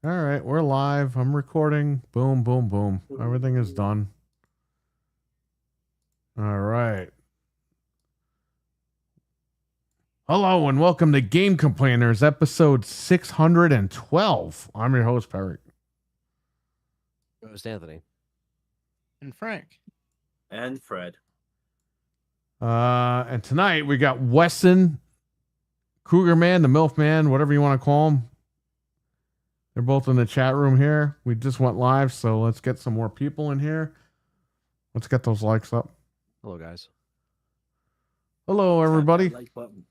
All right, we're live. I'm recording. Boom, boom, boom. Everything is done. All right. Hello and welcome to Game Complainers, episode 612. I'm your host, Perry. Host Anthony. And Frank. And Fred. And tonight we got Wesson, Cougar Man, the MILF Man, whatever you want to call him. They're both in the chat room here. We just went live, so let's get some more people in here. Let's get those likes up. Hello, guys. Hello, everybody. Like button.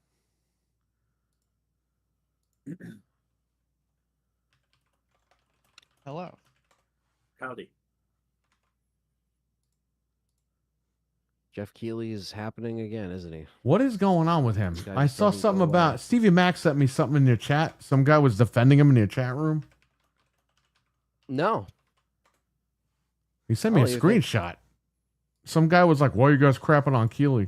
Hello. Howdy. Jeff Keighley is happening again, isn't he? What is going on with him? This guy I just saw doesn't something go about away. Stevie Mac sent me something in your chat. Some guy was defending him in your chat room. No. He sent me Oh, a you think- screenshot. Some guy was like, "Why are you guys crapping on Keeley?"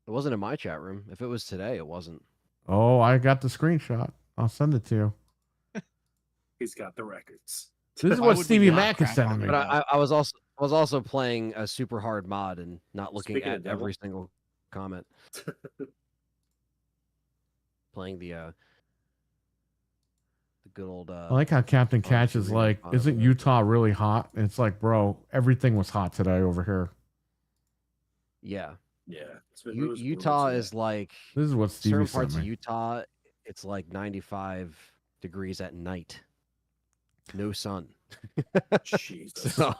It wasn't in my chat room. If it was today, it wasn't. Oh, I got the screenshot. I'll send it to you. He's got the records. This is Why what would we Stevie not Mac is crap sending on me. him? But I was also playing a super hard mod and not looking Speaking at of devil. every single comment. Playing the good old I like how Captain Catch is like, "Isn't Utah really hot?" And it's like, bro, everything was hot today over here. yeah. Yeah. It's been bruised Utah today. is like This is what Stevie certain sent parts of me. Utah, it's like 95 degrees at night. No sun. Jesus. So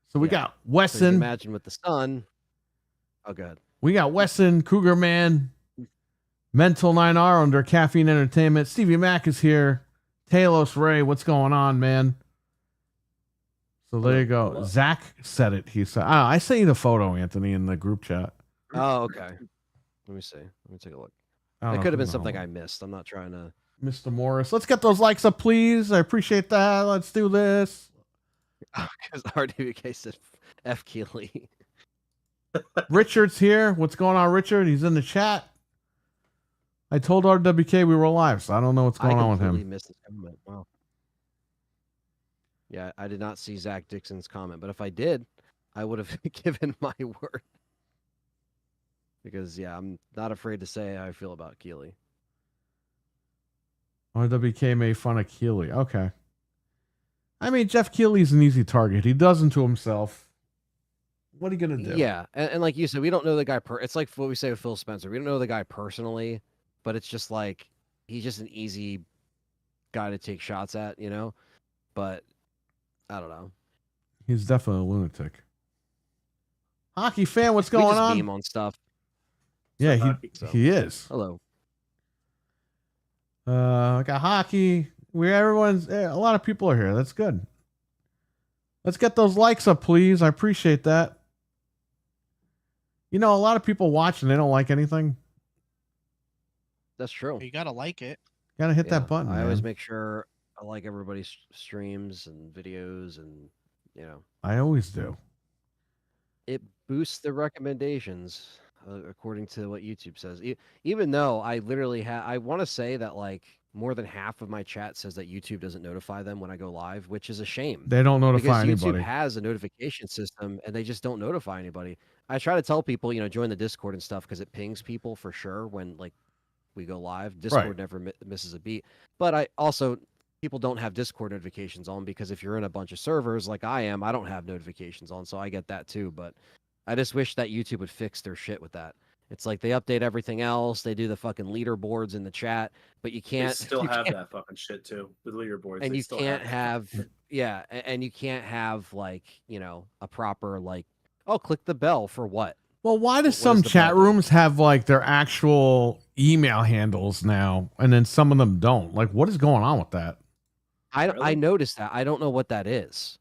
So we yeah. got So you can Wesson. imagine with the sun. Oh, God. We got Wesson, Cougar Man, Mental 9R under Caffeine Entertainment. Stevie Mac is here. Talos Ray, what's going on, man? So there you go. Hello. Zach said it. He said, I sent you the photo, Anthony, in the group chat. Oh, okay. Let me see. Let me take a look. I don't It know could have if been you something know. I missed. I'm not trying to. Mr. Morris. Let's get those likes up, please. I appreciate that. Let's do this. Because RWK said F. Keeley. Richard's here. What's going on, Richard? He's in the chat. I told RWK we were live, so I don't know what's going on with completely him. missed his comment. Wow. Yeah, I did not see Zach Dixon's comment, but if I did, I would have given my word. Because, yeah, I'm not afraid to say how I feel about Keeley. RWK made fun of Keeley. Okay. I mean, Jeff Keeley's an easy target. He does unto himself. What are you going to do? Yeah, and like you said, we don't know the guy. It's like what we say with Phil Spencer. We don't know the guy personally, but it's just like he's just an easy guy to take shots at, you know? But I don't know. He's definitely a lunatic. Hockey fan, what's We going just on? beam on stuff. Yeah, So- he is. Hello. I got hockey. A lot of people are here. That's good. Let's get those likes up, please. I appreciate that. You know, a lot of people watch and they don't like anything. That's true. You gotta like it. Gotta hit Yeah, that button. I always man. make sure I like everybody's streams and videos, and you know, I always do. it boosts the recommendations according to what YouTube says. Even though I literally I want to say that like more than half of my chat says that YouTube doesn't notify them when I go live, which is a shame. They don't notify Because YouTube anybody. has a notification system and they just don't notify anybody. I try to tell people, join the Discord and stuff because it pings people for sure when like we go live. Discord Right. never misses a beat. But I also people don't have Discord notifications on because if you're in a bunch of servers like I am, I don't have notifications on, so I get that too. But I just wish that YouTube would fix their shit with that. It's like they update everything else. They do the fucking leaderboards in the chat, but you They can't still you have can't- that fucking shit too. The leaderboards. and they you still can't that. have and you can't have like a proper like click the bell for what. Well, why do What some does the chat bell do? rooms have like their actual email handles now, and then some of them don't? Like, what is going on with that? I Really? noticed that. I don't know what that is.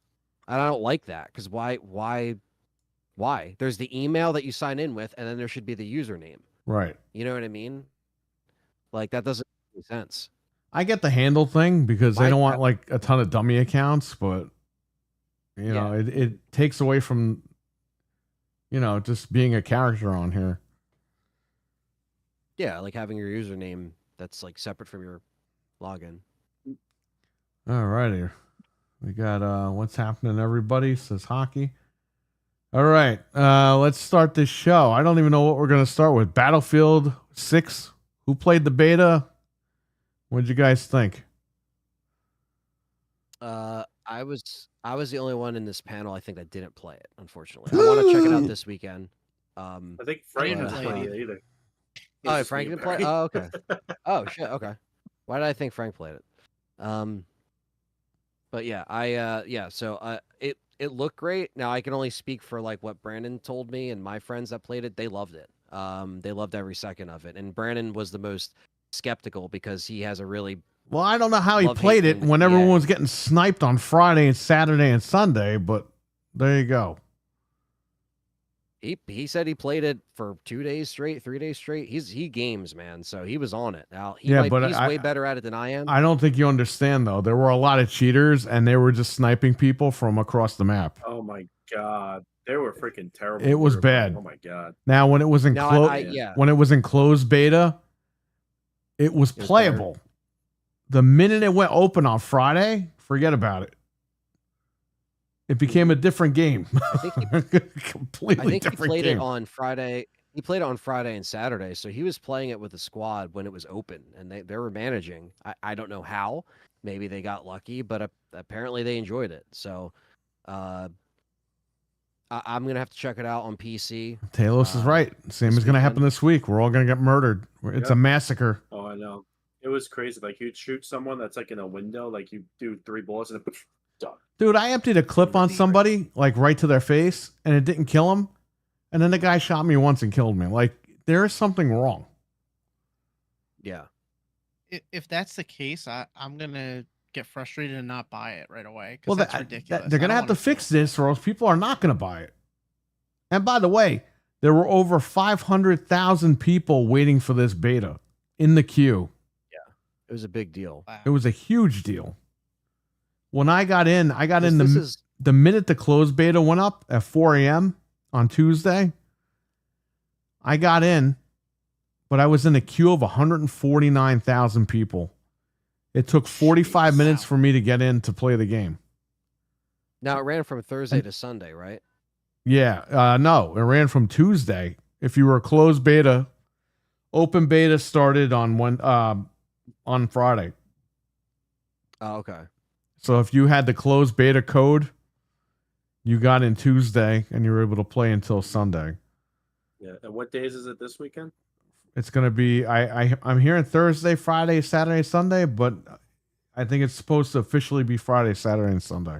And I don't like that because why? There's the email that you sign in with, and then there should be the username. Right. You know what I mean? Like that doesn't make sense. I get the handle thing because they Why- don't want like a ton of dummy accounts, but you know, it takes away from just being a character on here. Yeah, like having your username that's like separate from your login. All righty. We got what's happening, everybody, says hockey. All right. Let's start this show. I don't even know what we're going to start with. Battlefield 6. Who played the beta? What did you guys think? I was the only one in this panel, I think, that didn't play it, unfortunately. I want to check it out this weekend. I think Frank didn't didn't play play it it either. Oh, Frank didn't play? Oh, okay. Oh, shit, okay. Why did I think Frank played it? But yeah, so it looked great. Now, I can only speak for, like, what Brandon told me, and my friends that played it, they loved it. They loved every second of it. And Brandon was the most skeptical because he has a really... Well, I don't know how he Love-hate played it thing with when everyone EA. was getting sniped on Friday and Saturday and Sunday, but there you go. He said he played it for 2 days straight, 3 days straight. He games, man, so he was on it. Now But he's way better at it than I am. I don't think you understand, though. There were a lot of cheaters, and they were just sniping people from across the map. Oh my god, they were freaking terrible. It was We were playing. bad. Oh my god. Now, when it was in Now, yeah. when it was in closed beta, it was was playable. The minute it went open on Friday, forget about it. It became a different game. I think Completely I think he different played game. it on Friday. He played it on Friday and Saturday, so he was playing it with the squad when it was open, and they were managing. I don't know how. Maybe they got lucky, but apparently they enjoyed it. So, I'm gonna have to check it out on PC. Talos is right. Same this is going to happen weekend. this week. We're all going to get murdered. It's a Yep. massacre. Oh, I know. It was crazy. Like you'd shoot someone that's like in a window, like you do 3 bullets and then done. Dude, I emptied a clip on somebody, like right to their face, and it didn't kill him. And then the guy shot me once and killed me. Like, there is something wrong. Yeah. If that's the case, I'm gonna get frustrated and not buy it right away. Well, That's ridiculous. they're going to have to fix this, or else people are not going to buy it. And by the way, there were over 500,000 people waiting for this beta in the queue. It was a big deal. Wow. It was a huge deal. When I got in, This is the minute the closed beta went up at 4 a.m. on Tuesday. I got in, but I was in a queue of 149,000 people. It took 45 minutes for me to get in to play the game. now it ran from Thursday to Sunday, right? Yeah, no, it ran from Tuesday. If you were a closed beta, open beta started on Friday. Oh, okay. So if you had the closed beta code, you got in Tuesday and you were able to play until Sunday. Yeah. And what days is it this weekend? It's going to be I'm hearing Thursday, Friday, Saturday, Sunday, but I think it's supposed to officially be Friday, Saturday, and Sunday.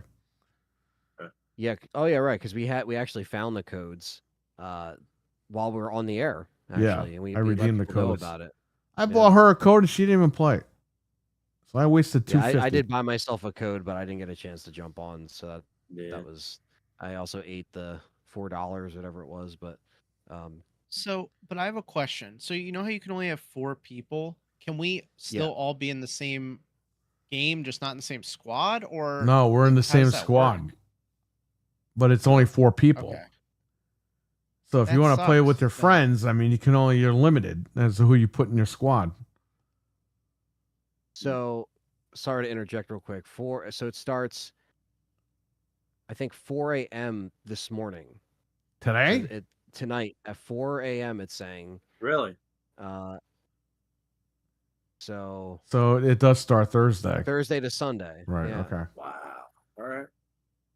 Yeah. Oh, yeah, right. Because we actually found the codes while we were on the air. Actually, Yeah, and we I let redeemed the people know codes. about it. I bought her a code and she didn't even play it. So I wasted Yeah, $250. I did buy myself a code, but I didn't get a chance to jump on. So Yeah. that was. I also ate the $4, whatever it was, but But I have a question. So you know how you can only have 4 people? Can we still all be in the same game, just not in the same squad? Or No, we're in the how same does that squad. work? But it's only 4 people. Okay. So if you That want to play with sucks, your then. friends, I mean, you're limited as to who you put in your squad. so sorry to interject real quick. So it starts, I think 4 a.m. this morning. Today? Tonight at 4 a.m. It's saying. Really? So So it does start Thursday. Thursday to Sunday. Right, Yeah. okay. Wow. All right.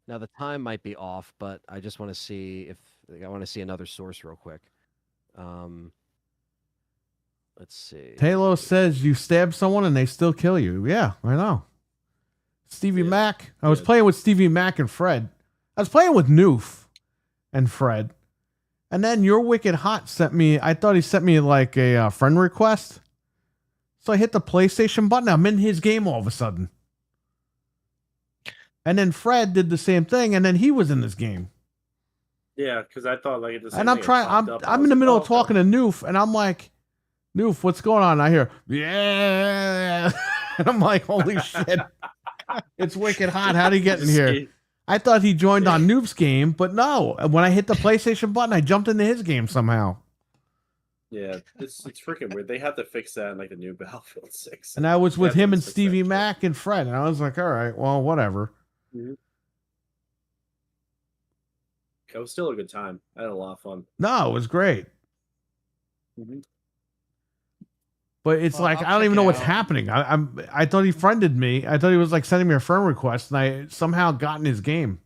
Now the time might be off, but I just want to see I want to see another source real quick. Let's see. Talos says you stab someone and they still kill you. Yeah, I know. Stevie Yeah, Mac. I was yeah. playing with Stevie Mac and Fred. I was playing with Noof and Fred. And then Your Wicked Hot sent me, I thought he sent me like a friend request. So I hit the PlayStation button. I'm in his game all of a sudden. And then Fred did the same thing, and then he was in this game. Yeah, because I thought like the same And I'm thing, it trying, popped up, and I I'm was in the like, middle oh, of talking to Noof, and I'm like, Noof, what's going on? And I hear, yeah. And I'm like, holy shit. It's wicked hot. How'd he get in here? I thought he joined on Noob's game, but no. When I hit the PlayStation button, I jumped into his game somehow. Yeah, it's freaking weird. They have to fix that in like the new Battlefield 6. And I was with They have him to and fix that Stevie shit. Mac and Fred, and I was like, all right, well, whatever. It was still a good time. I had a lot of fun. No, it was great. Mhm. But it's Well, like I'll I don't check even it know what's out. happening. I thought he friended me. I thought he was like sending me a friend request, and I somehow got in his game.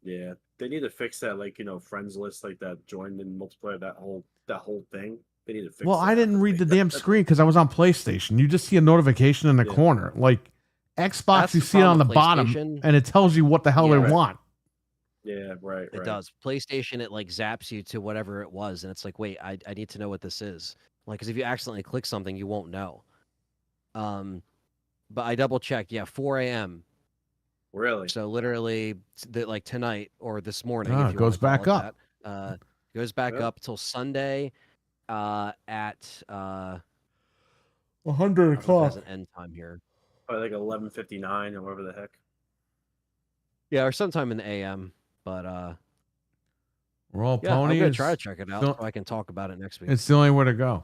Yeah, they need to fix that, like friends list, like that joined in multiplayer. That whole thing. They need to fix. Well, I that. didn't read the Like, damn screen because I was on PlayStation. You just see a notification in the Yeah. corner. Like Xbox, That's you the see it on the problem with bottom, PlayStation. and it tells you what the hell Yeah. they Right. want. Yeah, right. It does. PlayStation, it like zaps you to whatever it was, and it's like, wait, I need to know what this is. Like, because if you accidentally click something, you won't know. But I double checked. Yeah, 4 a.m. Really? So literally, like tonight or this morning, Ah, if it you goes wanna back call up. it that. Goes back Yep. up till Sunday, at 100 I don't know if it has an end time here. Probably like 11:59 or whatever the heck. Yeah, or sometime in the AM. But We're all yeah, I'm ponies. gonna try to check it out So- so I can talk about it next week. It's the only way to go.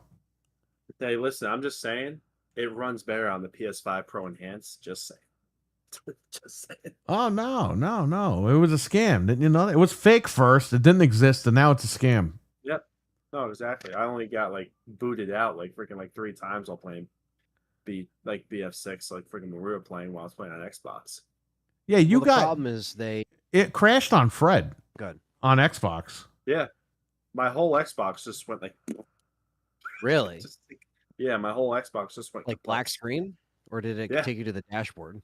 Hey, listen, I'm just saying it runs better on the PS5 Pro Enhanced. Just saying. Just saying. Oh no. It was a scam. Didn't you know that? It was fake first. It didn't exist, and now it's a scam. Yep. No, exactly. I only got like booted out like freaking like 3 times while playing BF6 like freaking when we were playing while I was playing on Xbox. Yeah, you Well, the got problem is it crashed on Fred good. on Xbox. Yeah. My whole Xbox just went like Really? yeah, my whole Xbox just went Like black screen, or did it Yeah. take you to the dashboard?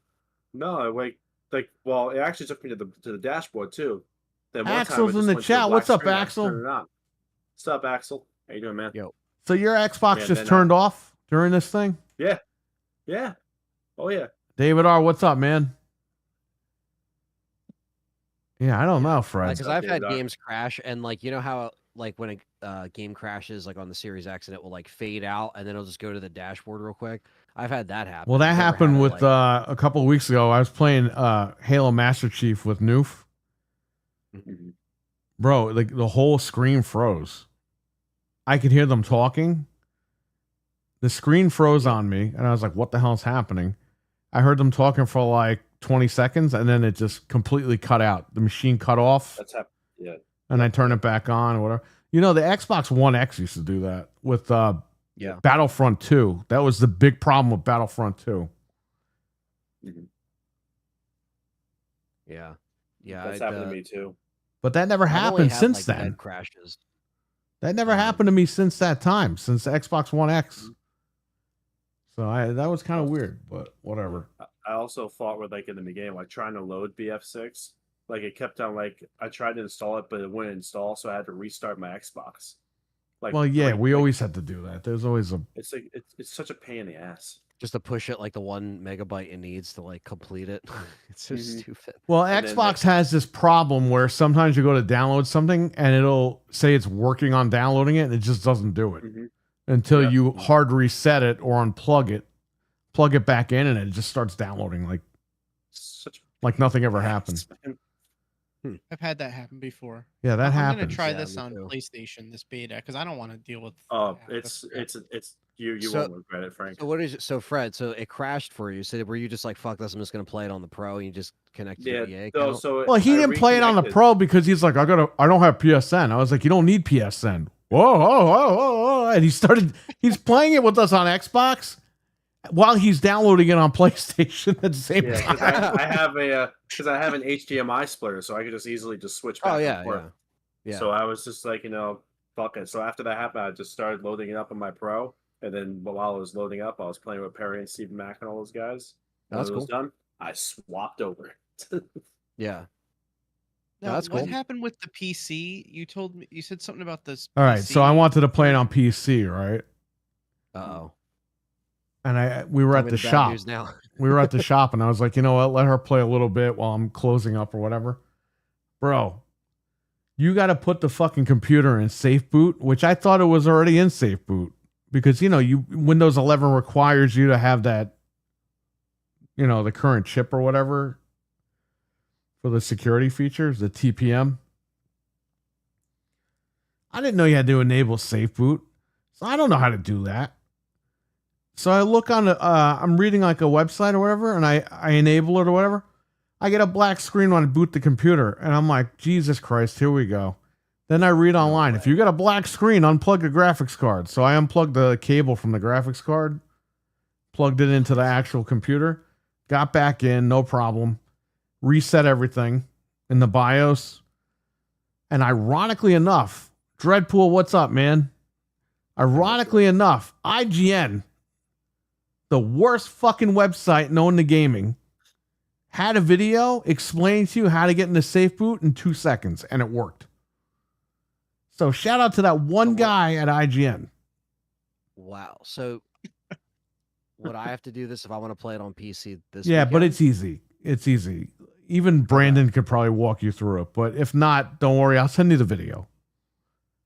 No, well, it actually took me to the dashboard too. Then one time Axel's it in just the went to a chat. black What's up, screen, I Axel? turned it on. What's up, Axel? How you doing, man? Yo. So your Xbox Yeah, just then, turned off during this thing? Yeah. Yeah. Oh yeah. David R, what's up, man? Yeah, I don't know, Fred. Because I've had David R. games crash, and like you know how like when a game crashes like on the Series X, and it will like fade out, and then it'll just go to the dashboard real quick. I've had that happen. Well, that I've never happened had it, with like- a couple of weeks ago. I was playing Halo Master Chief with Noof. Mhm. Bro, like the whole screen froze. I could hear them talking. The screen froze on me, and I was like, what the hell's happening? I heard them talking for like 20 seconds, and then it just completely cut out. The machine cut off, That's happened. Yeah. and I turned it back on or whatever. You know, the Xbox One X used to do that with Yeah. Battlefront 2. That was the big problem with Battlefront 2. Mhm. Yeah. Yeah. That's happened to me too. But that never I've only happened had, since like, then. bad crashes. That never happened to me since that time, since the Xbox One X. So that was kind of weird, but whatever. I also fought with like in the game, like trying to load BF6. Like it kept on like I tried to install it, but it wouldn't install, so I had to restart my Xbox. Like, Well, yeah, we like, always had to do that. There's always a It's like it's such a pain in the ass. Just to push it like the 1 megabyte it needs to like complete it. It's so Mhm. stupid. well, And then, Xbox has this problem where sometimes you go to download something and it'll say it's working on downloading it, and it just doesn't do it Mhm. until Yeah. you hard reset it or unplug it, plug it back in, and it just starts downloading Such like nothing ever ass, happened. man. I've had that happen before. Yeah, that I'm happens. gonna try Yeah, this me on too. PlayStation, this beta, because I don't want to deal with. Oh, yeah, it's that's- you So- won't regret it, Frank. So what is it? So Fred, so it crashed for you. So were you just like, fuck this, I'm just gonna play it on the Pro, and you just connected Yeah. your EA No, account? so Well, he I didn't play it on the reconnected. Pro because he's like, I don't have PSN. I was like, you don't need PSN. Whoa. And he's playing it with us on Xbox while he's downloading it on PlayStation at the same Yeah, time. because I have an HDMI splitter, so I could just easily just switch back Oh yeah, and forth. yeah. So I was just like, fuck it. So after that happened, I just started loading it up on my Pro, and then while I was loading up, I was playing with Perry and Stephen Mack and all those guys. When That's it was cool. done, I swapped over. Yeah. Now, that's what cool. happened with the PC? You told me you said something about this. All right, so I PC. wanted to play it on PC, right? Uh-oh. And we were Tell at me the bad shop. news now. We were at the shop, and I was like, you know what? Let her play a little bit while I'm closing up or whatever. Bro, you got to put the fucking computer in safe boot, which I thought it was already in safe boot because Windows 11 requires you to have that, the current chip or whatever for the security features, the TPM. I didn't know you had to enable safe boot. So I don't know how to do that. So I look on I'm reading like a website or whatever, and I enable it or whatever. I get a black screen when I boot the computer, and I'm like, Jesus Christ, here we go. Then I read online, if you get a black screen, unplug the graphics card. So I unplugged the cable from the graphics card, plugged it into the actual computer, got back in, no problem, reset everything in the BIOS. And ironically enough, Dreadpool, what's up, man? Ironically enough, IGN, the worst fucking website known to gaming, had a video explaining to you how to get into safe boot in 2 seconds, and it worked. So shout out to that one guy at IGN. Wow. So would I have to do this if I want to play it on PC this Yeah, weekend? but it's easy. It's easy. Even Brandon could probably walk you through it. But if not, don't worry. I'll send you the video.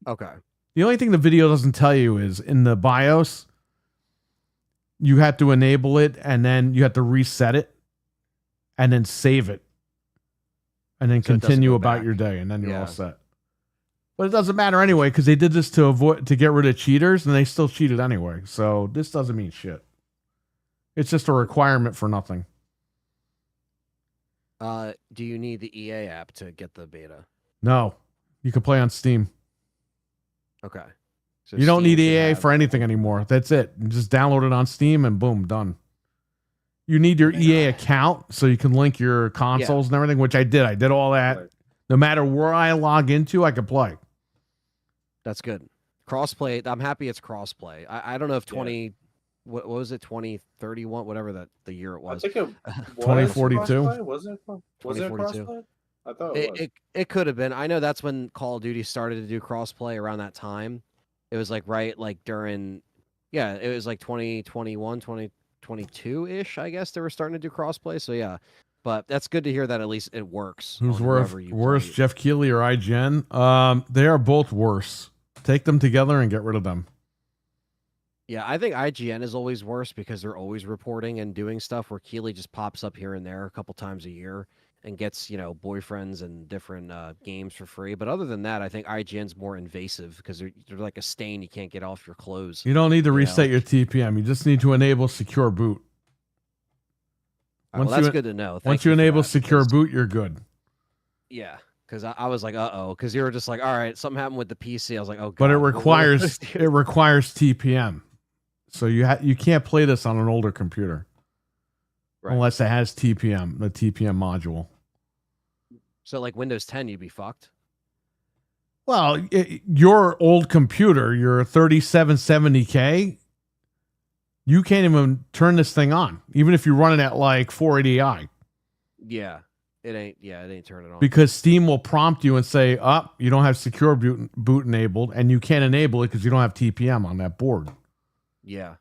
Okay. The only thing the video doesn't tell you is in the BIOS, you have to enable it and then you have to reset it and then save it and then So it doesn't continue go about back. your day, and then you're all Yeah. set. But it doesn't matter anyway, because they did this to get rid of cheaters, and they still cheated anyway. So this doesn't mean shit. It's just a requirement for nothing. Do you need the EA app to get the beta? No, you can play on Steam. Okay. So You don't Steam need should EA have- for anything anymore. That's it. You just download it on Steam and boom, done. You need your EA account so you can link your consoles and everything, which I did. I did all that. Right. No matter where I log into, I could play. That's good. Crossplay. I'm happy it's crossplay. I don't know if 20. What was it? 2031, whatever the year it I was. think it 2042? crossplay? Was it? Was it 2042? crossplay? I thought it was. It could have been. I know that's when Call of Duty started to do crossplay around that time. It was like during, yeah, it was like 2021, 2022-ish, I guess they were starting to do crossplay. So yeah, but that's good to hear that at least it works. Who's on worse, whoever you worse, play. Jeff Keighley or IGN? They are both worse. Take them together and get rid of them. Yeah, I think IGN is always worse because they're always reporting and doing stuff where Keeley just pops up here and there a couple times a year and gets, boyfriends and different games for free. But other than that, I think IGN's more invasive because they're like a stain you can't get off your clothes. You don't need to You reset know. your TPM. You just need to enable secure boot. All right, well, Once that's good to know. Once Thank you for enable that, secure because- boot, you're good. Yeah, because I was like, uh-oh, because you were just like, all right, something happened with the PC. I was like, oh, God. But it what are we requires supposed to do? it requires TPM. So you can't play this on an older computer Right. unless it has TPM, the TPM module. So like Windows 10, you'd be fucked. Well, your old computer, your 3770K, you can't even turn this thing on, even if you run it at like 480i, Yeah, it ain't turning on. because Steam will prompt you and say, you don't have secure boot enabled, and you can't enable it because you don't have TPM on that board. Yeah.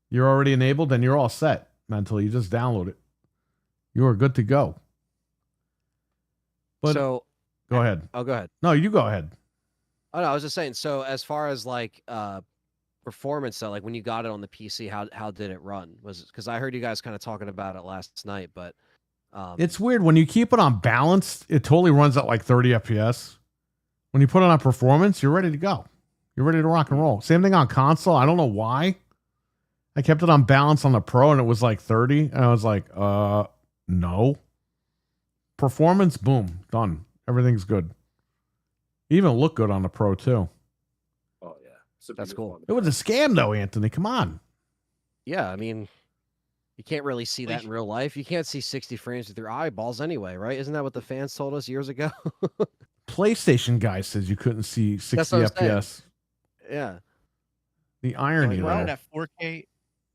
You're already enabled, and you're all set until you just download it. You are good to go. But So, go ahead. oh, go ahead. No, you go ahead. Oh no, I was just saying. So as far as like performance, though, like when you got it on the PC, how did it run? Was it because I heard you guys kind of talking about it last night, but It's weird. When you keep it on balanced, it totally runs at like 30 FPS. When you put it on performance, you're ready to go. You're ready to rock and roll. Same thing on console. I don't know why. I kept it on balance on the Pro and it was like 30. And I was like, no. Performance, boom, done. Everything's good. Even look good on the Pro too. Oh yeah, it's a That's beautiful cool. one. It was a scam though, Anthony. Come on. yeah, I mean, you can't really see that in real life. You can't see 60 frames with your eyeballs anyway, right? Isn't that what the fans told us years ago? PlayStation guy says you couldn't see 60 That's what I'm saying. FPS. Yeah. The irony Run it there. at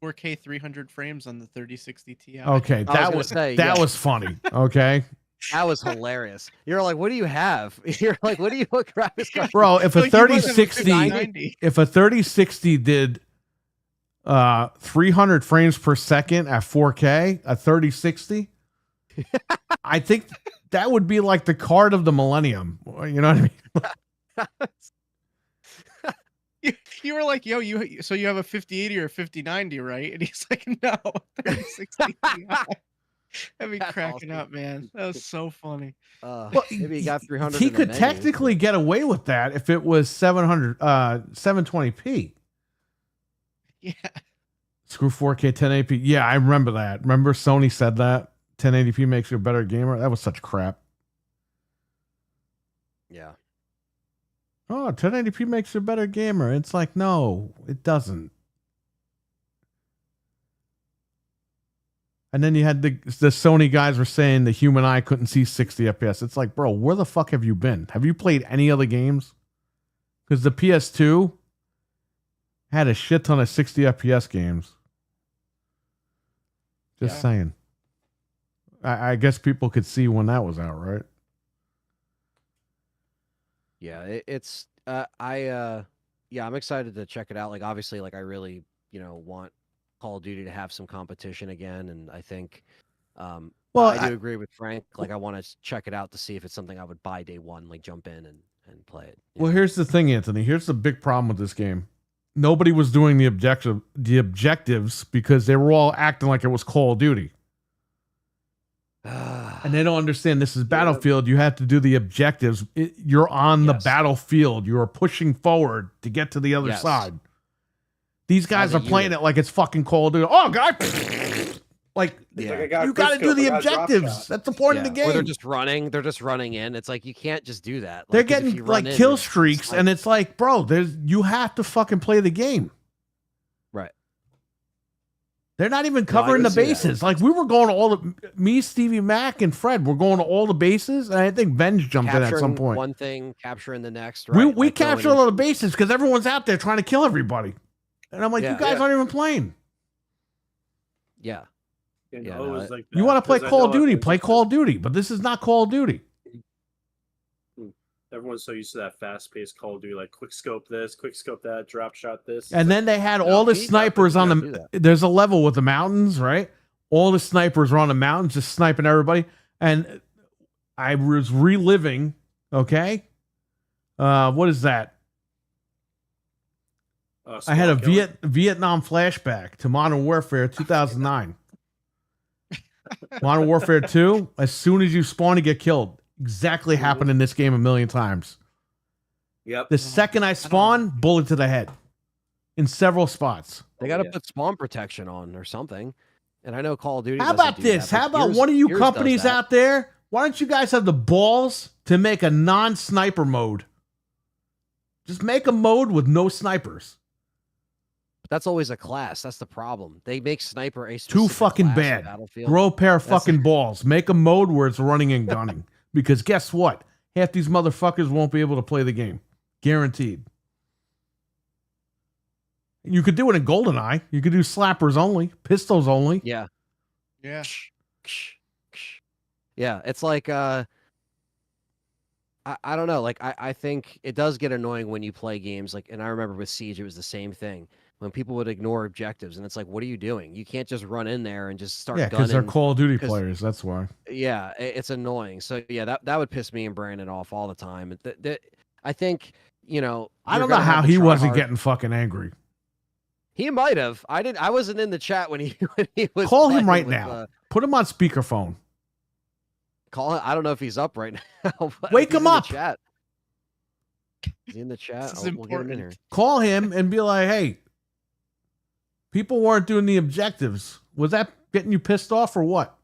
4K 300 frames on the 3060 Ti. Okay, I that was was gonna say, that yeah. was funny. Okay. That was hilarious. You're like, what do you have? You're like, what do you look graphics card? Bro, if a Like, you must have 3060 5090. if a 3060 did 300 frames per second at 4K, a 3060, I think that would be like the card of the millennium. You know what I mean? You were like, yo, so you have a 5080 or a 5090, right? And he's like, no, 3060 Ti. I'd be That's cracking awesome. up, man. That was so funny. Well, Maybe he got 300. he in the could menu, technically but- get away with that if it was 720p. Yeah. Screw 4K 1080p. Yeah, I remember that. Remember Sony said that 1080p makes you a better gamer? That was such crap. Yeah. Oh, 1080p makes you a better gamer. It's like, no, it doesn't. And then you had the Sony guys were saying the human eye couldn't see 60 FPS. It's like, bro, where the fuck have you been? Have you played any other games? Because the PS2 had a shit ton of 60 FPS games. Just Yeah. saying. I guess people could see when that was out, right? Yeah, it's I'm excited to check it out. Like obviously, like I really, want Call of Duty to have some competition again, and I think well, I do agree with Frank. Like I want to check it out to see if it's something I would buy day one, like jump in and play it. Well, here's the thing, Anthony. Here's the big problem with this game. Nobody was doing the objectives because they were all acting like it was Call of Duty. And they don't understand this is Battlefield. You have to do the objectives. You're on the battlefield. You are pushing forward to get to the other side. These guys are playing it like it's fucking Call of Duty. Oh, God. Like, you got to do the objectives. That's the point of the game. Or they're just running. They're just running in. It's like you can't just do that. Like, they're getting like kill streaks, and it's like, bro, you have to fucking play the game. Right. They're not even covering the bases. Like we were going to me, Stevie Mac, and Fred. We're going to all the bases, and I think Ben's jumped in at some point. One thing, capturing the next. Right? We capture all the bases because everyone's out there trying to kill everybody, and I'm like, you guys aren't even playing. Yeah. You want to play Call of Duty? Play Call of Duty, but this is not Call of Duty. Everyone's so used to that fast-paced Call of Duty, like quick scope this, quick scope that, drop shot this. And then they had all the snipers on the. There's a level with the mountains, right? All the snipers were on the mountains, just sniping everybody. And I was reliving. Okay, what is that? I had a Vietnam flashback to Modern Warfare 2009. Modern Warfare 2. As soon as you spawn, you get killed. Exactly happened in this game a million times. Yep. The second I spawn, bullet to the head in several spots. They got to put spawn protection on or something. And I know Call of Duty. How about this? How about one of you companies out there? Why don't you guys have the balls to make a non-sniper mode? Just make a mode with no snipers. But that's always a class. That's the problem. They make sniper a too fucking bad. Grow a pair of fucking balls. Make a mode where it's running and gunning. Because guess what? Half these motherfuckers won't be able to play the game. Guaranteed. You could do it in GoldenEye. You could do slappers only, pistols only. Yeah. Yeah. Yeah. It's like I don't know. Like I think it does get annoying when you play games like, and I remember with Siege, it was the same thing. When people would ignore objectives, and it's like, what are you doing? You can't just run in there and just start. Yeah, because they're Call of Duty players. That's why. Yeah, it's annoying. So yeah, that would piss me and Brandon off all the time. I think I don't know how he wasn't getting fucking angry. He might have. I wasn't in the chat when he was. Call him right now. Put him on speakerphone. Call him. I don't know if he's up right now. Wake him up. Chat. Is he in the chat? We'll get him in here. Call him and be like, hey. People weren't doing the objectives. Was that getting you pissed off or what?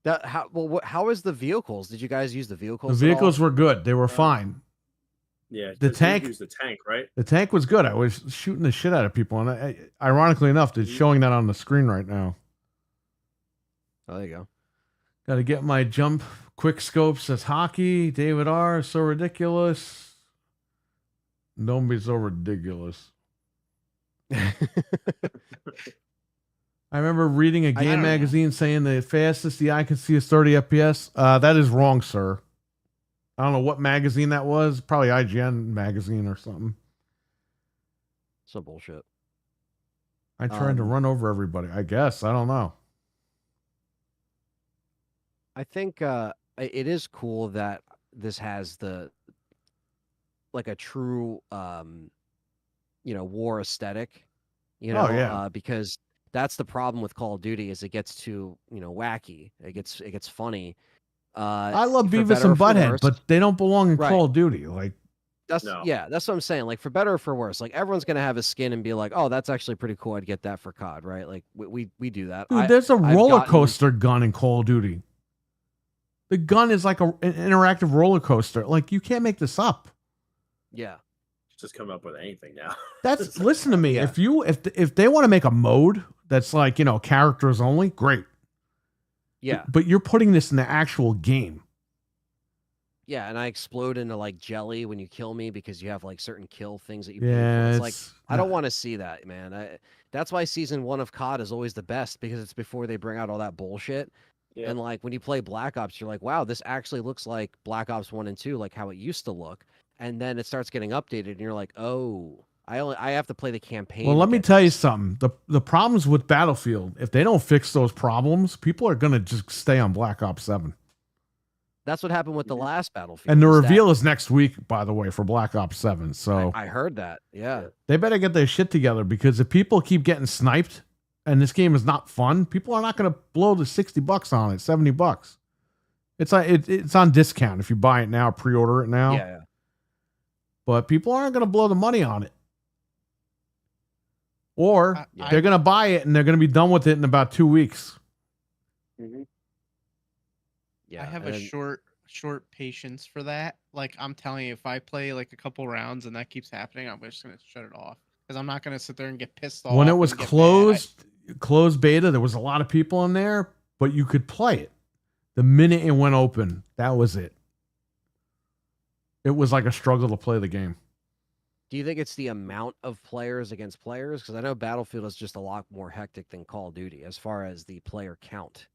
How is the vehicles? Did you guys use the vehicles? The vehicles were good. They were fine. Yeah, the tank. Used the tank, right? The tank was good. I was shooting the shit out of people, and ironically enough, it's showing that on the screen right now. Oh, there you go. Got to get my jump quick scope. Says hockey. David R. So ridiculous. Don't be so ridiculous. I remember reading a game magazine saying the fastest the eye can see is 30 FPS. That is wrong, sir. I don't know what magazine that was. Probably IGN magazine or something. Some bullshit. I tried to run over everybody. I guess. I don't know. I think it is cool that this has a true war aesthetic, because That's the problem with Call of Duty is it gets too, wacky. It gets funny. I love For Beavis better or and for Butthead, worse. but they don't belong in Right. Call of Duty. Like, That's No. that's what I'm saying. Like for better or for worse, like everyone's gonna have a skin and be like, oh, that's actually pretty cool. I'd get that for COD, right? Like we do that. dude, there's a I've roller gotten- coaster gun in Call of Duty. The gun is like an interactive roller coaster. Like, you can't make this up. Yeah. Just come up with anything now. That's Listen to me. Yeah. If they want to make a mode that's like, characters only, great. Yeah. But you're putting this in the actual game. Yeah, and I explode into like jelly when you kill me because you have like certain kill things that you pay Yeah, for. It's like I don't want to see that, man. That's why season 1 of COD is always the best because it's before they bring out all that bullshit. Yeah. And like when you play Black Ops, you're like, wow, this actually looks like Black Ops 1 and 2, like how it used to look. And then it starts getting updated, and you're like, oh, I have to play the campaign. Well, to let me get tell you this. something. The problems with Battlefield, if they don't fix those problems, people are gonna just stay on Black Ops 7. That's what happened with the last Battlefield. And the is that- reveal is next week, by the way, for Black Ops 7. So I heard that. Yeah. they better get their shit together, because if people keep getting sniped and this game is not fun, people are not going to blow the $60 on it, $70. It's like it's on discount if you buy it now, pre-order it now. Yeah. But people aren't going to blow the money on it. Or I- they're going to buy it and they're going to be done with it in about 2 weeks. Mhm. Yeah. I have and a then- short patience for that. Like, I'm telling you, if I play like a couple rounds and that keeps happening, I'm just gonna shut it off because I'm not gonna sit there and get pissed off. When it was and get mad. closed beta, there was a lot of people in there, but you could play it. The minute it went open, that was it. It was like a struggle to play the game. Do you think it's the amount of players against players? Because I know Battlefield is just a lot more hectic than Call of Duty as far as the player count,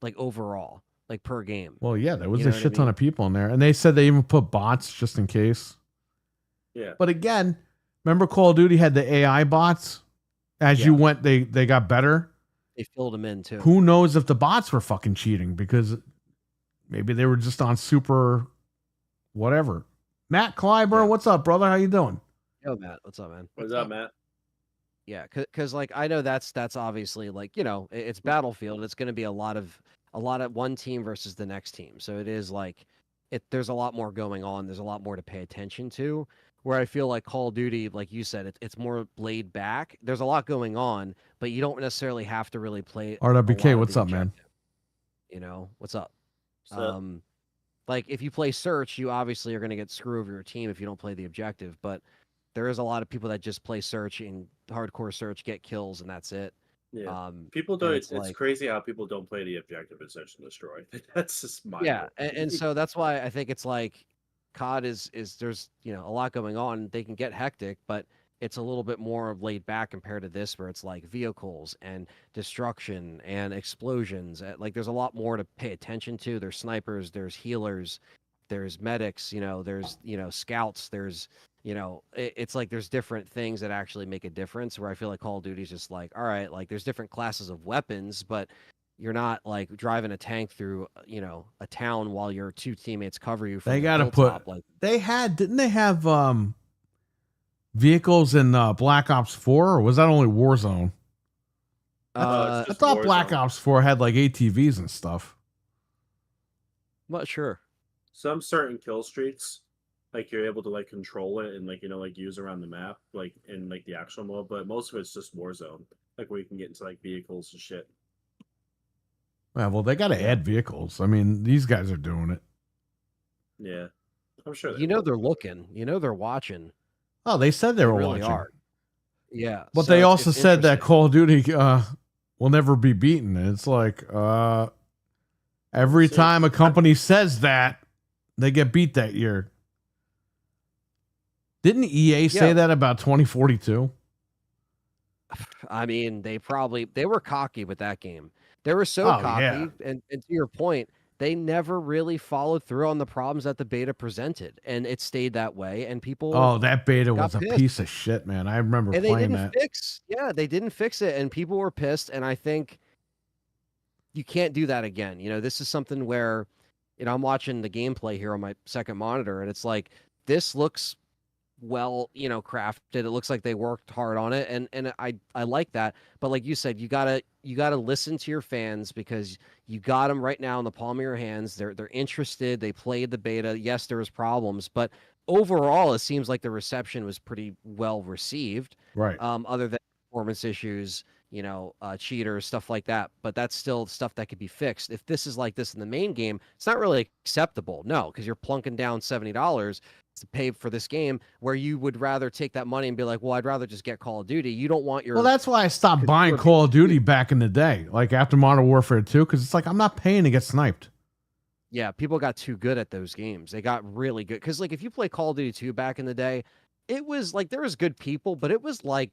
like overall, like per game. Well, yeah, there was You know a what I shit ton mean? of people in there. And they said they even put bots just in case. Yeah. But again, remember Call of Duty had the AI bots? As you Yeah. went, they got better. They filled them in too. Who knows if the bots were fucking cheating, because maybe they were just on super whatever. Matt Clyburn, Yeah. what's up, brother? How you doing? Yo, Matt, what's up, man? What's up, Matt? Yeah, because like I know that's obviously like it's Battlefield. It's going to be a lot of one team versus the next team. So it is like there's a lot more going on. There's a lot more to pay attention to. Where I feel like Call of Duty, like you said, it's more laid back. There's a lot going on, but you don't necessarily have to really play. RWK, what's up, man? What's up? So, Like if you play search, you obviously are going to get screw over your team if you don't play the objective. But there is a lot of people that just play search and hardcore search, get kills, and that's it. yeah. People Don't. it's It's like- crazy how people don't play the objective in Search and Destroy. That's just my. Yeah, and so that's why I think it's like COD is there's a lot going on. They can get hectic, but it's a little bit more laid back compared to this, where it's like vehicles and destruction and explosions. Like there's a lot more to pay attention to. There's snipers, there's healers, there's medics. There's scouts. There's it's like there's different things that actually make a difference. Where I feel like Call of Duty is just like, all right, like there's different classes of weapons, but you're not like driving a tank through a town while your two teammates cover you. From They the got to hilltop, put. like Didn't they have vehicles in Black Ops 4, or was that only Warzone? it's I just thought Black Warzone. Ops 4 had like ATVs and stuff. I'm not sure. Some certain kill streaks, like you're able to like control it and like use around the map, like in like the actual mode. But most of it's just Warzone, like where you can get into like vehicles and shit. Yeah, well, they got to add vehicles. I mean, these guys are doing it. Yeah, I'm sure. They're looking. They're watching. Oh, they said they They were really watching. are. Yeah, But so they it's- also it's said that interesting. Call of Duty will never be beaten. And it's like every See. time a company says that, they get beat that year. Didn't EA say Yeah. that about 2042? I mean, they were cocky with that game. They were so Oh, cocky, yeah. and to your point, they never really followed through on the problems that the beta presented, and it stayed that way. And people, Oh, that beta got was a pissed. piece of shit, man. I remember and they playing didn't that. fix. Yeah, they didn't fix it, and people were pissed. And I think you can't do that again. This is something where, I'm watching the gameplay here on my second monitor, and it's like this looks well, crafted. It looks like they worked hard on it, and I like that. But like you said, you gotta listen to your fans because you got them right now in the palm of your hands. They're interested. They played the beta. Yes, there was problems, but overall, it seems like the reception was pretty well received. Right. Other than performance issues, cheaters, stuff like that. But that's still stuff that could be fixed. If this is like this in the main game, it's not really acceptable. No, because you're plunking down $70 to pay for this game where you would rather take that money and be like, well, I'd rather just get Call of Duty. You don't want your. Well, that's why I stopped buying Call of Duty back in the day, like after Modern Warfare 2, because it's like I'm not paying to get sniped. Yeah, people got too good at those games. They got really good. Because, like, if you play Call of Duty 2 back in the day, it was like there was good people, but it was like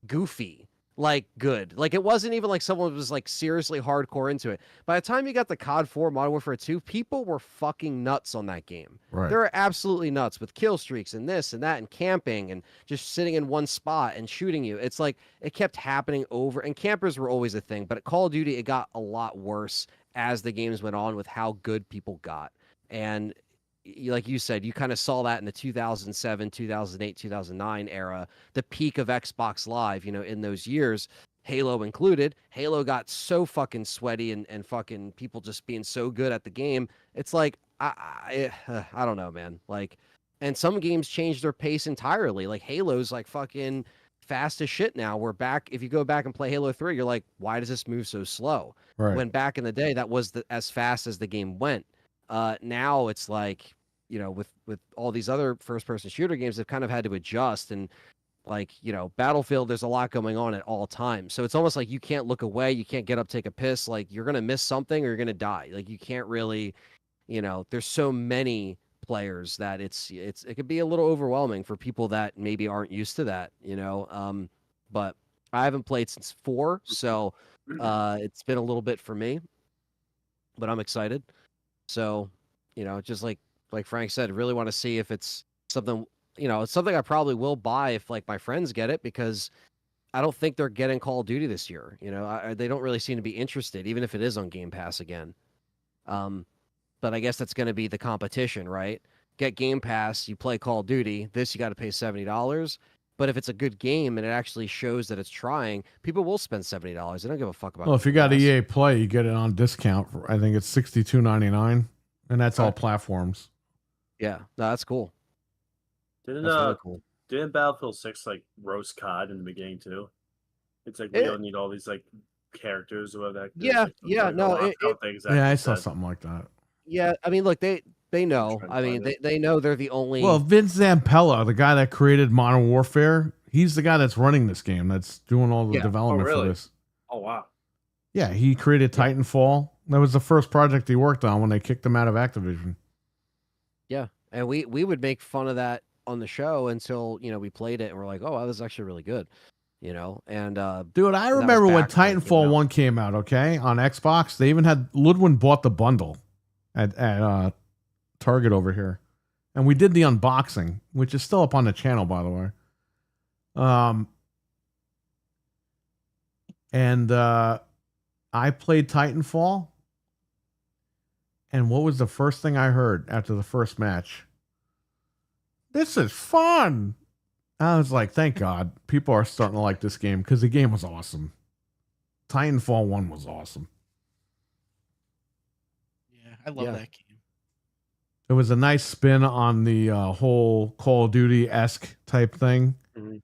goofy, like good. Like, it wasn't even like someone was like seriously hardcore into it. By the time you got the COD 4 Modern Warfare 2, people were fucking nuts on that game. Right. They were absolutely nuts with kill streaks and this and that and camping and just sitting in one spot and shooting you. It's like it kept happening over. And campers were always a thing, but at Call of Duty, it got a lot worse as the games went on with how good people got. And like you said, you kind of saw that in the 2007, 2008, 2009 era, the peak of Xbox Live, in those years, Halo included. Halo got so fucking sweaty and fucking people just being so good at the game. It's like, I don't know, man. Like, and some games changed their pace entirely. Like Halo's like fucking fast as shit now. We're back. If you go back and play Halo 3, you're like, why does this move so slow? Right. When back in the day, that was as fast as the game went. Now it's like, with all these other first person shooter games, they've kind of had to adjust. And like, Battlefield, there's a lot going on at all times. So it's almost like you can't look away. You can't get up, take a piss. Like you're going to miss something or you're going to die. Like you can't really, there's so many players that it could be a little overwhelming for people that maybe aren't used to that, but I haven't played since 4. So, it's been a little bit for me, but I'm excited. So, just like Frank said, really want to see if it's something, it's something I probably will buy if like my friends get it, because I don't think they're getting Call of Duty this year. They don't really seem to be interested, even if it is on Game Pass again. But I guess that's going to be the competition, right? Get Game Pass, you play Call of Duty. This you got to pay $70. But if it's a good game and it actually shows that it's trying, people will spend $70. They don't give a fuck about. Well, if you got EA Play, you get it on discount for, I think it's $62.99, and that's all platforms. Yeah, no, that's cool. Didn't That's really cool. Didn't Battlefield 6 like roast COD in the beginning too? It's like we don't need all these like characters or whatever. Yeah, I saw something like that. Yeah, I mean, look, they know. I mean, they know they're the only. Well, Vince Zampella, the guy that created Modern Warfare, he's the guy that's running this game. That's doing all the development for this. Oh wow. Yeah, he created Titanfall. That was the first project he worked on when they kicked him out of Activision. Yeah, and we would make fun of that on the show until we played it and we're like, oh, wow, this is actually really good. And dude, I remember when Titanfall 1 came out, okay, on Xbox. They even had Ludwin bought the bundle at Target over here, and we did the unboxing, which is still up on the channel, by the way. And I played Titanfall, and what was the first thing I heard after the first match? This is fun. I was like, thank God people are starting to like this game, because the game was awesome. Titanfall 1 was awesome. Yeah, I love that game. It was a nice spin on the whole Call of Duty-esque type thing. Mm-hmm.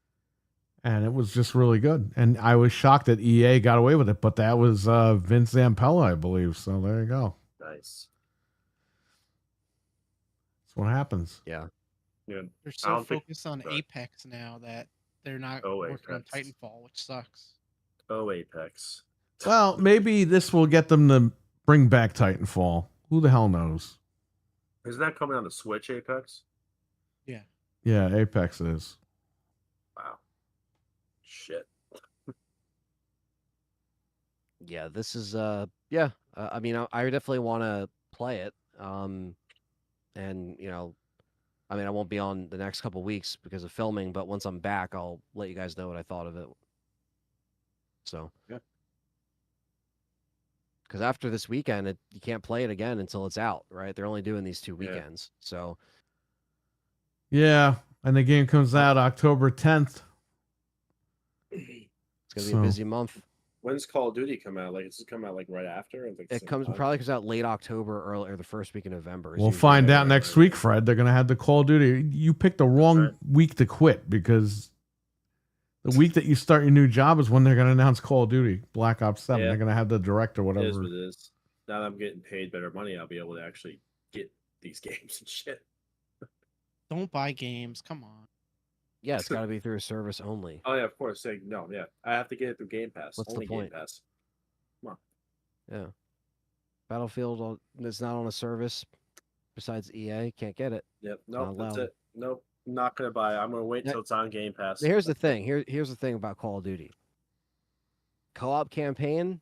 And it was just really good. And I was shocked that EA got away with it, but that was Vince Zampella, I believe. So there you go. Nice. That's what happens. Yeah. Yeah. They're so focused on Apex now that they're not working on Titanfall, which sucks. Oh, Apex. Well, maybe this will get them to bring back Titanfall. Who the hell knows? Isn't that coming on the Switch, Apex? Yeah. Yeah, Apex is. Wow. Shit. Yeah, this is I mean, I definitely want to play it. And I mean, I won't be on the next couple weeks because of filming, but once I'm back, I'll let you guys know what I thought of it. So, yeah. Because after this weekend, you can't play it again until it's out, right? They're only doing these 2 weekends. So, yeah, And the game comes out October 10th. It's gonna be a busy month. When's Call of Duty come out? Like, it's come out like right after? Or, like, It probably comes out late October, or the first week in November. We'll find out next week, Fred. They're going to have the Call of Duty. You picked the wrong week to quit because the week that you start your new job is when they're going to announce Call of Duty, Black Ops 7. Yeah. They're going to have the direct or whatever. It is what it is. Now that I'm getting paid better money, I'll be able to actually get these games and shit. Don't buy games. Come on. Yeah, it's got to be through a service only. Oh yeah, of course. Like, no, yeah, I have to get it through Game Pass. What's Only the point? Game Pass. Come on. Yeah. Battlefield is not on a service besides EA. Can't get it. Yep. Not Nope. That's allowed. it. Nope. Not gonna buy it. I'm gonna wait until it's on Game Pass. Here's the thing. Here's the thing about Call of Duty. Co-op campaign,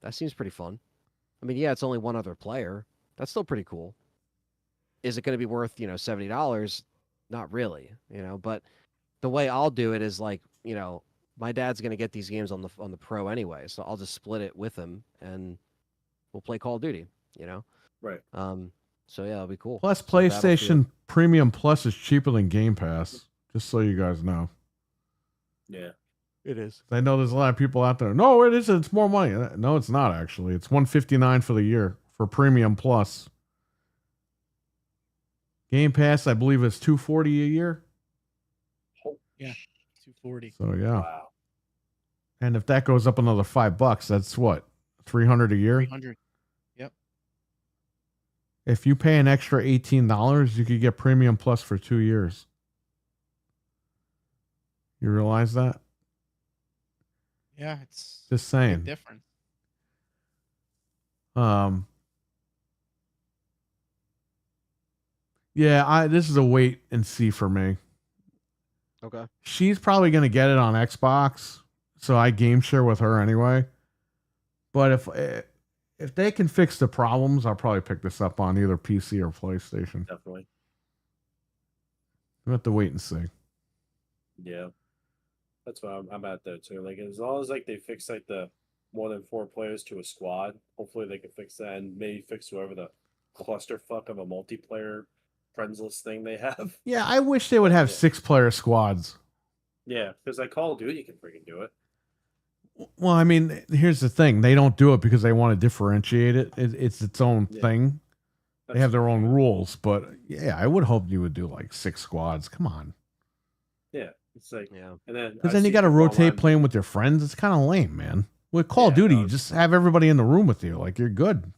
that seems pretty fun. I mean, yeah, it's only one other player. That's still pretty cool. Is it going to be worth, $70? Not really, but the way I'll do it is like, my dad's going to get these games on the Pro anyway, so I'll just split it with him and we'll play Call of Duty, Right. So yeah, it'll be cool. Plus, So PlayStation Premium Plus is cheaper than Game Pass, just so you guys know. Yeah. It is. I know there's a lot of people out there. No, it isn't. It's more money. No, it's not actually. It's $159 for the year for Premium Plus. Game Pass, I believe, is $240 a year. Yeah, 240. So yeah. Wow. And if that goes up another $5, that's what, $300 a year. 300. Yep. If you pay an extra $18, you could get Premium Plus for 2 years. You realize that? Yeah, it's Just a saying. big difference. Yeah, this is a wait and see for me. Okay. She's probably going to get it on Xbox, so I game share with her anyway. But if they can fix the problems, I'll probably pick this up on either PC or PlayStation. Definitely. We have to wait and see. Yeah. That's what I'm at there too. Like, as long as like they fix like the more than 4 players to a squad, hopefully they can fix that and maybe fix whoever the clusterfuck of a multiplayer friendsless thing they have. Yeah, I wish they would have 6-player squads. Yeah, because like Call of Duty can freaking do it. Well, I mean, here's the thing. They don't do it because they want to differentiate it. It's its own thing. They have their own rules. But yeah, I would hope you would do like 6 squads. Come on. Yeah. It's like, and then Because then you got to rotate playing with your friends. It's kind of lame, man. With Call of Duty, you just have everybody in the room with you. Like, you're good.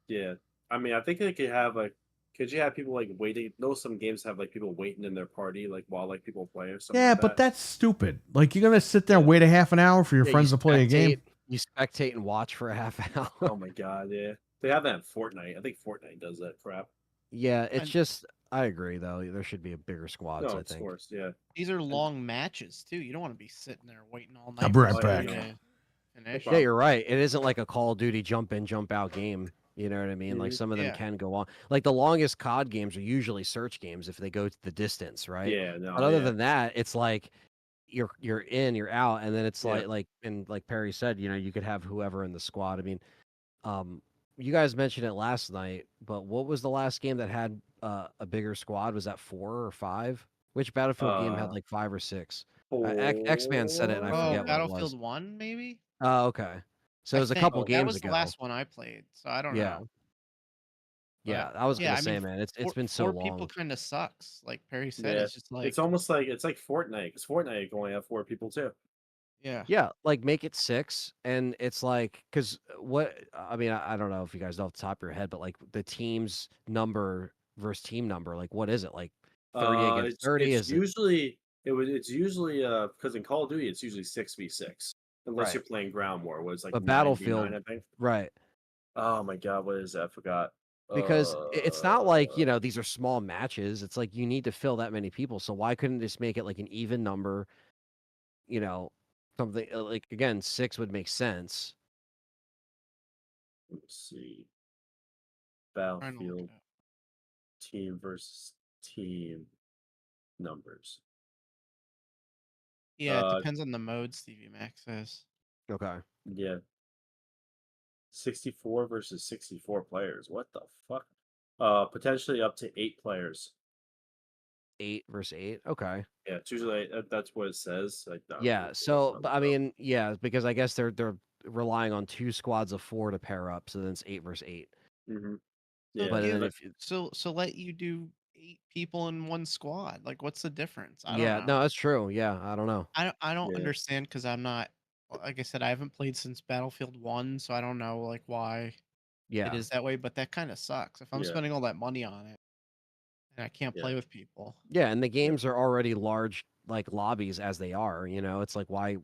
Yeah. I mean, I think they could have like, could you have people like waiting? No, some games have like people waiting in their party, like while like people play or something. Yeah, like but that. that's stupid. Like, you're going to sit there and wait a half an hour for your friends to play a game? You spectate and watch for a half hour. Oh my god, yeah. They have that in Fortnite. I think Fortnite does that crap. Yeah, it's just, I agree though. There should be a bigger squads, No, I of think. course, yeah. These are long matches too. You don't want to be sitting there waiting all night. I'll be right back. Finish. Yeah, you're right. It isn't like a Call of Duty jump in, jump out game. You know what I mean? Like some of them can go on. Like the longest COD games are usually search games if they go to the distance, right? Yeah, no. But other than that, it's like you're in, you're out, and then it's like Perry said, you could have whoever in the squad. I mean, you guys mentioned it last night, but what was the last game that had a bigger squad? Was that 4 or 5? Which Battlefield game had like 5 or 6? X-Man said it, and I forget what Battlefield it was. 1, maybe? Oh, okay. So it was a couple games ago. That was the last one I played, so I don't know. Yeah, I was gonna say, man, it's been so long. 4 people kind of sucks. Like Perry said, Yeah. it's just like It's almost like it's like Fortnite, because Fortnite can only have 4 people too. Yeah, like make it 6, and it's like, because I mean, I don't know if you guys know off the top of your head, but like the team's number versus team number, like what is it, like 30 against 30? It's usually because in Call of Duty it's usually 6v6 unless you're playing ground war, was like but 9v9, Battlefield, I think. right? Oh my god, what is that? I forgot. Because it's not like these are small matches. It's like you need to fill that many people. So why couldn't just make it like an even number? Something like, again, 6 would make sense. Let's see. Battlefield team versus team numbers. Yeah, it depends on the mode Stevie Mac says. Okay. Yeah. 64 versus 64 players. What the fuck? Potentially up to 8 players. 8 versus 8. Okay. Yeah, it's usually that's what it says. Like, Yeah. So, but I mean, yeah, because I guess they're relying on 2 squads of 4 to pair up, so then it's 8 versus 8. Mm-hmm. So Yeah, But then give if so let you do 8 people in one squad. Like, what's the difference? I don't yeah, know. no, that's true. Yeah, I don't know. I don't yeah, understand because I'm not like I said, I haven't played since Battlefield 1, so I don't know like why it Yeah. is that way, but that kind of sucks. If I'm yeah, spending all that money on it and I can't yeah, play with people. Yeah, and the yeah. games are already large like lobbies as they are, it's like why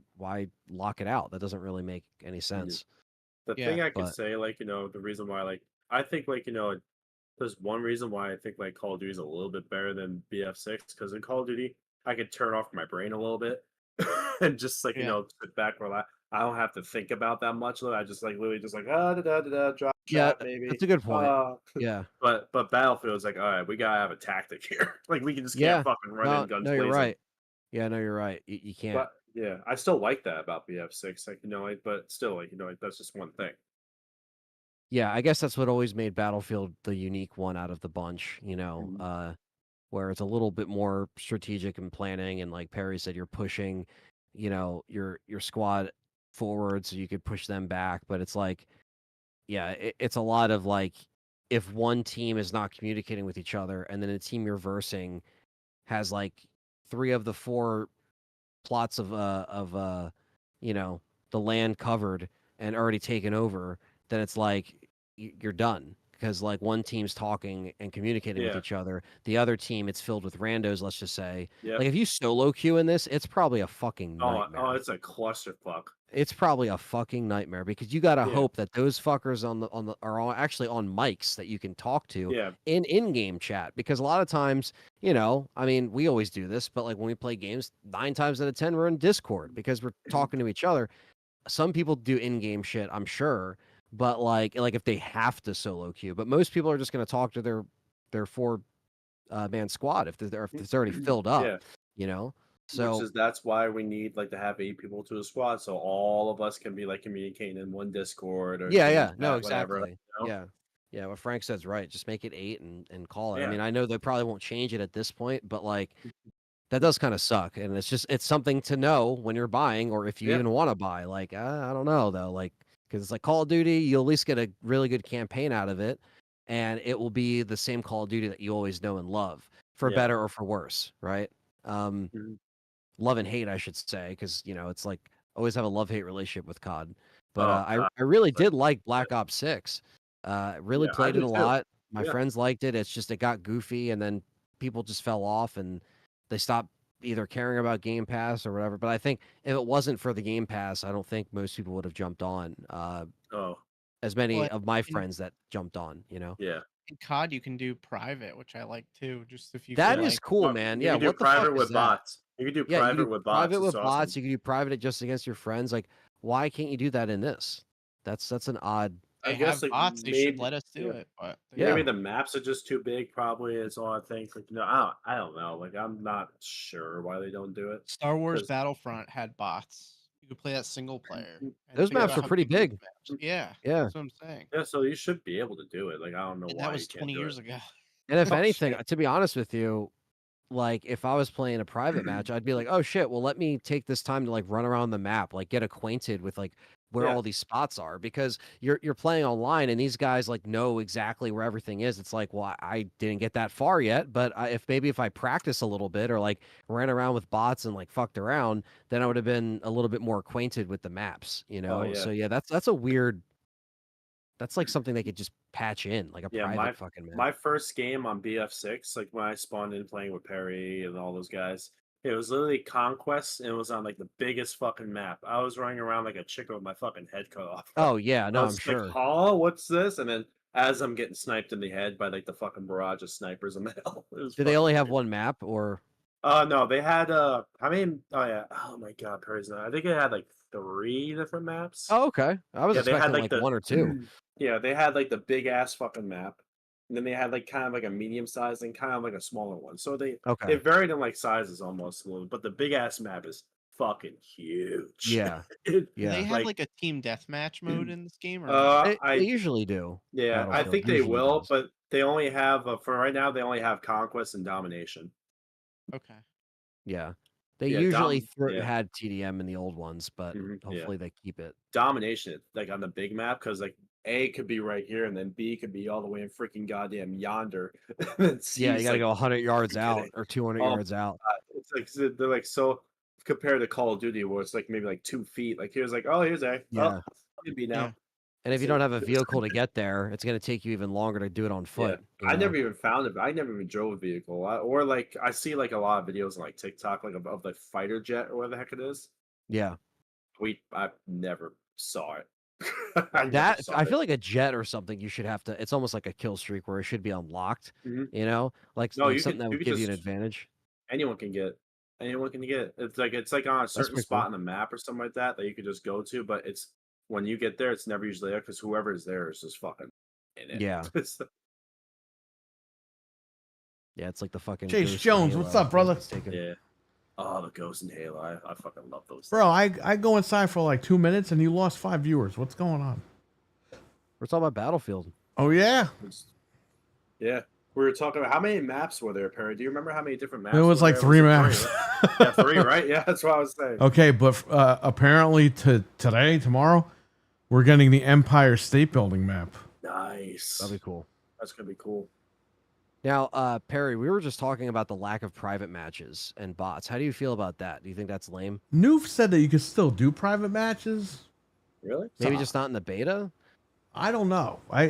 lock it out? That doesn't really make any sense. The Yeah. thing I could But say, like, the reason why, like, I think, like, there's one reason why I think, like, Call of Duty is a little bit better than BF6, because in Call of Duty, I could turn off my brain a little bit and just, like, Yeah. sit back, relax. I don't have to think about that much. I just, like, literally just, like, da da da da, drop yeah, chat, maybe. that's a good point. Yeah. But Battlefield is like, all right, we gotta have a tactic here. Like, we just can't Yeah. fucking run No, in guns no, you're blazing. right. Yeah, no, you're right. You can't. But yeah, I still like that about BF6. Like, but still, like, like, that's just one thing. Yeah, I guess that's what always made Battlefield the unique one out of the bunch, Mhm. where it's a little bit more strategic and planning, and like Perry said, you're pushing, your squad forward so you could push them back. But it's like, yeah, it's a lot of like, if one team is not communicating with each other, and then the team you're versing has like 3 of the 4 plots of you know the land covered and already taken over, then it's like you're done, because like one team's talking and communicating with Yeah. each other, the other team it's filled with randos, let's just say. Yep. Like if you solo queue in this, it's probably a fucking Oh, nightmare. it's a clusterfuck. It's probably a fucking nightmare, because you got to Yeah. hope that those fuckers are all actually on mics that you can talk to Yeah. in-game chat, because a lot of times, I mean, we always do this, but like when we play games, 9 times out of 10 we're in Discord because we're talking to each other. Some people do in-game shit, I'm sure, but like if they have to solo queue, but most people are just going to talk to their 4 man squad if it's already filled up, Yeah. you know. Which So is that's why we need, like, to have 8 people to a squad, so all of us can be, like, communicating in one Discord or yeah, game yeah, no, chat, whatever. exactly. Yeah. Yeah, what Frank said's right. Just make it 8 and call it. I Yeah. mean, I know they probably won't change it at this point, but like that does kind of suck. And it's something to know when you're buying, or if you Yeah. even want to buy. Like, I don't know though, like, because it's like Call of Duty, you'll at least get a really good campaign out of it, and it will be the same Call of Duty that you always know and love, for Yeah. better or for worse, right? Mhm. Love and hate, I should say, because it's like always have a love-hate relationship with COD. But Oh god. I really Like, did like Black Ops 6. Really yeah, I played it do a too. lot. My Yeah. friends liked it. It's just it got goofy, and then people just fell off, and they stopped either caring about Game Pass or whatever. But I think if it wasn't for the Game Pass, I don't think most people would have jumped on. Oh, As many Well, of my in friends that jumped on. yeah. in COD you can do private, which I like too. Just if you That feel Yeah. is like cool, man. You Yeah, can do what the fuck private is with that? bots. You can do Yeah, you can private do with bots. private It's with awesome. bots. You can do private just against your friends. Like, why can't you do that in this? That's an odd. I they guess, have like, bots, they should maybe, let us do yeah. it, but they Maybe Yeah, don't. the maps are just too big, probably, is all I think. Like, I don't know. Like, I'm not sure why they don't do it. Star Wars 'Cause Battlefront had bots. You could play that single player and those figure maps out are how pretty to do those big. maps. Yeah, Yeah, that's what I'm saying. yeah, so you should be able to do it. Like, I don't know And that why was you can't 20 do it. years ago. and if Oh anything, shit. to be honest with you, like if I was playing a private match, I'd be like, oh shit, well let me take this time to like run around the map, like get acquainted with like where Yeah. all these spots are, because you're playing online and these guys like know exactly where everything is. It's like, well, I didn't get that far yet, but if I practice a little bit or like ran around with bots and like fucked around, then I would have been a little bit more acquainted with the maps, Oh, yeah. So yeah, that's a weird. That's like something they could just patch in, like a Yeah, private fucking map. my first game on BF6, like, when I spawned in playing with Perry and all those guys, it was literally Conquest, and it was on, like, the biggest fucking map. I was running around like a chicken with my fucking head cut off. Oh yeah, I no, I'm was like, sure. "Huh? What's this?" And then as I'm getting sniped in the head by, like, the fucking barrage of snipers in the hell, it was Do they fucking only have crazy. one map or? No, they had, I mean, oh, yeah. Oh my god, Perry's not, I think it had, like, 3 different maps. Oh, okay. I was Yeah, they had, expecting like, like 1 or 2. yeah, they had, like, the big ass fucking map, and then they had, like, kind of like a medium size and kind of like a smaller one. So they Okay. varied in, like, sizes almost a little, but the big ass map is fucking huge. Yeah. It Do they Yeah. have like, like a team deathmatch mode in this game or no? They usually do. yeah, I Battlefield think they usually will, does. but they only have, for right now, they only have Conquest and Domination. Okay. Yeah. They Yeah, usually yeah. had TDM in the old ones, but Yeah. hopefully they keep it. Domination, like on the big map, because like A could be right here, and then B could be all the way in freaking goddamn yonder. And Yeah, you C's got to like, go 100 yards you out kidding? or 200 Oh, yards out. it's like they're like so compared to Call of Duty, where it's like maybe like 2 feet. Like here's like, oh, here's A. Yeah. Oh, you B Yeah. now. And if you So, don't have a vehicle to get there, it's going to take you even longer to do it on yeah, foot. You I know? never even found it. I never even drove a vehicle, or like I see like a lot of videos on like TikTok, like of the fighter jet or whatever the heck it is. Yeah. I never saw it. I never That saw I it. feel like a jet or something. You should have to. It's almost like a kill streak where it should be unlocked. Mhm. You know, like No, something that you would could give you an just advantage. anyone can get. Anyone can get. It's like on a That's certain pretty spot cool. on the map or something like that you could just go to, but it's when you get there, it's never usually there because whoever is there is just fucking in it. Yeah. Yeah, it's like the fucking Chase Ghost Jones, Halo, what's up, brother? it's taken. Yeah. Oh, the Ghost and Halo. I fucking love those. Bro, things. I go inside for like 2 minutes and you lost 5 viewers. What's going on? We're talking about Battlefield. Oh yeah, Yeah. We were talking about how many maps were there, Perry? Do you remember how many different maps? it was were like there? 3 it maps. right? Yeah, 3, right? Yeah, that's what I was saying. Okay, but apparently tomorrow, we're getting the Empire State Building map. Nice. That'd be cool. That's gonna be cool. Now, Perry, we were just talking about the lack of private matches and bots. How do you feel about that? Do you think that's lame? Noof said that you could still do private matches. Really? Maybe just not in the beta? I don't know. We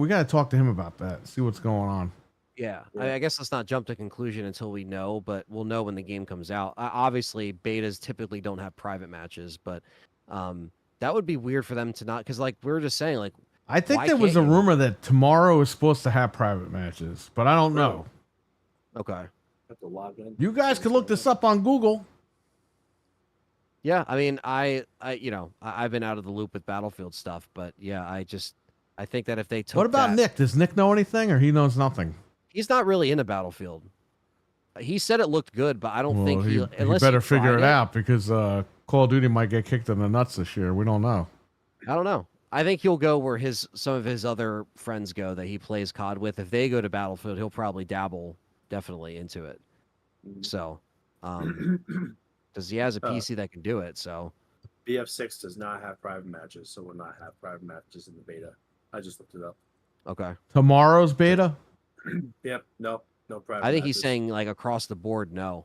gotta talk to him about that. See what's going on. Yeah. Yeah. I guess let's not jump to conclusion until we know, but we'll know when the game comes out. Obviously, betas typically don't have private matches, but that would be weird for them to not, because like we were just saying, like I think why there was a can't you? rumor that tomorrow is supposed to have private matches, but I don't know. Okay. Have to log in. You guys can look this up on Google. Yeah, I mean, I've been out of the loop with Battlefield stuff, but yeah, I think that if they took What about that, Nick? Does Nick know anything, or he knows nothing? he's not really into Battlefield. He said it looked good, but I don't think he unless better he tried figure it out because Call of Duty might get kicked in the nuts this year. We don't know. I don't know. I think he'll go where some of his other friends go that he plays COD with. If they go to Battlefield, he'll probably dabble definitely into it. So, because he has a PC that can do it. So, BF6 does not have private matches, so will not have private matches in the beta. I just looked it up. okay. Tomorrow's beta. Yep. No private. I think he's matches. saying like across the board, no.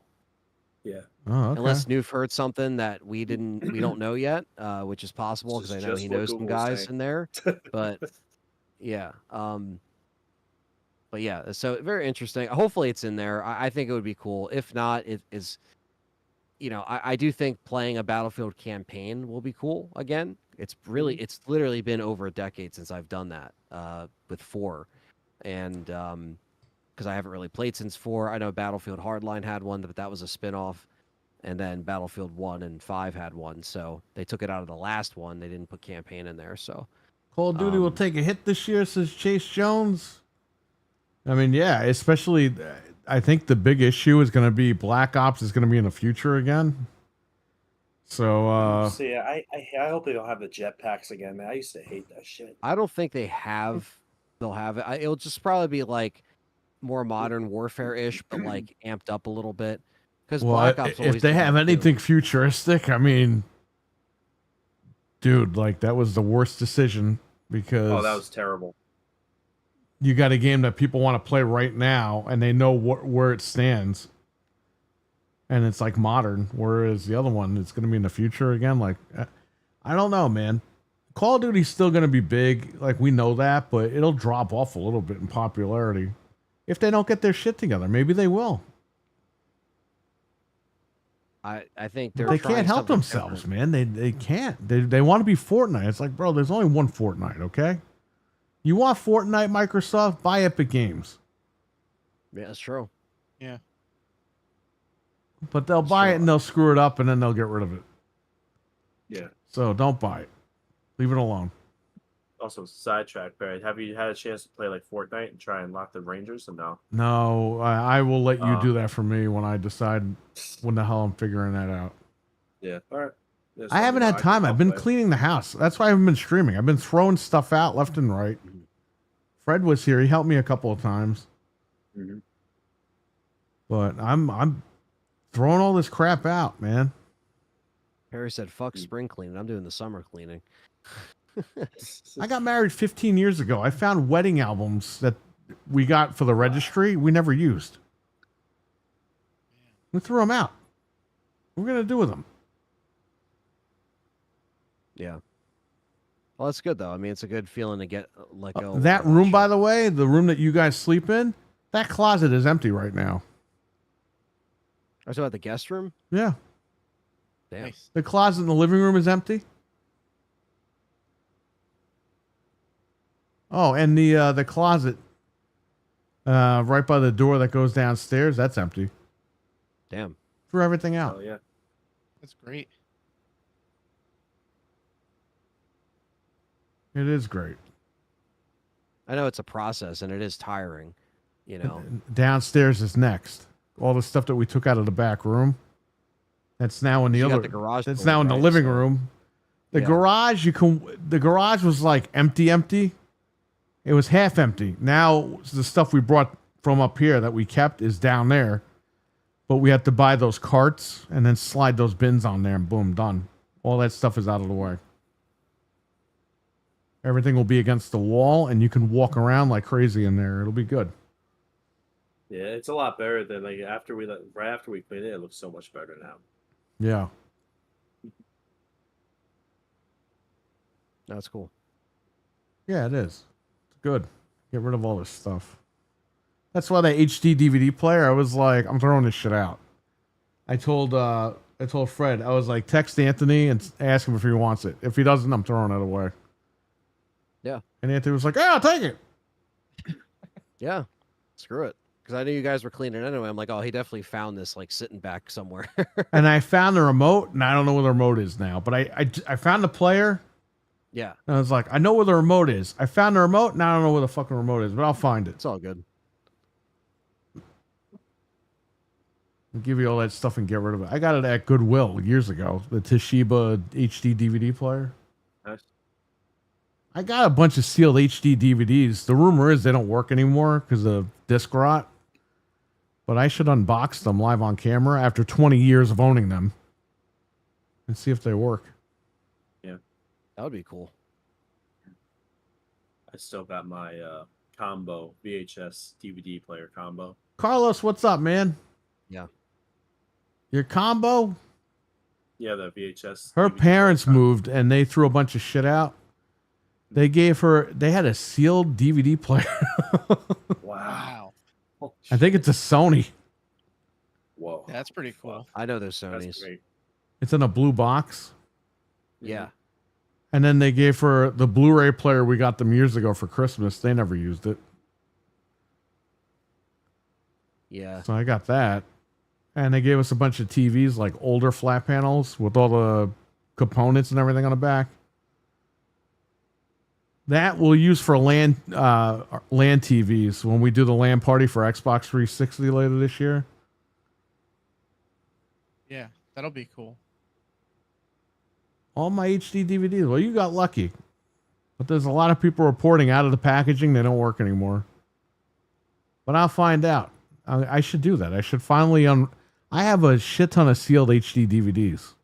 Yeah. Oh, okay. Unless Noof heard something that we don't know yet, which is possible because I know Just he what knows some Google was guys saying. in there. But yeah, but yeah, so very interesting. Hopefully it's in there. I think it would be cool. If not, it is. I do think playing a Battlefield campaign will be cool again. It's literally been over a decade since I've done that with 4, and because I haven't really played since 4. I know Battlefield Hardline had one, but that was a spin-off. And then Battlefield 1 and 5 had one. So they took it out of the last one. They didn't put campaign in there. So Call of Duty will take a hit this year, says Chase Jones. I mean, yeah, especially I think the big issue is going to be Black Ops is going to be in the future again. So See, I hope they don't have the jetpacks again, man. I used to hate that shit. I don't think they'll have it. It'll just probably be like more modern warfare-ish, but like amped up a little bit. Because Black Ops if they have anything futuristic, I mean, dude, like that was the worst decision because that was terrible. You got a game that people want to play right now, and they know where it stands, and it's like modern. Whereas the other one, it's going to be in the future again. Like, I don't know, man. Call of Duty's still going to be big, like we know that, but it'll drop off a little bit in popularity if they don't get their shit together. Maybe they will. I think they can't help themselves, man. They can't. They want to be Fortnite. It's like, bro, there's only one Fortnite, okay? You want Fortnite, Microsoft? Buy Epic Games. Yeah, that's true. Yeah. But they'll buy it and they'll screw it up and then they'll get rid of it. Yeah. So don't buy it. Leave it alone. Also, sidetrack, Barry. Have you had a chance to play like Fortnite and try and lock the Rangers or no? No, I will let you do that for me when I decide when the hell I'm figuring that out. Yeah. All right. I haven't had time. I've been cleaning the house. That's why I haven't been streaming. I've been throwing stuff out left and right. Fred was here. He helped me a couple of times. Mm-hmm. But I'm throwing all this crap out, man. Perry said, "Fuck spring cleaning. I'm doing the summer cleaning." I got married 15 years ago. I found wedding albums that we got for the registry we never used. We threw them out. What are we gonna do with them? Yeah. Well, that's good though. I mean, it's a good feeling to get let go. of That all room, shit. by the way, the room that you guys sleep in, that closet is empty right now. I was about the guest room. Yeah, Damn. Nice. the closet in the living room is empty. Oh, and the closet right by the door that goes downstairs, that's empty. Damn. Threw everything out. Oh yeah. That's great. It is great. I know it's a process and it is tiring. You know. Downstairs is next. All the stuff that we took out of the back room. That's now in the You got other. the garage That's door, now in the right? living So- room. The Yeah. garage, the garage was like empty. It was half empty. Now the stuff we brought from up here that we kept is down there. But we had to buy those carts and then slide those bins on there and boom, done. All that stuff is out of the way. Everything will be against the wall and you can walk around like crazy in there. It'll be good. Yeah, it's a lot better than like right after we cleaned it. It looks so much better now. Yeah. That's cool. Yeah, it is. It's good. Get rid of all this stuff. That's why the HD DVD player, I was like, I'm throwing this shit out. I told Fred, I was like, text Anthony and ask him if he wants it. If he doesn't, I'm throwing it away. Yeah. And Anthony was like, yeah, I'll take it. Yeah. Screw it. Because I knew you guys were cleaning anyway. I'm like, oh, he definitely found this like sitting back somewhere. And I found the remote, and I don't know where the remote is now. But I found the player, Yeah. and I was like, I know where the remote is. I found the remote, and I don't know where the fucking remote is, but I'll find it. It's all good. I'll give you all that stuff and get rid of it. I got it at Goodwill years ago, the Toshiba HD DVD player. Nice. I got a bunch of sealed HD DVDs. The rumor is they don't work anymore because of disc rot. But I should unbox them live on camera after 20 years of owning them and see if they work. That would be cool. I still got my combo VHS DVD player combo. Carlos, what's up, man? Yeah. Your combo? Yeah, the VHS. Her DVD parents player combo. moved and they threw a bunch of shit out. They had a sealed DVD player. Wow. Wow. I think it's a Sony. Whoa. That's pretty cool. I know those That's Sonys. great. It's in a blue box. Yeah. And then they gave her the Blu-ray player we got them years ago for Christmas. They never used it. Yeah. So I got that. And they gave us a bunch of TVs, like older flat panels with all the components and everything on the back. That we'll use for LAN TVs when we do the LAN party for Xbox 360 later this year. Yeah, that'll be cool. All my HD DVDs. Well, you got lucky. But there's a lot of people reporting out of the packaging. They don't work anymore. But I'll find out. I should do that. I should finally I have a shit ton of sealed HD DVDs.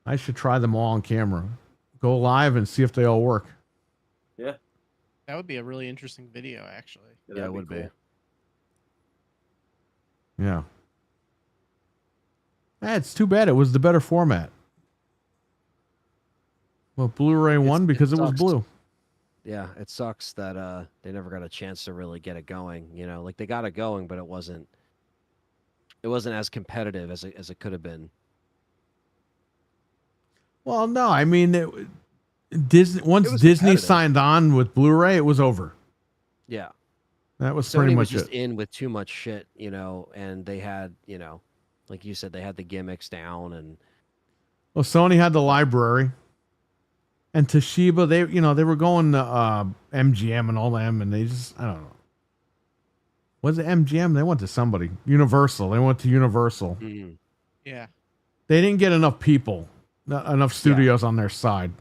I should try them all on camera. Go live and see if they all work. Yeah. That would be a really interesting video, actually. Yeah, that'd it would be. cool. Yeah. It's too bad. It was the better format. Well, Blu-ray won It because it was sucks. blue. Yeah. It sucks that they never got a chance to really get it going. You know, like they got it going, but it wasn't as competitive as it could have been. Well, no, I mean, Disney. Once was Disney competitive. signed on with Blu-ray, it was over. Yeah. That was Sony pretty was much just it. in with too much shit, you know, and they had, you know, like you said, they had the gimmicks down and Well, Sony had the library, and Toshiba. They were going to MGM and all them, and they just I don't know. Was it MGM? They went to somebody. Universal. They went to Universal. Yeah. They didn't get enough people, not enough studios on their side.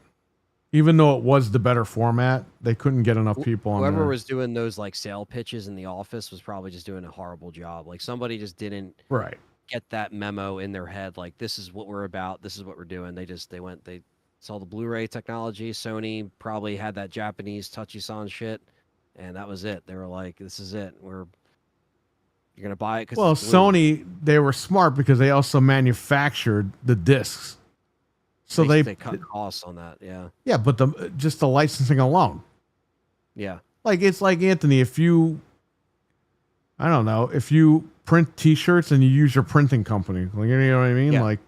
Even though it was the better format, they couldn't get enough people on Whoever there. was doing those like sale pitches in the office was probably just doing a horrible job. Like somebody just didn't Right. get that memo in their head. Like this is what we're about. This is what we're doing. They saw the Blu-ray technology. Sony probably had that Japanese touchy-san shit, and that was it. They were like, "This is it. You're gonna buy it because Well, Sony, they were smart because they also manufactured the discs. So they cut costs on that. Yeah, but just the licensing alone. Yeah. Like it's like Anthony, if you print T-shirts and you use your printing company, like you know what I mean, Yeah. like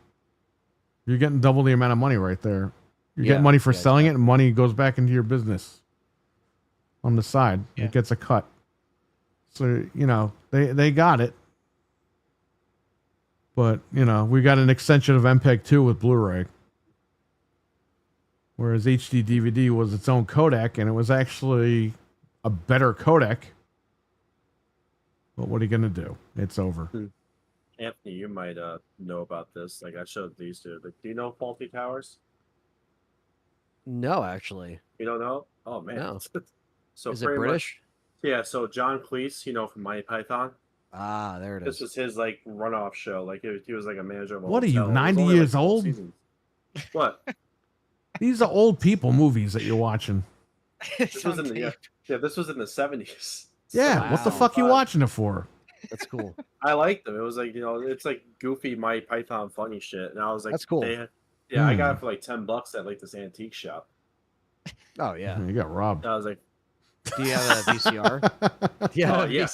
you're getting double the amount of money right there. You Yeah, get money for yeah, selling it, exactly. and money goes back into your business on the side. Yeah. It gets a cut. So they got it, but we got an extension of MPEG 2 with Blu-ray. Whereas HD DVD was its own codec, and it was actually a better codec. But what are you gonna do? It's over. Anthony, you might know about this. Like I showed these two. Like, do you know Faulty Towers? No, actually. You don't know? Oh man. No. So Is it pretty British? Much, yeah. So John Cleese, from Monty Python. Ah, there it This is. was his like runoff show. Like he was like a manager of a What are you, hotel. It was 90 only, years 12 old? seasons. What? These are old people movies that you're watching. It's This was on in the tape. this was in the 70s. Yeah, what the Wow. fuck you watching it for? That's cool. I liked them. It was like it's like goofy Monty Python funny shit, and I was like, That's cool. I got it for like $10 at like this antique shop. Oh yeah. You got robbed. I was like, Do you have a VCR? Yeah. Oh, yeah.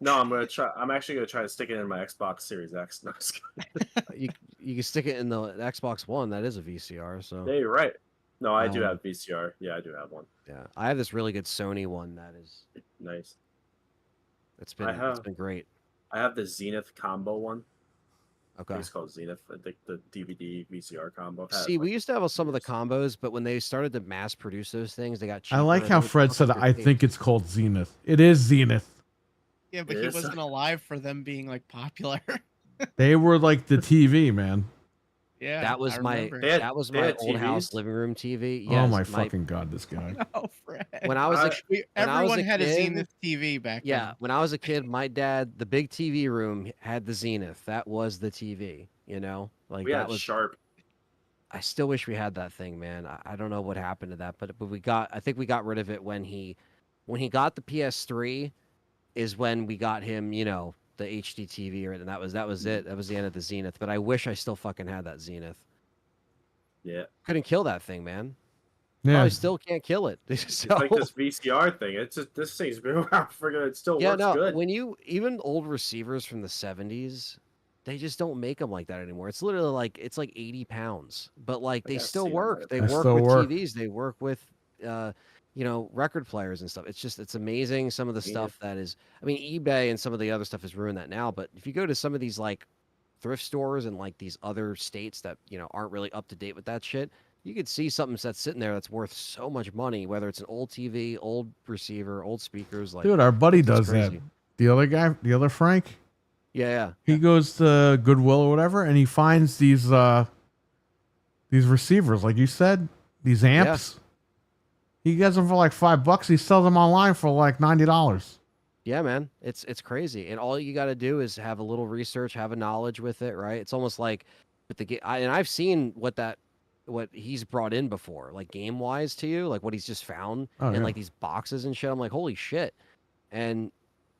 no, I'm actually gonna try to stick it in my Xbox Series X. No, just kidding. You can stick it in the Xbox One. That is a VCR. So Yeah, you're right. No, I do Um, have VCR. Yeah, I do have one. yeah, I have this really good Sony one that is. Nice. It's I been great. I have the Zenith combo one. I Okay. think it's called Zenith. I think the DVD VCR combo. Has, See, like, we used to have some of the years. combos, but when they started to mass produce those things, they got I cheaper. like and how they would Fred fuck said, with your I tape. think it's called Zenith. It is Zenith. Yeah, but It he is. wasn't alive for them being like popular. They were like the TV, man. Yeah, That was I my remember. They had- that was they my had old house TVs? living room TV. Oh Yes, my fucking god, this guy. Oh, Fred. When I was I- a when I was Everyone a had a kid- Zenith TV back yeah, then. when I was a kid, my dad, the big TV room had the Zenith. That was the TV. Like We that had was. Sharp. I still wish we had that thing, man. I don't know what happened to that, but I think we got rid of it when he got the PS3 is when we got him, the HD TV, and that was it. That was the end of the Zenith. But I wish I still fucking had that Zenith. Yeah, Couldn't kill that thing, man. Yeah. Probably still can't kill it. it's like this VCR thing. It's just this thing's been around for good. It still works good. when even old receivers from the 70s, they just don't make them like that anymore. It's literally like 80 pounds, but like they gotta still see 'em work. right They They work still with work. TVs. They work with record players and stuff. It's amazing some of the Yeah. stuff that is. I mean, eBay and some of the other stuff has ruined that now. But if you go to some of these like thrift stores in like these other states that aren't really up to date with that shit, you could see something that's sitting there that's worth so much money. Whether it's an old TV, old receiver, old speakers, like Dude, our buddy it's does that. crazy. The other guy, the other Frank, Yeah. he goes to Goodwill or whatever, and he finds these receivers, like you said, these amps. He gets them for like $5. He sells them online for like $90. Yeah, man, it's crazy, and all you got to do is have a little research, have a knowledge with it, right? It's almost like with the game, and I've seen what he's brought in before, like game wise to you, like what he's just found in Yeah. like these boxes and shit. I'm like, holy shit! And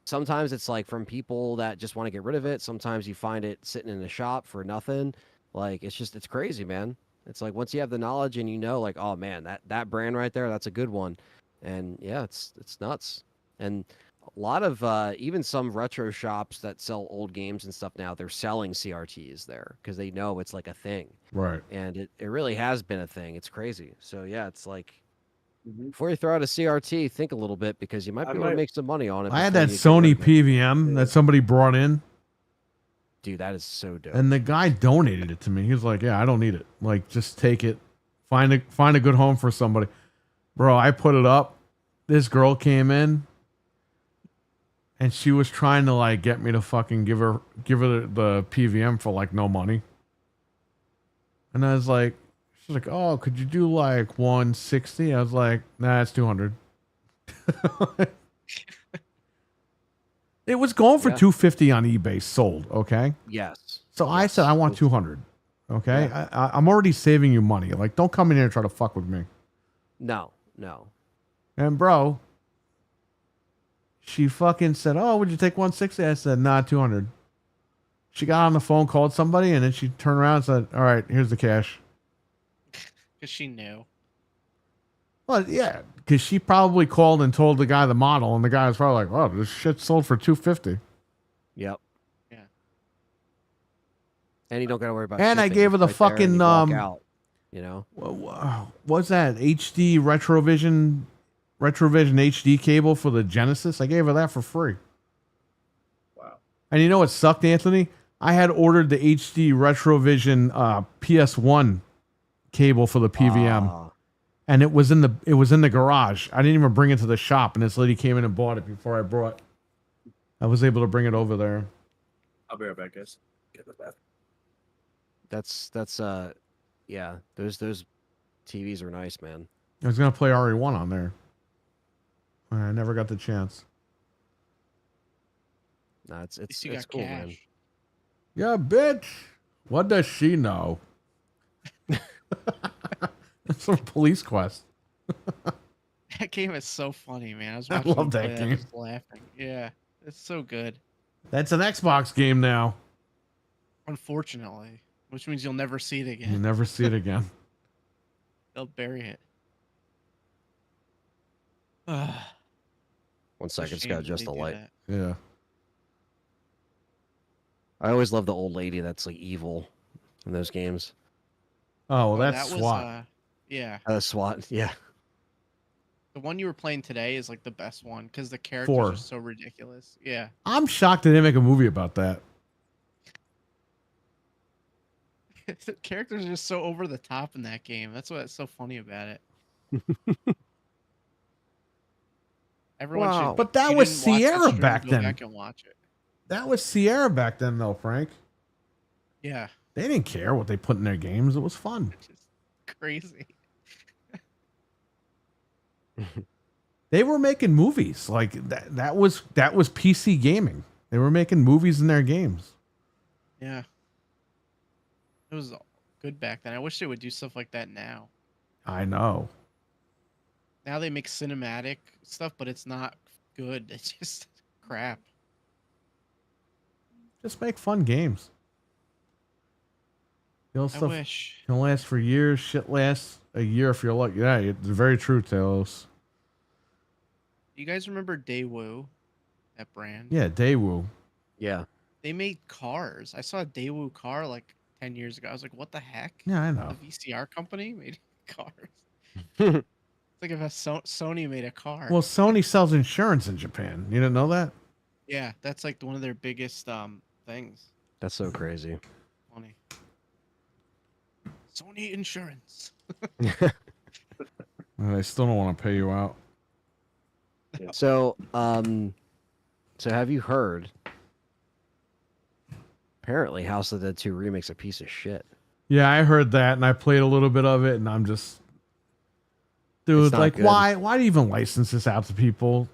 sometimes it's like from people that just want to get rid of it. Sometimes you find it sitting in a shop for nothing. Like it's crazy, man. It's like once you have the knowledge and like, oh man, that brand right there, that's a good one, and yeah, it's nuts. And a lot of even some retro shops that sell old games and stuff now, they're selling CRTs there because they know it's like a thing. Right. And it really has been a thing. It's crazy. So yeah, it's like Mhm. before you throw out a CRT, think a little bit because you might be able to make some money on it. I had before that you get rid Sony of it. PVM that somebody brought in, Dude, that is so dope. and the guy donated it to me. He was like, "Yeah, I don't need it. Like, just take it. Find a good home for somebody." Bro, I put it up. This girl came in, and she was trying to like get me to fucking give her the PVM for like no money. And I was like, She's like, oh, could you do like 160? I was like, nah, it's 200. It was going for Yeah. 250 on eBay sold. Okay. Yes. So I said, Yes. I want 200. Okay. Yeah. I'm already saving you money. Like, don't come in here and try to fuck with me. No. And bro, she fucking said, oh, would you take 160? I said, nah, 200. She got on the phone, called somebody, and then she turned around and said, all right, here's the cash. Because she knew. Well, yeah, because she probably called and told the guy the model, and the guy was probably like, oh, this shit sold for 250. Yep. Yeah. And you don't gotta worry about. And I shipping. gave her the It's right there and fucking, you walk out. You know. What's that? HD Retrovision HD cable for the Genesis? I gave her that for free. Wow. And you know what sucked, Anthony? I had ordered the HD Retrovision PS1 cable for the PVM. And it was in the garage. I didn't even bring it to the shop, and this lady came in and bought it before I was able to bring it over there. I'll be right back, guys. Get the bath. That's yeah. Those TVs are nice, man. I was gonna play RE1 on there. I never got the chance. No, it's You got cool, cash. man. Yeah, bitch. What does she know? It's from Police Quest. That game is so funny, man. I was I watching love you that play game. just laughing. Yeah, it's so good. That's an Xbox game now. Unfortunately, which means you'll never see it You again. never see it again. They'll bury it. 1 second, it's got to adjust the light. Yeah. I always love the old lady that's like evil in those games. Oh, well, that's that SWAT. was yeah. SWAT, yeah. The one you were playing today is like the best one because the characters 4. are so ridiculous. Yeah. I'm shocked they didn't make a movie about that. The characters are just so over the top in that game. That's what's so funny about it. Everyone Wow. should. But that if you was didn't watch Sierra stream, back go then. Back and watch it. That was Sierra back then, though, Frank. Yeah. They didn't care what they put in their games. It was fun. It's just crazy. They were making movies. Like that was PC gaming. They were making movies in their games. Yeah. It was good back then. I wish they would do stuff like that now. I know. Now they make cinematic stuff, but it's not good. It's just crap. Just make fun games. The old I stuff wish. can last for years. Shit lasts a year if you're lucky. Yeah, it's very true, Talos. You guys remember Daewoo? That brand? Yeah, Daewoo. Yeah. They made cars. I saw a Daewoo car like 10 years ago. I was like, what the heck? Yeah, I know. The VCR company made cars. It's like if a Sony made a car. Well, Sony sells insurance in Japan. You didn't know that? Yeah, that's like one of their biggest things. That's so crazy. Funny. Sony Insurance. I still don't want to pay you out. So have you heard? Apparently, House of the Dead 2 remake's a piece of shit. Yeah, I heard that, and I played a little bit of it, and I'm just, dude, It's not like, good. why do you even license this out to people?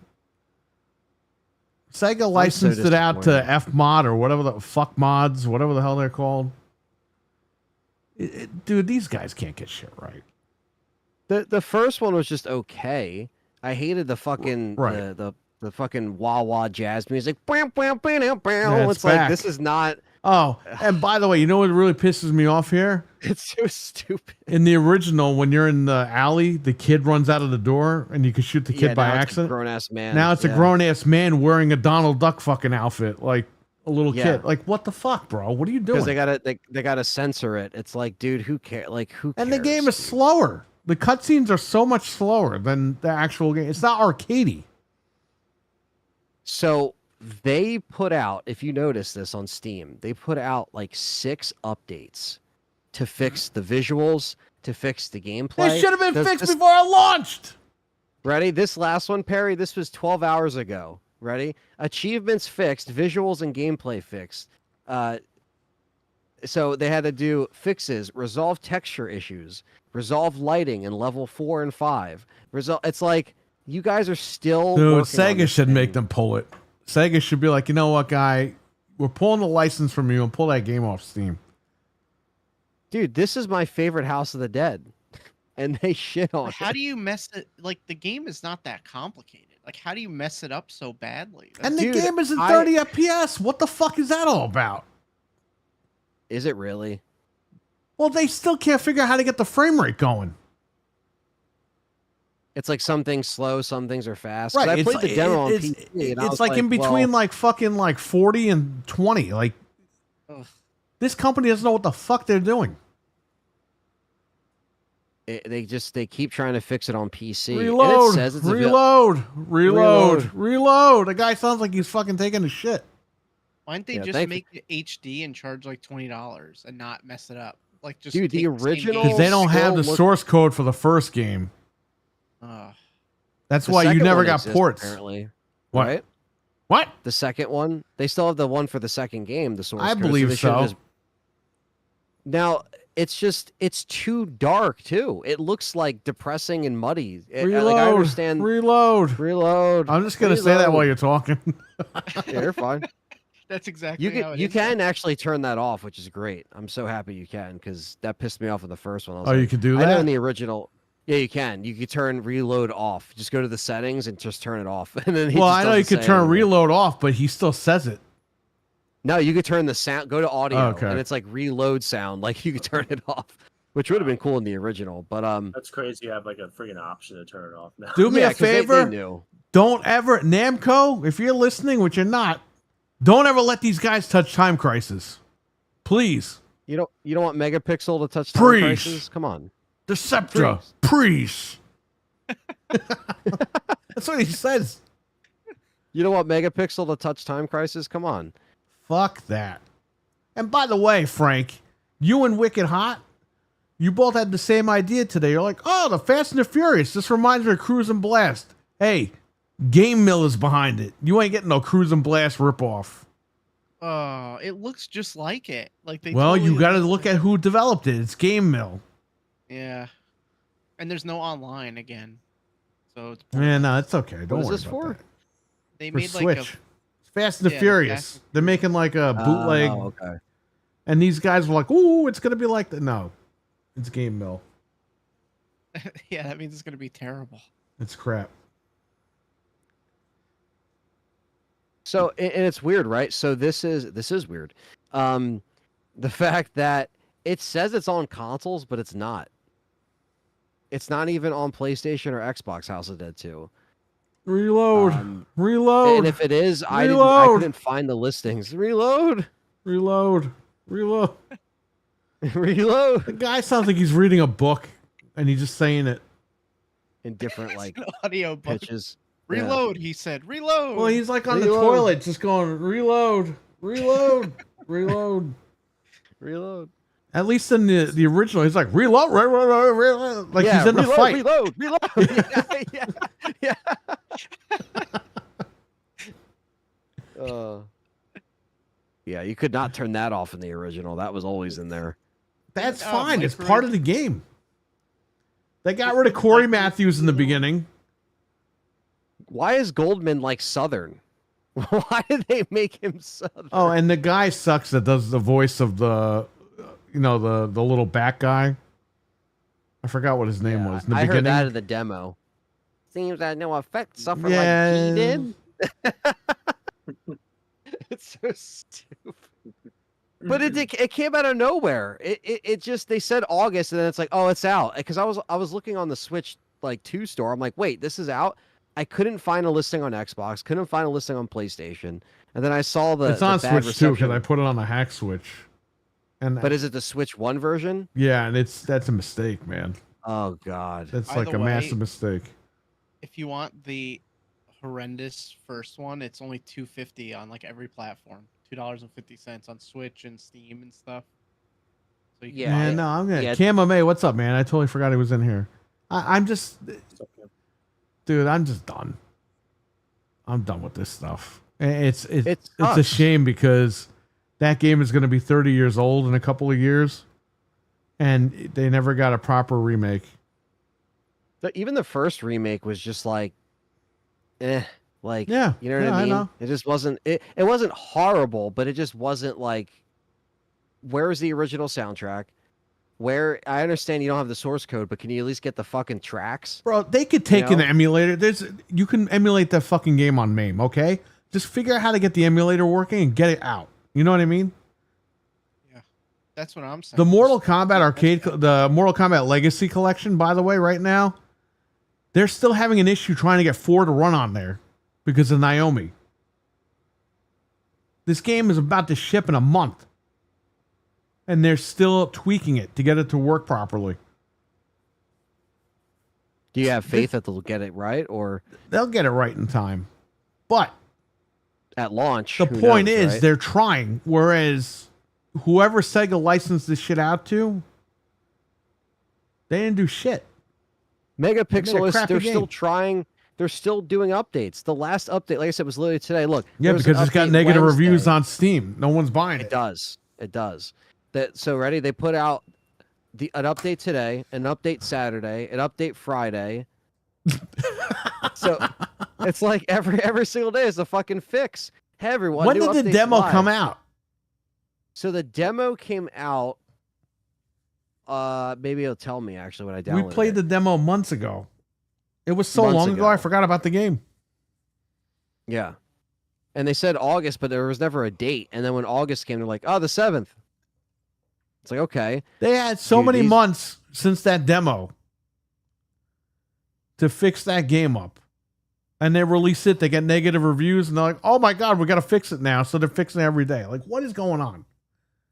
Sega licensed it out to disappointed. F-Mod or whatever the fuck mods, whatever the hell they're called. Dude, these guys can't get shit right. The first one was just okay. I hated the fucking Right. the fucking wah wah jazz music. Bam, bam, bam, bam, bam. Yeah, it's It's like back. this is not. Oh, and by the way, you know what really pisses me off here? It's so stupid. In the original, when you're in the alley, the kid runs out of the door, and you can shoot the kid by accident. Grown ass man. Now it's a Yeah. grown ass man wearing a Donald Duck fucking outfit, like a little Yeah. kid. Like, what the fuck, bro? What are you doing? Because they gotta censor it. It's like, dude, who cares? Like, who cares? And the game is slower. The cutscenes are so much slower than the actual game. It's not arcadey. So they put out, if you notice this on Steam, they put out like 6 updates to fix the visuals, to fix the gameplay. They should have been This- fixed this- before I launched. Ready? This last one, Perry, this was 12 hours ago. Ready? Achievements fixed, visuals and gameplay fixed. So they had to do fixes, resolve texture issues, resolve lighting in level 4 and 5. It's like you guys are still. Dude, working on Sega this should make thing. them pull it. Sega should be like, you know what, guy? We're pulling the license from you and pull that game off Steam. Dude, this is my favorite House of the Dead, and they shit on How it. do you mess it? Like the game is not that complicated. Like how do you mess it up so badly? And the Dude, game is in 30 FPS. What the fuck is that all about? Is it really? Well, they still can't figure out how to get the frame rate going. It's like some things slow, some things are fast. 'Cause Right. I played the demo on PC. And I It's was like in between well, like fucking like 40 and 20. Like Ugh. this company doesn't know what the fuck they're doing. they keep trying to fix it on PC. And Reload. it says it's Reload. The guy sounds like he's fucking taking a shit. Why don't they Yeah, just thank- make it HD and charge like $20 and not mess it up? Like just Dude, the take same original- game. Because they don't have the still look- source code for the first game. Ugh. That's The why you second never one got exists, ports. apparently. What? Right? What? The second one, they still have the one for the second game. The source. I code, believe they should've so. Now it's too dark too. It looks like depressing and muddy. Reload. Like I understand. Reload. Reload. I'm just gonna say that while you're talking. Yeah, you're fine. That's exactly You how can it you is. can actually turn that off, which is great. I'm so happy you can because that pissed me off in the first one. I was Oh, like, you could do I know that? in the original. Yeah, you can. You could turn reload off. Just go to the settings and just turn it off. And then Well, I know you could turn reload off, but he still says it. No, you could turn the sound. Go to audio, Okay. and it's like reload sound. Like you could turn it off, which would have been cool in the original. But That's crazy. You have like a freaking option to turn it off now. Do me yeah, a 'cause they favor. knew. Don't ever, Namco, if you're listening, which you're not, don't ever let these guys touch Time Crisis. Please. You don't want Megapixel to touch Time Preach. Crisis? Come on. Deceptra. Preach. That's what he says. You don't want Megapixel to touch Time Crisis? Come on. Fuck that. And by the way, Frank, you and Wicked Hot, you both had the same idea today. You're like, oh, the Fast and the Furious. This reminds me of Cruise and Blast. Hey, Game Mill is behind it. You ain't getting no Cruise and Blast ripoff. Oh, it looks just like it. Like they. Well, totally you got to look at who developed it. It's Game Mill. Yeah, and there's no online again, so it's Man, no, it's okay. Don't What is worry this about for? that. they For made Switch. like a It's Fast and the Yeah, the Furious. Fast- They're making like a bootleg. Oh, okay. And these guys were like, ooh, it's going to be like that. No, it's Game Mill. yeah. That means it's gonna be terrible. It's crap. So and it's weird, right? So this is weird. The fact that it says it's on consoles, but it's not. It's not even on PlayStation or Xbox. House of Dead 2. Reload. Reload. And if it is, I Reload. couldn't find the listings. Reload. Reload. Reload. Reload. The guy sounds like he's reading a book and he's just saying it. In different It's like an audio book. pitches. Yeah. Reload. He said, reload. Well, he's like on the Reload. toilet just going, reload, reload, reload. Reload. At least in the original, he's like, reload, reload, reload. Like he's in the reload, fight. Reload. Reload. yeah. Yeah, you could not turn that off in the original. That was always in there. That's Oh, fine. It's microwave. part of the game. They got rid of Corey Matthews in the beginning. Why is Goldman like Southern? Why did they make him Southern? Oh, and the guy sucks that does the voice of the, the little back guy. I forgot what his name was in the I beginning. heard that in the demo. Seems that no effect suffer Yeah. like he did. It's so stupid. But it came out of nowhere. It just they said August and then it's like, oh, it's out. Because I was looking on the Switch 2 store. I'm like, wait, this is out. I couldn't find a listing on Xbox. Couldn't find a listing on PlayStation. And then I saw It's on bad Switch too because reception. I put it on the hack Switch. And But is it the Switch 1 version? yeah, and that's a mistake, man. Oh God. That's By like the a way- massive mistake. If you want the horrendous first one, it's only $2.50 on like every platform. $2.50 on Switch and Steam and stuff. So you can Yeah, buy Man, it. no, I'm gonna. yeah. Cam May, what's up, man? I totally forgot he was in here. I'm just, dude. I'm just done. I'm done with this stuff. It's a sucks. shame because that game is going to be 30 years old in a couple of years, and they never got a proper remake. Even the first remake was just like, like, Yeah, you know what I I mean? know. It just wasn't. It wasn't horrible, but it just wasn't like. Where's the original soundtrack? Where I understand you don't have the source code, but can you at least get the fucking tracks? Bro, they could take an know? emulator. You can emulate that fucking game on MAME, okay? Just figure out how to get the emulator working and get it out. You know what I mean? Yeah, that's what I'm saying. The Mortal Kombat arcade, the Mortal Kombat Legacy Collection, by the way, right now, they're still having an issue trying to get 4 to run on there because of Naomi. This game is about to ship in a month, and they're still tweaking it to get it to work properly. Do you have faith that they'll get it right, or They'll get it right in time. But at launch? the who point knows, is right? they're trying, whereas whoever Sega licensed this shit out to, they didn't do shit. Megapixel is crappy they're game. still trying. They're still doing updates. The last update, like I said, was literally today. Look, Yeah, there was an because it's got update negative Wednesday. reviews on Steam. No one's buying It it. does. It does. So ready? They put out an update today, an update Saturday, an update Friday. So it's like every single day is a fucking fix. Hey everyone, When new did the updates demo live. come out? So the demo came out. Maybe it'll tell me actually when I downloaded. We played the demo months ago. It was so Months long ago, I ago. forgot about the game. Yeah. And they said August, but there was never a date. And then when August came, they're like, oh, the 7th. It's like, okay. They had so Dude, many these- months since that demo to fix that game up. And they release it, they get negative reviews, and they're like, oh my God, we got to fix it now. So they're fixing it every day. Like, what is going on?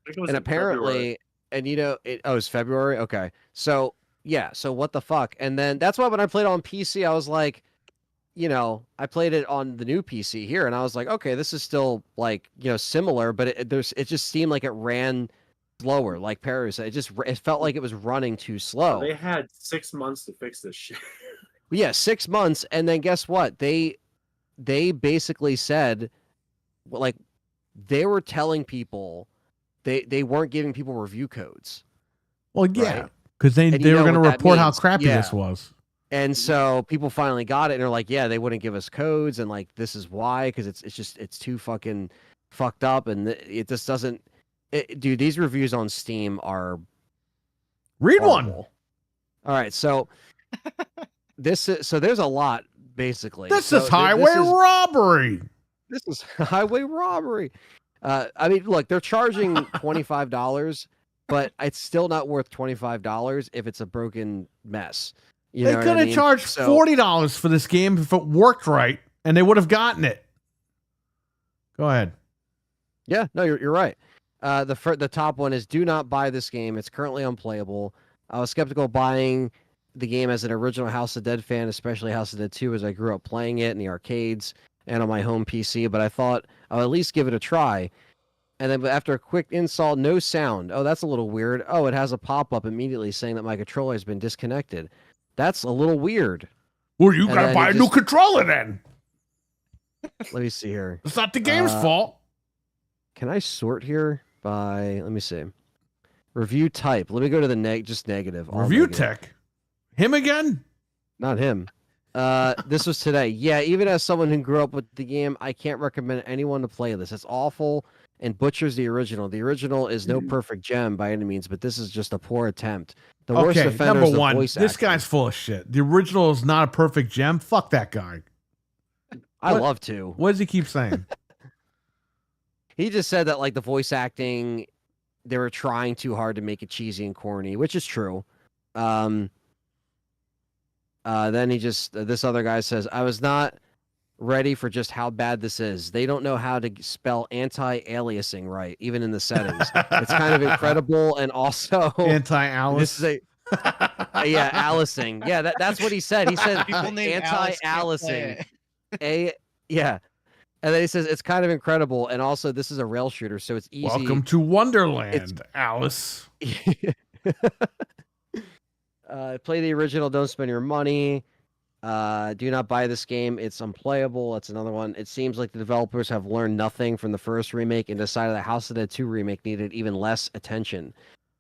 I think it was And in February. apparently, and you know, it's February. Okay. So, yeah. So what the fuck? And then that's why when I played on PC, I was like, you know, I played it on the new PC here, and I was like, okay, this is still like, you know, similar, but it just seemed like it ran slower. Like Perry said, it felt like it was running too slow. They had 6 months to fix this shit. Yeah, 6 months, and then guess what? They basically said, like, they were telling people they weren't giving people review codes. Well, yeah, Right. because they And you were know going to what that report how means. crappy Yeah. this was. And so people finally got it, and they're like, "Yeah, they wouldn't give us codes, and like this is why, because it's too fucking fucked up, and it just doesn't." Dude, these reviews on Steam are Read one. horrible. All right, so so there's a lot basically. This So is highway robbery. This is highway robbery. I mean, look, they're charging $25, but it's still not worth $25 if it's a broken mess. You They know what could I have mean? charged So- $40 for this game if it worked right, and they would have gotten it. Go ahead. Yeah, no, you're right. The top one is do not buy this game. It's currently unplayable. I was skeptical buying the game as an original House of Dead fan, especially House of Dead 2, as I grew up playing it in the arcades and on my home PC, but I thought I'll at least give it a try. And then after a quick install, no sound. Oh, that's a little weird. Oh, it has a pop-up immediately saying that my controller has been disconnected. That's a little weird. Well, you And got to then buy a it new just- controller then. Let me see here. It's not the game's fault. Can I sort here by, let me see. Review type. Let me go to the just negative. all Review negative. tech. Him again? Not him. This was today. Yeah, even as someone who grew up with the game, I can't recommend anyone to play this. It's awful and butchers the original. The original is no perfect gem by any means, but this is just a poor attempt. The worst Okay, offender number is the one, voice this acting. guy's full of shit. The original is not a perfect gem. Fuck that guy. I what- love to. What does he keep saying? He just said that like the voice acting, they were trying too hard to make it cheesy and corny, which is true. Then this other guy says, I was not ready for just how bad this is. They don't know how to spell anti-aliasing right, even in the settings. It's kind of incredible, and also Anti-Alice. this is yeah, Alicing. Yeah, that's what he said. He said People named Alice can't play anti-Alicing. it. Yeah. And then he says it's kind of incredible, and also this is a rail shooter, so it's easy. Welcome to Wonderland, It's- Alice. Play the original, don't spend your money. Do not buy this game. It's unplayable. That's another one. It seems like the developers have learned nothing from the first remake and decided that House of the Dead 2 remake needed even less attention.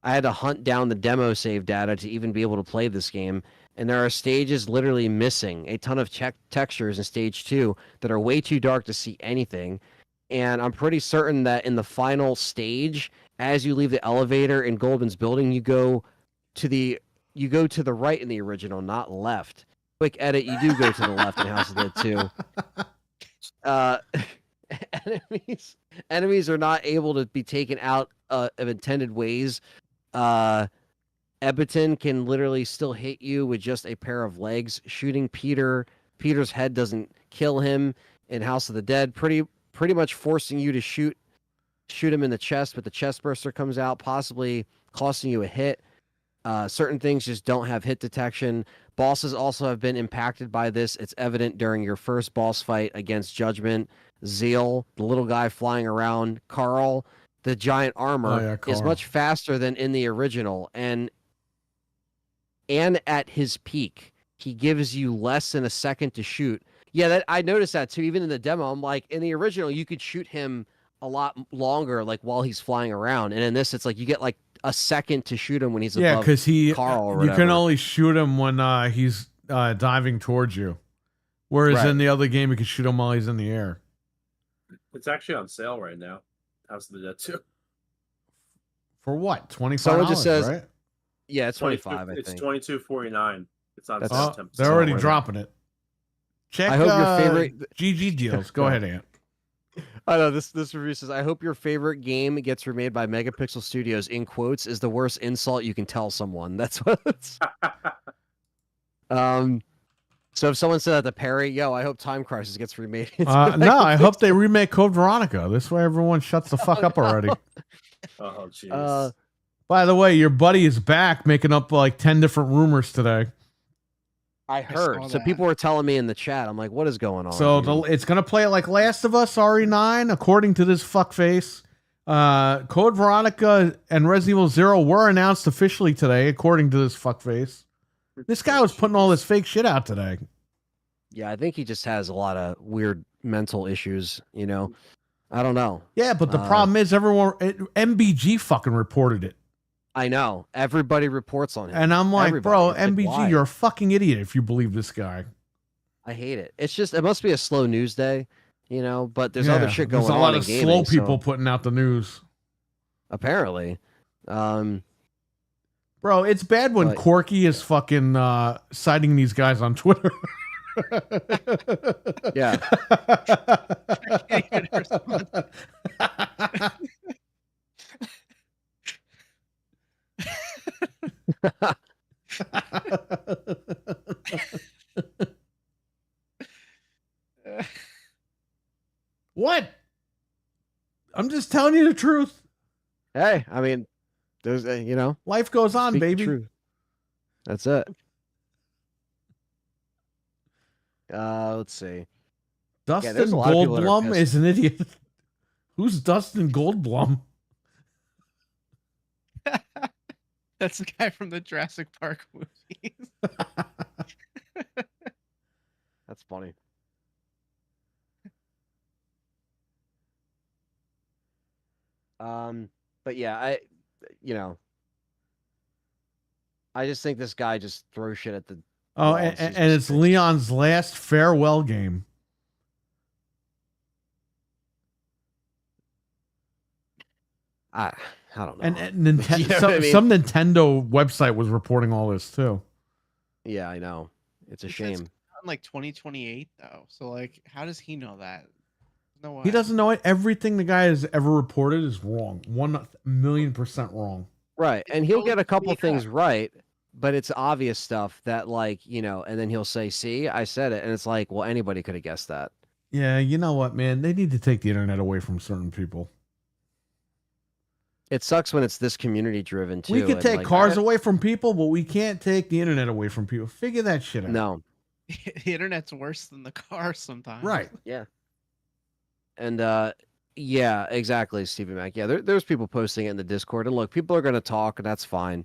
I had to hunt down the demo save data to even be able to play this game, and there are stages literally missing, a ton of textures in stage 2 that are way too dark to see anything. And I'm pretty certain that in the final stage, as you leave the elevator in Goldman's building, you go to the right in the original, not left. Quick edit, you do go to the left in House of the Dead 2. Enemies are not able to be taken out of intended ways. Ebiton can literally still hit you with just a pair of legs. Shooting Peter's head doesn't kill him in House of the Dead. Pretty much forcing you to shoot him in the chest, but the chest burster comes out, possibly costing you a hit. Certain things just don't have hit detection. Bosses also have been impacted by this. It's evident during your first boss fight against Judgment. Zeal, the little guy flying around. Carl, the giant armor, is much faster than in the original. And at his peak, he gives you less than a second to shoot. Yeah, I noticed that too. Even in the demo, I'm like, in the original, you could shoot him a lot longer, like while he's flying around. And in this, it's like you get like a second to shoot him when he's above because Carl or you whatever. can only shoot him when he's diving towards you. Whereas in the other game, you can shoot him while he's in the air. It's actually on sale right now. House of the Dead 2. For what? $25, Someone just says, right? Yeah, it's 25, I It's think. $22.49. It's on That's- sale. They're already worth it. dropping it. Check I hope your favorite GG deals. Go ahead, Ant. I know this review says, I hope your favorite game gets remade by Megapixel Studios, in quotes, is the worst insult you can tell someone. That's what it's so if someone said that to Perry, yo, I hope Time Crisis gets remade. No, I hope they remake Code Veronica. This way everyone shuts the fuck up already. Oh, jeez. By the way, your buddy is back making up like 10 different rumors today. I heard. saw So that. people were telling me in the chat. I'm like, what is going on? So it's going to play it like Last of Us RE9, according to this fuckface. Code Veronica and Resident Evil 0 were announced officially today, according to this fuckface. This guy was putting all this fake shit out today. Yeah, I think he just has a lot of weird mental issues, you know? I don't know. Yeah, but the problem is MBG fucking reported it. I know. Everybody reports on him. And I'm like, bro, Everybody. It's like, MBG, why? you're a fucking idiot if you believe this guy. I hate it. It's just, it must be a slow news day, you know? But there's other shit going on. There's a lot in of gaming, slow so- people putting out the news. Apparently. Bro, it's bad when But- Corky is fucking citing these guys on Twitter. Yeah. What? I'm just telling you the truth. Hey, I mean, there's, you know, Life goes on, speak the baby. truth. That's it. Let's see. Dustin there's a lot of people that are Goldblum pissed. is an idiot. Who's Dustin Goldblum? That's the guy from the Jurassic Park movies. That's funny. But yeah, I just think this guy just throws shit at the. Oh, walls. and, He's and just it's crazy. Leon's last farewell game. I don't know. And Nintendo, You know some, what I mean? some Nintendo website was reporting all this too. Yeah, I know. It's a It says shame. on like 2028 though. So like, how does he know that? No way. He doesn't know it. Everything the guy has ever reported is wrong. 1,000,000% wrong. Right, and he'll get a couple Yeah. things right, but it's obvious stuff that, like, you know, and then he'll say, "See, I said it," and it's like, well, anybody could have guessed that. Yeah, you know what, man? They need to take the internet away from certain people. It sucks when it's this community driven too. We could and, take like, cars away from people, but we can't take the internet away from people. Figure that shit out. No, The internet's worse than the car sometimes. Right. and yeah, exactly, Stevie Mac. Yeah, there's people posting it in the Discord, and look, people are going to talk, and that's fine.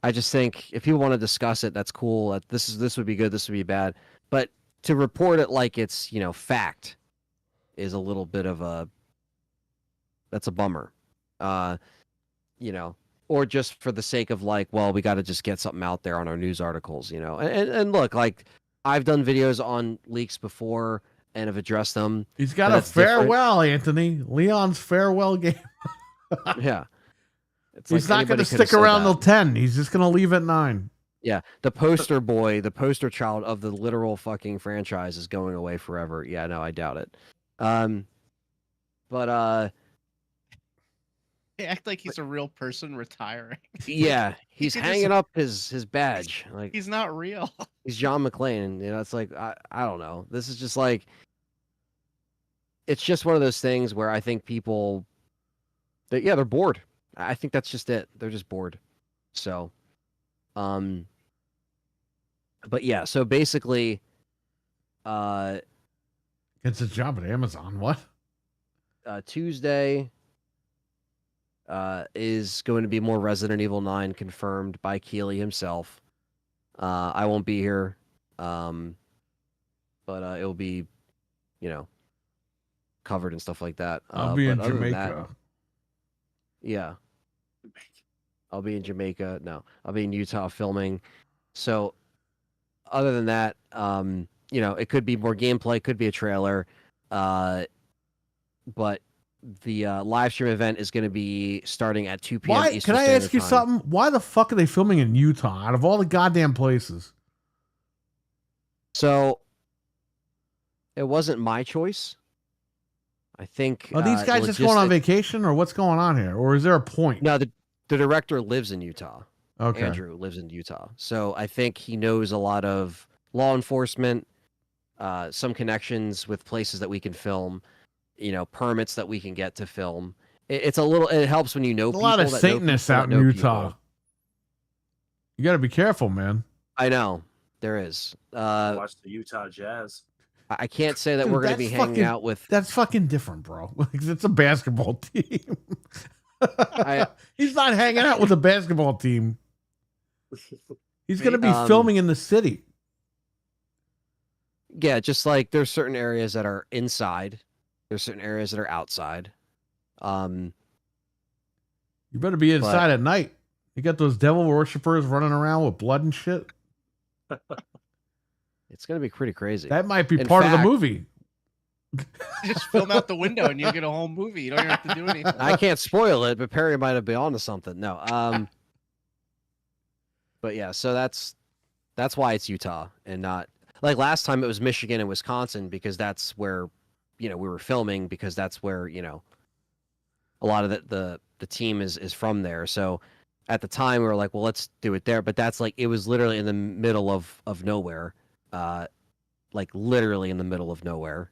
I just think if people want to discuss it, that's cool. This would be good. This would be bad. but to report it like it's fact is a little bit of that's a bummer. Or just for the sake of like, well, we got to just get something out there on our news articles, And look, like I've done videos on leaks before and have addressed them. He's got a farewell, Anthony. Leon's farewell game. Yeah. He's not going to stick around till 10. He's just going to leave at 9. Yeah. The poster boy, the poster child of the literal fucking franchise is going away forever. Yeah, no, I doubt it. They act like he's a real person retiring. Yeah, he's hanging up his badge. Like he's not real. He's John McClane. It's like I don't know. This is just like it's just one of those things where I think people they're bored. I think that's just it. They're just bored. So but yeah, so basically gets a job at Amazon. What? Tuesday is going to be more Resident Evil 9 confirmed by Keeley himself. I won't be here, but it'll be, covered and stuff like that. I'll be in Jamaica. Yeah. I'll be in Jamaica. No, I'll be in Utah filming. So other than that, it could be more gameplay, could be a trailer. But the live stream event is going to be starting at 2 p.m. Why? Eastern Can I Standard ask you Time. something? Why the fuck are they filming in Utah out of all the goddamn places? So it wasn't my choice. I think. Are these guys just going on vacation, or what's going on here? Or is there a point? No, the director lives in Utah. Okay. Andrew lives in Utah. So I think he knows a lot of law enforcement, some connections with places that we can film, permits that we can get to film. It helps when you know people. A lot of Satanists out in Utah. People. You got to be careful, man. I know. There is. Watch the Utah Jazz. I can't say that we're going to be hanging out with. That's fucking different, bro. It's a basketball team. He's not hanging out with a basketball team. He's going to be filming in the city. Yeah, just like there's certain areas that are inside. There's certain areas that are outside. You better be inside at night. You got those devil worshippers running around with blood and shit. It's going to be pretty crazy. That might be part of the movie. Just film out the window and you get a whole movie. You don't even have to do anything. I can't spoil it, but Perry might have been onto something. No. But yeah, so that's why it's Utah and not like last time it was Michigan and Wisconsin because that's where we were filming because that's where a lot of the team is from there. So at the time we were like, well, let's do it there. But that's like it was literally in the middle of nowhere, like literally in the middle of nowhere.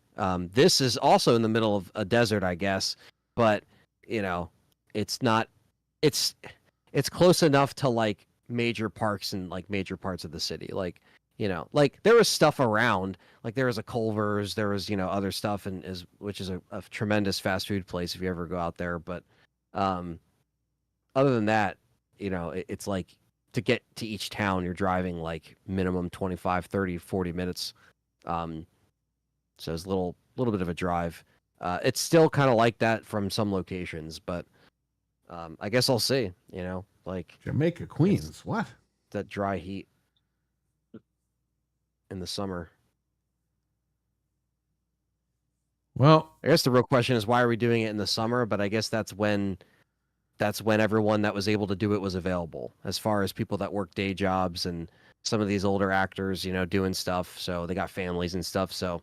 This is also in the middle of a desert, I guess, but it's not. It's close enough to like major parks and like major parts of the city, like there was stuff around, like there was a Culver's, there was other stuff, which is a tremendous fast food place if you ever go out there. But other than that, it's like to get to each town, you're driving like minimum 25, 30, 40 minutes. So it's a little bit of a drive. It's still kind of like that from some locations, but I guess I'll see, like Jamaica, Queens, what? That dry heat in the summer. Well, I guess the real question is why are we doing it in the summer? But I guess that's when everyone that was able to do it was available, as far as people that work day jobs and some of these older actors, doing stuff. So they got families and stuff. So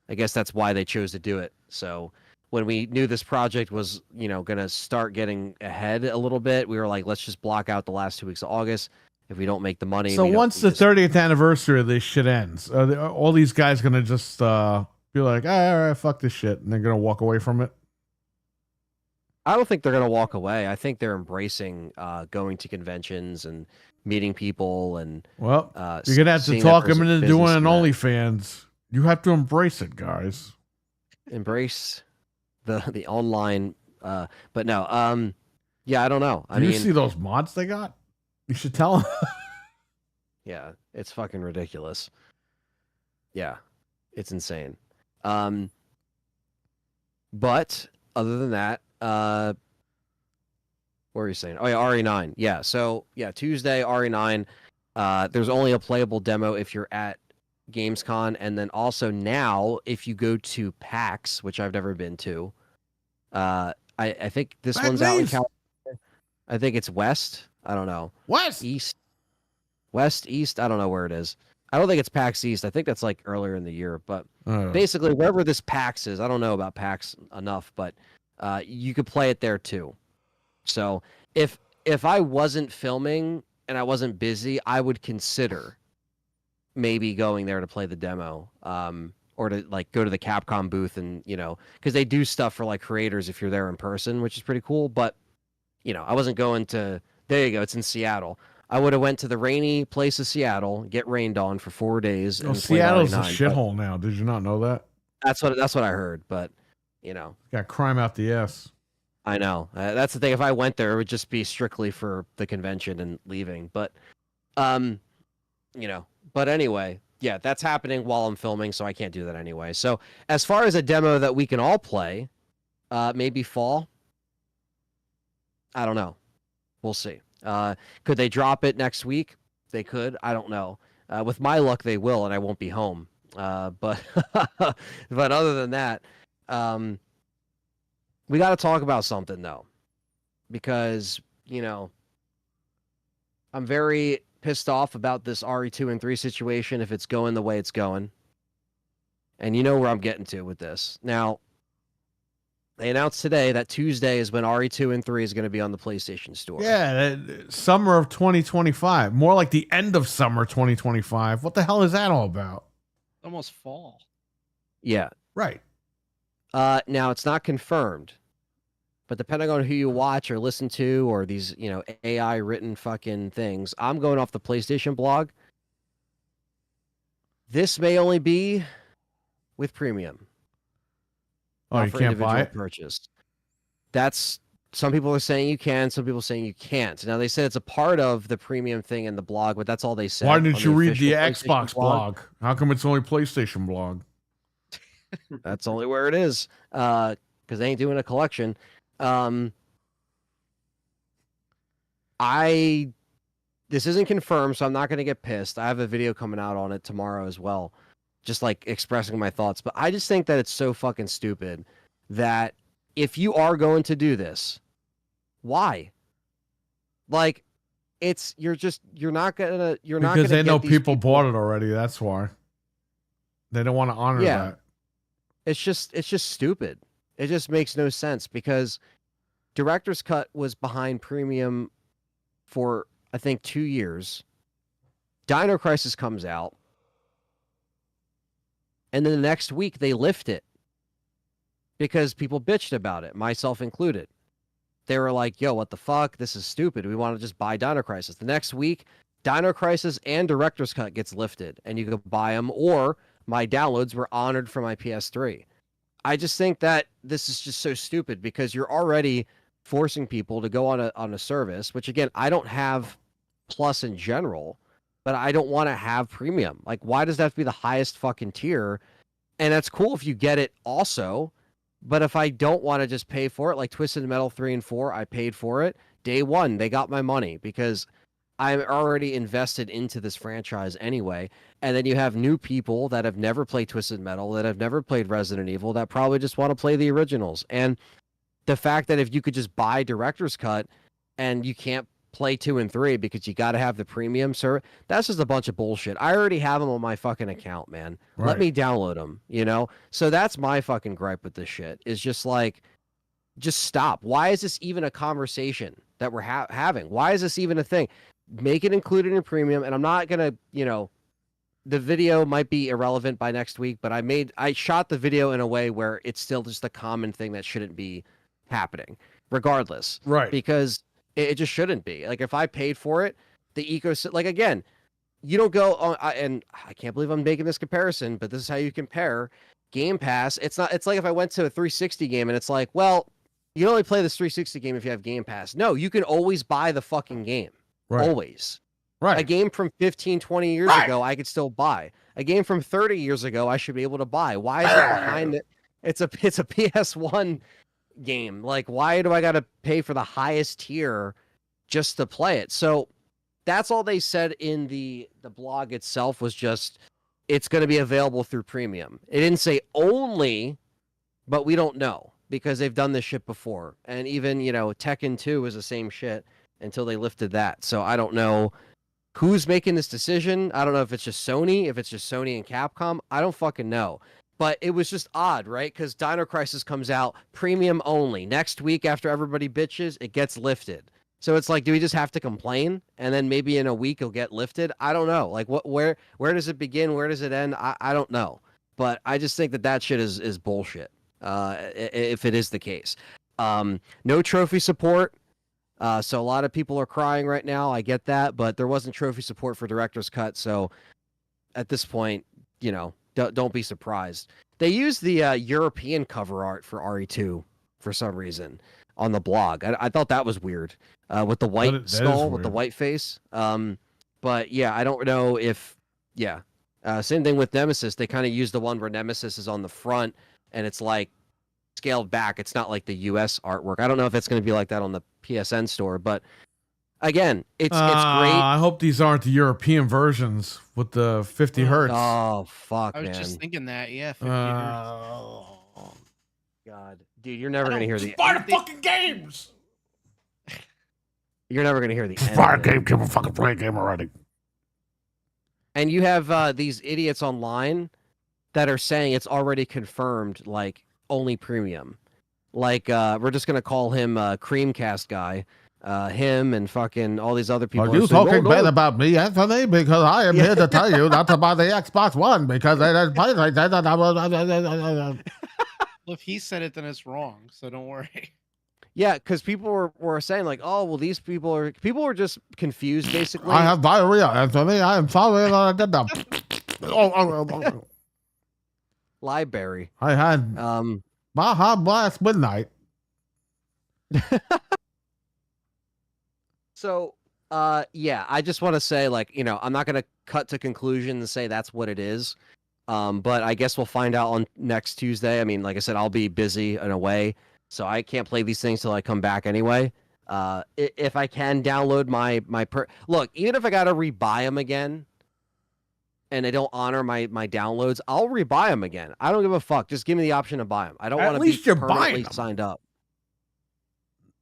I guess that's why they chose to do it. So when we knew this project was, going to start getting ahead a little bit, we were like, let's just block out the last 2 weeks of August. If we don't make the money. So once the 30th anniversary of this shit ends, are all these guys going to just be like, all right, fuck this shit, and they're going to walk away from it? I don't think they're going to walk away. I think they're embracing going to conventions and meeting people. And well, you're going to have to talk them into doing an OnlyFans. You have to embrace it, guys. Embrace the online. But no, yeah, I don't know. I mean, you see those mods they got? You should tell them. Yeah, it's fucking ridiculous. Yeah, it's insane. But other than that, what are you saying? Oh yeah, RE9. Yeah, so yeah, Tuesday RE9. There's only a playable demo if you're at Gamescom, and then also now if you go to PAX, which I've never been to, I think this PAX one's out in East. California. I think it's West. I don't know. West. East, West, East. I don't know where it is. I don't think it's PAX East. I think that's like earlier in the year. But basically, wherever this PAX is, I don't know about PAX enough, but you could play it there too. So if I wasn't filming and I wasn't busy, I would consider maybe going there to play the demo, or to like go to the Capcom booth and because they do stuff for like creators if you're there in person, which is pretty cool. But I wasn't going to. There you go. It's in Seattle. I would have went to the rainy place of Seattle, get rained on for 4 days. Oh, And play Seattle's a RE9, shithole now. Did you not know that? That's what I heard. But got crime out the ass. I know. That's the thing. If I went there, it would just be strictly for the convention and leaving. But, But anyway, yeah, that's happening while I'm filming, so I can't do that anyway. So as far as a demo that we can all play, maybe fall. I don't know. We'll see. Could they drop it next week? They could. I don't know. With my luck, they will, and I won't be home. But but other than that, we got to talk about something though, because I'm very pissed off about this RE2 and 3 situation if it's going the way it's going. And you know where I'm getting to with this. Now, they announced today that Tuesday is when RE2 and 3 is going to be on the PlayStation Store. Yeah, summer of 2025. More like the end of summer 2025. What the hell is that all about? Almost fall. Yeah. Right. Now, it's not confirmed, but depending on who you watch or listen to or these, AI written fucking things, I'm going off the PlayStation blog. This may only be with premium. Oh, you can't buy it? Purchase. That's some people are saying you can, some people are saying you can't. Now they said it's a part of the premium thing in the blog, but that's all they said. Why didn't you read the Xbox blog? How come it's only PlayStation blog? That's only where it is. Because they ain't doing a collection. This isn't confirmed, so I'm not gonna get pissed. I have a video coming out on it tomorrow as well. Just like expressing my thoughts. But I just think that it's so fucking stupid that if you are going to do this, why? Like, you're not gonna Because they know people bought it already. That's why. They don't want to honor that. It's just stupid. It just makes no sense because Director's Cut was behind premium for I think 2 years. Dino Crisis comes out. And then the next week, they lift it because people bitched about it, myself included. They were like, yo, what the fuck? This is stupid. We want to just buy Dino Crisis. The next week, Dino Crisis and Director's Cut gets lifted, and you can buy them, or my downloads were honored for my PS3. I just think that this is just so stupid because you're already forcing people to go on a service, which, again, I don't have Plus in general, but I don't want to have premium. Like, why does that have to be the highest fucking tier? And that's cool if you get it also, but if I don't want to just pay for it, like Twisted Metal 3 and 4, I paid for it. Day one, they got my money because I'm already invested into this franchise anyway. And then you have new people that have never played Twisted Metal, that have never played Resident Evil, that probably just want to play the originals. And the fact that if you could just buy Director's Cut and you can't play 2 and 3 because you got to have the premium service, that's just a bunch of bullshit. I already have them on my fucking account, man. Right. Let me download them, So that's my fucking gripe with this shit, is just like, just stop. Why is this even a conversation that we're having? Why is this even a thing? Make it included in premium, and I'm not gonna, the video might be irrelevant by next week, but I shot the video in a way where it's still just a common thing that shouldn't be happening, regardless. Right. Because it just shouldn't be. Like, if I paid for it, the ecosystem, like, again, you don't go on, and I can't believe I'm making this comparison, but this is how you compare Game Pass. It's like if I went to a 360 game and it's like, well, you can only play this 360 game if you have Game Pass. No, you can always buy the fucking game. Right. Always. Right. A game from 15, 20 years ago, I could still buy. A game from 30 years ago, I should be able to buy. Why is it behind it? It's a PS1 game. Like, why do I got to pay for the highest tier just to play it? So that's all they said in the blog itself was just it's going to be available through premium. It didn't say only, but we don't know because they've done this shit before. And even, Tekken 2 is the same shit until they lifted that. So I don't know who's making this decision. I don't know if it's just Sony, and Capcom. I don't fucking know. But it was just odd, right? Because Dino Crisis comes out premium only. Next week, after everybody bitches, it gets lifted. So it's like, do we just have to complain? And then maybe in a week it'll get lifted? I don't know. Like, where does it begin? Where does it end? I don't know. But I just think that shit is bullshit, if it is the case. No trophy support. So a lot of people are crying right now. I get that, but there wasn't trophy support for Director's Cut. So at this point, don't be surprised. They used the European cover art for RE2 for some reason on the blog. I thought that was weird with the white skull with the white face. But yeah, I don't know if same thing with Nemesis. They kind of used the one where Nemesis is on the front and it's like scaled back. It's not like the US artwork. I don't know if it's going to be like that on the PSN store, but again, it's great. I hope these aren't the European versions with the 50 hertz. Oh fuck, I was man. just thinking that. Yeah. 50 hertz. God, dude, you're never gonna hear the buy the fucking games. You're never gonna hear the Just end buy a of it. game, people fucking play a game already. And you have these idiots online that are saying it's already confirmed, like only premium. Like we're just gonna call him Creamcast guy. Him and fucking all these other people. Are you talking bad about me, Anthony? Because I am here to tell you not to buy the Xbox One because they didn't play like that. Well, if he said it, then it's wrong. So don't worry. Yeah, because people were saying like, oh, well, these people were just confused basically. I have diarrhea, Anthony. I am sorry that I did that. Library. I had Baja Blast Midnight. So, yeah, I just want to say, like, I'm not going to cut to conclusion and say that's what it is. But I guess we'll find out on next Tuesday. I mean, like I said, I'll be busy and away, so I can't play these things till I come back anyway. If I can download look, even if I got to rebuy them again and they don't honor my downloads, I'll rebuy them again. I don't give a fuck. Just give me the option to buy them. I don't want to be permanently signed up.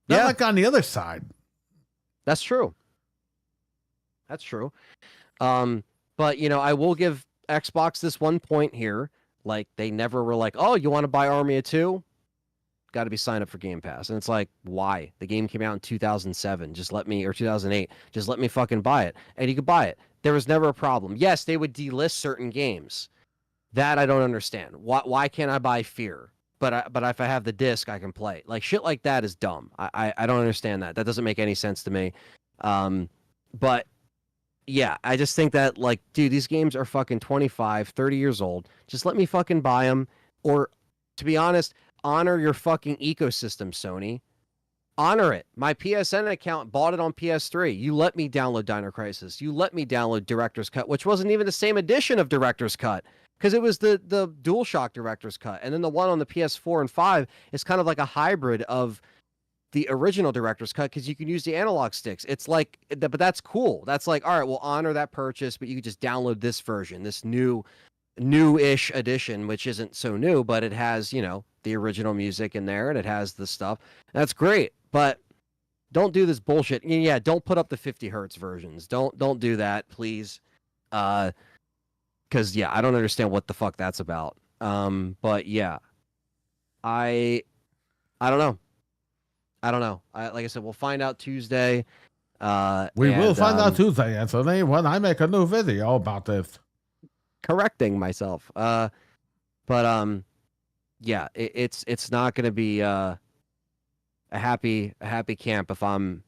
Not like on the other side. That's true. That's true. But I will give Xbox this one point here. Like, they never were like, oh, you want to buy Army of 2? Got to be signed up for Game Pass. And it's like, why? The game came out in 2007. Or 2008. Just let me fucking buy it. And you could buy it. There was never a problem. Yes, they would delist certain games. That I don't understand. Why can't I buy Fear? But if I have the disc, I can play. Like, shit like that is dumb. I don't understand that. That doesn't make any sense to me. But yeah, I just think that, like, dude, these games are fucking 25, 30 years old. Just let me fucking buy them. Or, to be honest, honor your fucking ecosystem, Sony. Honor it. My PSN account bought it on PS3. You let me download Dino Crisis. You let me download Director's Cut, which wasn't even the same edition of Director's Cut. Because it was the DualShock Director's Cut. And then the one on the PS4 and 5 is kind of like a hybrid of the original Director's Cut because you can use the analog sticks. It's like, but that's cool. That's like, all right, we'll honor that purchase, but you can just download this version, this new-ish edition, which isn't so new, but it has, the original music in there and it has the stuff. That's great, but don't do this bullshit. Yeah, don't put up the 50 hertz versions. Don't do that, please. Because, yeah, I don't understand what the fuck that's about. But, yeah, I don't know. Like I said, we'll find out Tuesday. We will find out Tuesday, Anthony, when I make a new video about this. Correcting myself. Yeah, it's not going to be a happy camp if I'm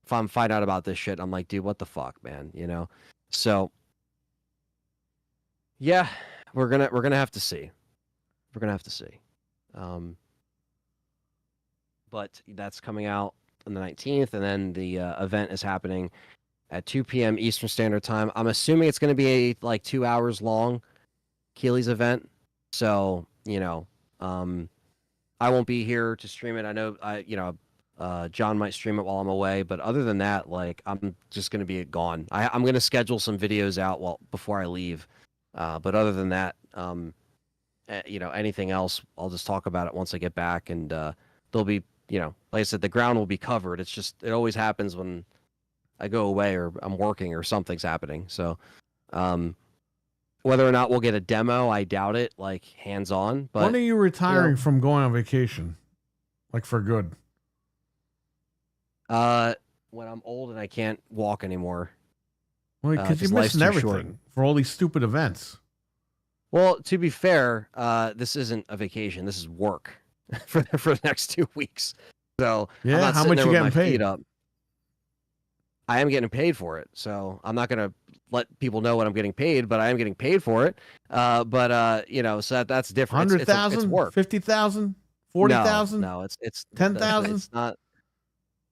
finding out about this shit. I'm like, dude, what the fuck, man? So. Yeah, we're gonna have to see. We're gonna have to see. But that's coming out on the 19th, and then the event is happening at 2 p.m. Eastern Standard Time. I'm assuming it's going to be like 2 hours long, Keely's event. So, I won't be here to stream it. I know, John might stream it while I'm away, but other than that, like, I'm just going to be gone. I'm going to schedule some videos out before I leave. But other than that, anything else, I'll just talk about it once I get back, and there'll be, like I said, the ground will be covered. It's just, it always happens when I go away or I'm working or something's happening. So, whether or not we'll get a demo, I doubt it, like hands on. But when are you retiring from going on vacation? Like for good? when I'm old and I can't walk anymore. Well, because you're 'cause life's missing too short. everything for all these stupid events. Well, to be fair, this isn't a vacation. This is work for the next 2 weeks. So I'm Yeah, not how sitting much there you with getting my paid? feet up. I am getting paid for it, so I'm not gonna let people know what I'm getting paid, but I am getting paid for it. So that's different. It's 100,000, work. 50,000, 40,000, No, it's 10,000. It's not.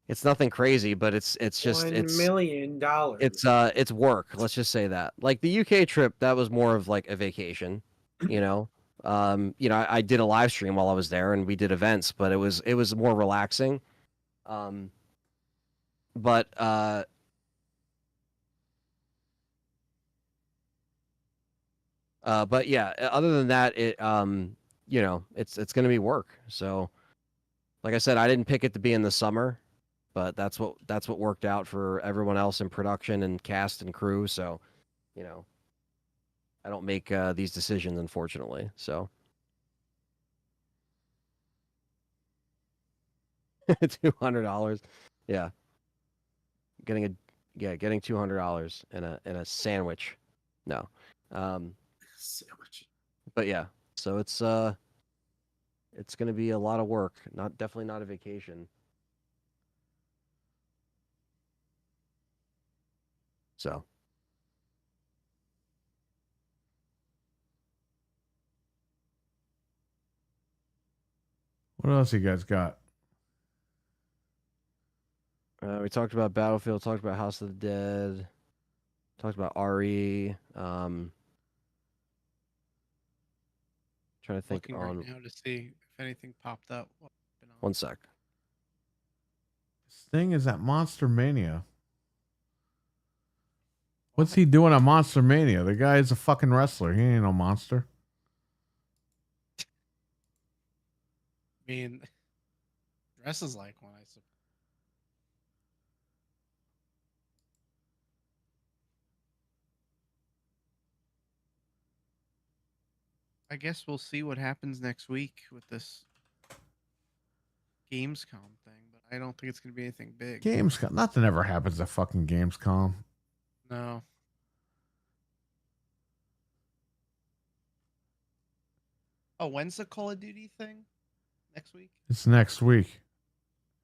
It's nothing crazy, but it's just $1 million. it's work. Let's just say that. Like the UK trip, that was more of like a vacation. I did a live stream while I was there, and we did events, but it was more relaxing. But yeah, other than that, it's going to be work. So, like I said, I didn't pick it to be in the summer, but that's what worked out for everyone else in production and cast and crew. So, I don't make these decisions, unfortunately. So, $200, yeah, getting $200 in a sandwich. No, Sandwich. but yeah, so it's going to be a lot of work. Definitely not a vacation. So. What else you guys got? We talked about Battlefield, talked about House of the Dead, talked about RE. Trying to think Looking right now to see if anything popped up. One sec. Sting is at Monster Mania. What's he doing at Monster Mania? The guy is a fucking wrestler. He ain't no monster. I mean, dresses like one, I suppose. I guess we'll see what happens next week with this Gamescom thing, but I don't think it's going to be anything big. Gamescom. Nothing ever happens at fucking Gamescom. No. Oh, when's the Call of Duty thing? Next week? It's next week.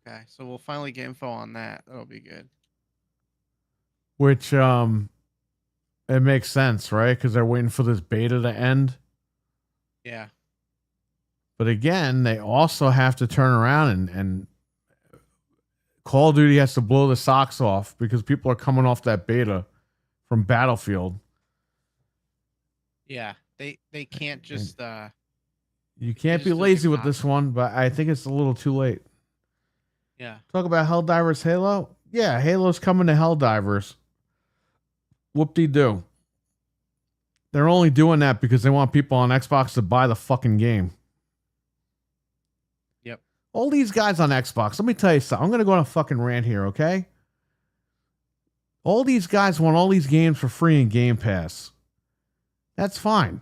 Okay, so we'll finally get info on that. That'll be good. Which it makes sense, right? Because they're waiting for this beta to end. Yeah. But again, they also have to turn around and Call of Duty has to blow the socks off because people are coming off that beta from Battlefield. Yeah, they can't just you can't be just do lazy the with this one, but I think it's a little too late. Yeah. Talk about Helldivers Halo? Yeah, Halo's coming to Helldivers. Whoop-de-doo. They're only doing that because they want people on Xbox to buy the fucking game. Yep. All these guys on Xbox, let me tell you something. I'm going to go on a fucking rant here, okay? All these guys want all these games for free in Game Pass. That's fine.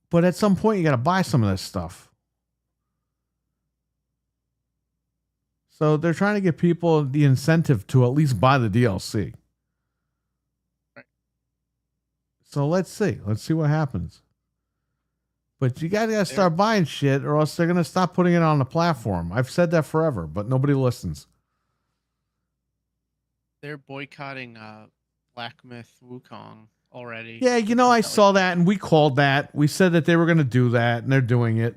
But at some point, you got to buy some of this stuff. So they're trying to give people the incentive to at least buy the DLC. Right. So let's see. Let's see what happens. But you guys got to start buying shit or else they're going to stop putting it on the platform. I've said that forever, but nobody listens. They're boycotting Black Myth Wukong already. Yeah, I saw that and we called that. We said that they were going to do that and they're doing it.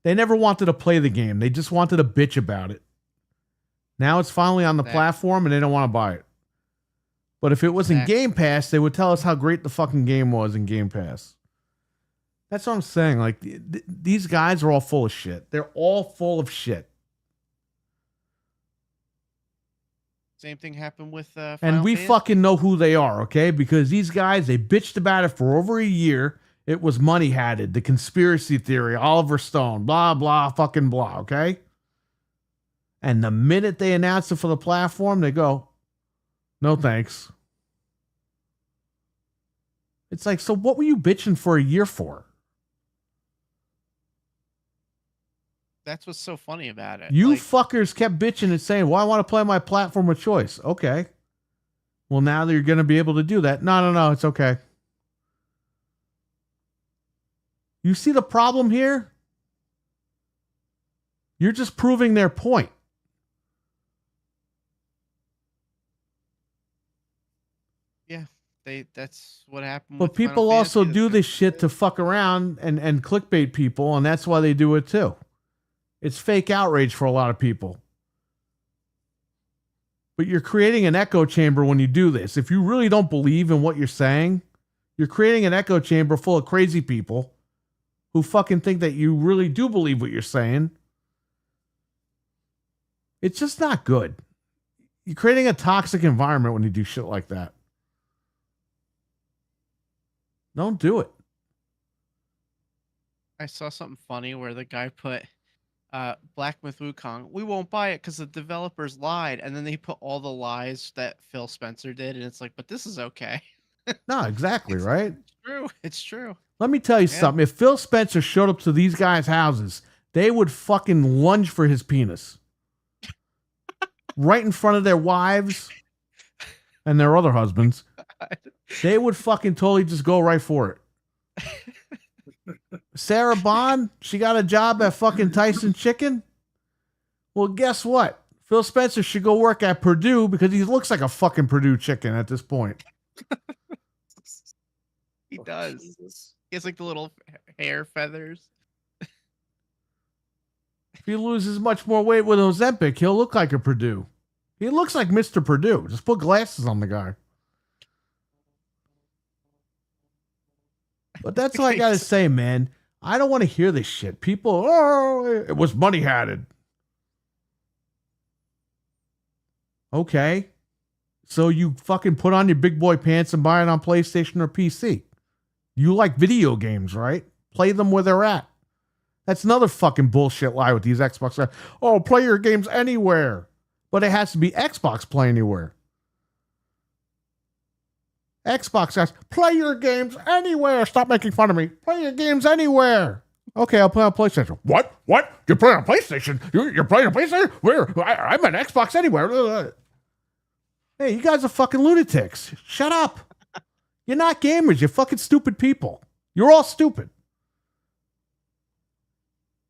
They never wanted to play the game. They just wanted to bitch about it. Now it's finally on the platform and they don't want to buy it. But if it was in Exactly. Game Pass, they would tell us how great the fucking game was in Game Pass. That's what I'm saying. Like, these guys are all full of shit. They're all full of shit. Same thing happened with And Final we Fantasy. fucking know who they are, okay? Because these guys, they bitched about it for over a year. It was money hatted, the conspiracy theory, Oliver Stone, blah, blah, fucking blah, okay? And the minute they announce it for the platform, they go, no thanks. It's like, so what were you bitching for a year for? That's what's so funny about it. You Like, fuckers kept bitching and saying, well, I want to play my platform of choice. Okay. Well, now that you're going to be able to do that. No, it's okay. You see the problem here? You're just proving their point. that's what happened. But with Final people also Fantasy. do That's this shit to fuck around and clickbait people, and that's why they do it too. It's fake outrage for a lot of people. But you're creating an echo chamber when you do this. If you really don't believe in what you're saying, you're creating an echo chamber full of crazy people who fucking think that you really do believe what you're saying. It's just not good. You're creating a toxic environment when you do shit like that. Don't do it. I saw something funny where the guy put Black Myth Wukong, we won't buy it because the developers lied, and then they put all the lies that Phil Spencer did, and it's like, but this is okay. No, exactly, right? It's true. It's true. Let me tell you something. If Phil Spencer showed up to these guys' houses, they would fucking lunge for his penis. Right in front of their wives and their other husbands. They would fucking totally just go right for it. Sarah Bond, she got a job at fucking Tyson Chicken. Well, guess what? Phil Spencer should go work at Purdue because he looks like a fucking Purdue chicken at this point. He Oh, does. Jesus. He has like the little hair feathers. If he loses much more weight with Ozempic, he'll look like a Purdue. He looks like Mr. Purdue. Just put glasses on the guy. But that's all I got to say, man. I don't want to hear this shit. People, oh, it was money hatted. Okay. So you fucking put on your big boy pants and buy it on PlayStation or PC. You like video games, right? Play them where they're at. That's another fucking bullshit lie with these Xbox guys. Oh, play your games anywhere. But it has to be Xbox Play Anywhere. Xbox guys, play your games anywhere. Stop making fun of me. Play your games anywhere. Okay, I'll play on PlayStation. What? You play on PlayStation? You're playing on PlayStation? Where? I'm an Xbox Anywhere. Hey, you guys are fucking lunatics. Shut up. You're not gamers. You're fucking stupid people. You're all stupid.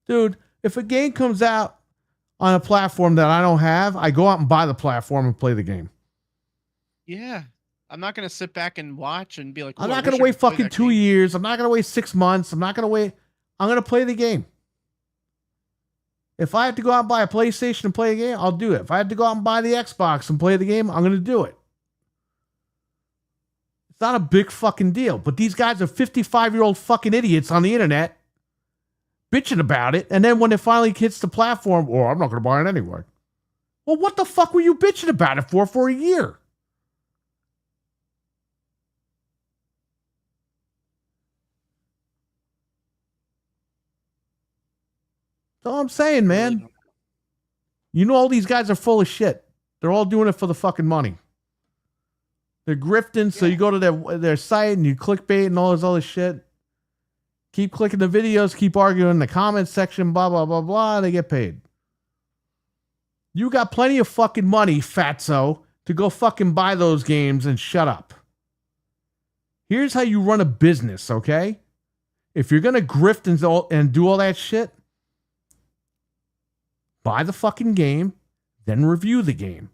Dude, if a game comes out on a platform that I don't have, I go out and buy the platform and play the game. Yeah. I'm not going to sit back and watch and be like, I'm "Ooh, I not going wish to I wait could play fucking that 2 game." years. I'm not going to wait 6 months. I'm not going to wait. I'm going to play the game. If I have to go out and buy a PlayStation and play a game, I'll do it. If I have to go out and buy the Xbox and play the game, I'm going to do it. It's not a big fucking deal. But these guys are 55-year-old fucking idiots on the internet bitching about it. And then when it finally hits the platform, oh, I'm not going to buy it anyway. Well, what the fuck were you bitching about it for a year? That's all I'm saying, man. You know all these guys are full of shit. They're all doing it for the fucking money. They're grifting, so you go to their site and you clickbait and all this other shit. Keep clicking the videos, keep arguing in the comments section, blah, blah, blah, blah. They get paid. You got plenty of fucking money, fatso, to go fucking buy those games and shut up. Here's how you run a business, okay? If you're going to grift and do all that shit, buy the fucking game, then review the game.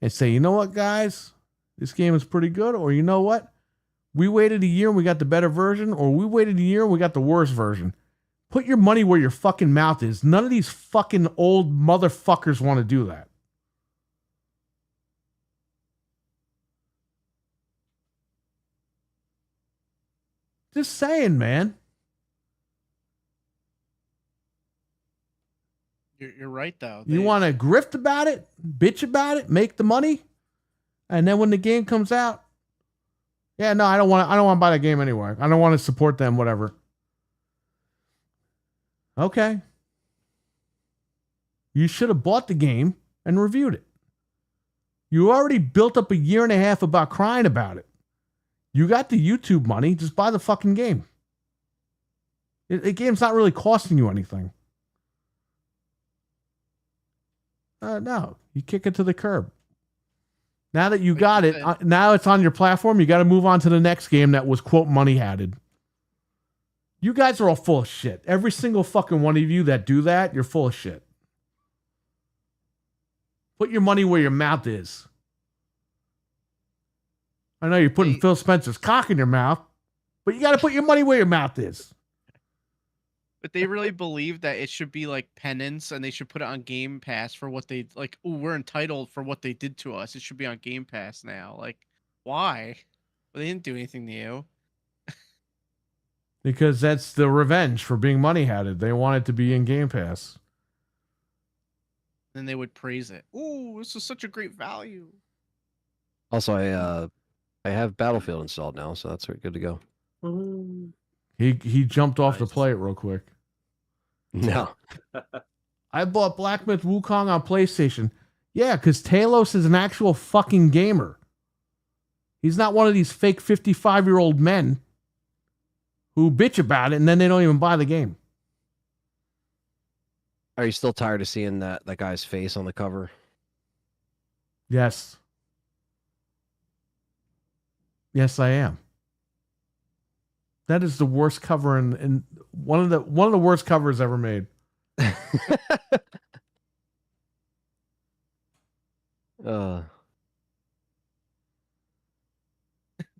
And say, you know what, guys? This game is pretty good. Or you know what? We waited a year and we got the better version. Or we waited a year and we got the worse version. Put your money where your fucking mouth is. None of these fucking old motherfuckers want to do that. Just saying, man. You're right though. You want to grift about it, bitch about it, make the money, and then when the game comes out, yeah, no, I don't want to buy the game anyway. I don't want to support them, whatever. Okay. You should have bought the game and reviewed it. You already built up a year and a half about crying about it. You got the YouTube money, just buy the fucking game. The game's not really costing you anything. No, you kick it to the curb. Now that you got it, now it's on your platform. You got to move on to the next game that was, quote, money-hatted. You guys are all full of shit. Every single fucking one of you that do that, you're full of shit. Put your money where your mouth is. I know you're putting Phil Spencer's cock in your mouth, but you got to put your money where your mouth is. But they really believe that it should be like penance, and they should put it on Game Pass for what they like. Oh, we're entitled for what they did to us. It should be on Game Pass now. Like, why? Well, they didn't do anything to you. Because that's the revenge for being money-hatted. They want it to be in Game Pass. Then they would praise it. Ooh, this is such a great value. Also, I have Battlefield installed now, so that's good to go. He jumped off to play it real quick. No. I bought Black Myth Wukong on PlayStation. Yeah, because Talos is an actual fucking gamer. He's not one of these fake 55-year-old men who bitch about it and then they don't even buy the game. Are you still tired of seeing that guy's face on the cover? Yes. Yes, I am. That is the worst cover in one of the worst covers ever made. It's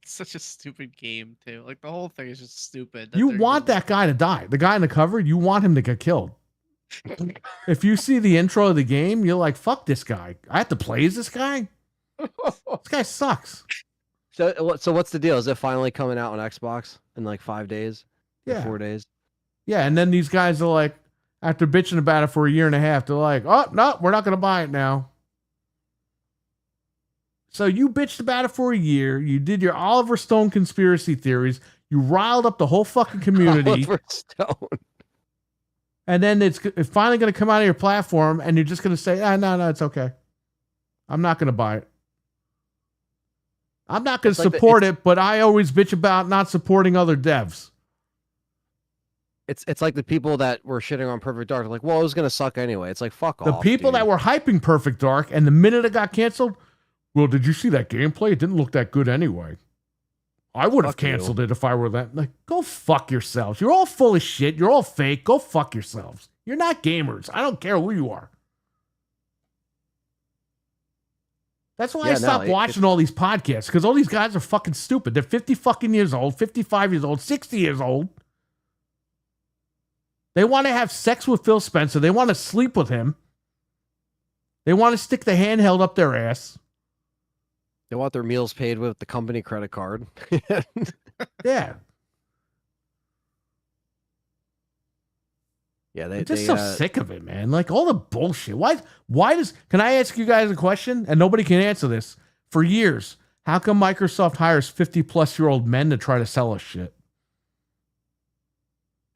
such a stupid game too. Like the whole thing is just stupid. You want that guy to die. The guy in the cover, you want him to get killed. If you see the intro of the game, you're like, fuck this guy. I have to play as this guy? This guy sucks. So what's the deal? Is it finally coming out on Xbox in like 5 days? Yeah. 4 days? Yeah, and then these guys are like, after bitching about it for a year and a half, they're like, oh, no, we're not going to buy it now. So you bitched about it for a year. You did your Oliver Stone conspiracy theories. You riled up the whole fucking community. Oliver Stone. And then it's finally going to come out of your platform, and you're just going to say, no, it's okay. I'm not going to buy it. I'm not going to support it, but I always bitch about not supporting other devs. It's like the people that were shitting on Perfect Dark. Like, well, it was going to suck anyway. It's like, fuck off. The people that were hyping Perfect Dark, and the minute it got canceled, well, did you see that gameplay? It didn't look that good anyway. I would have canceled it if I were that. Like, go fuck yourselves. You're all full of shit. You're all fake. Go fuck yourselves. You're not gamers. I don't care who you are. That's why I stopped watching all these podcasts, because all these guys are fucking stupid. They're 50 fucking years old, 55 years old, 60 years old. They want to have sex with Phil Spencer. They want to sleep with him. They want to stick the handheld up their ass. They want their meals paid with the company credit card. Yeah. Yeah, I'm just so sick of it, man. Like all the bullshit. Can I ask you guys a question? And nobody can answer this. For years, how come Microsoft hires 50-plus-year-old men to try to sell us shit?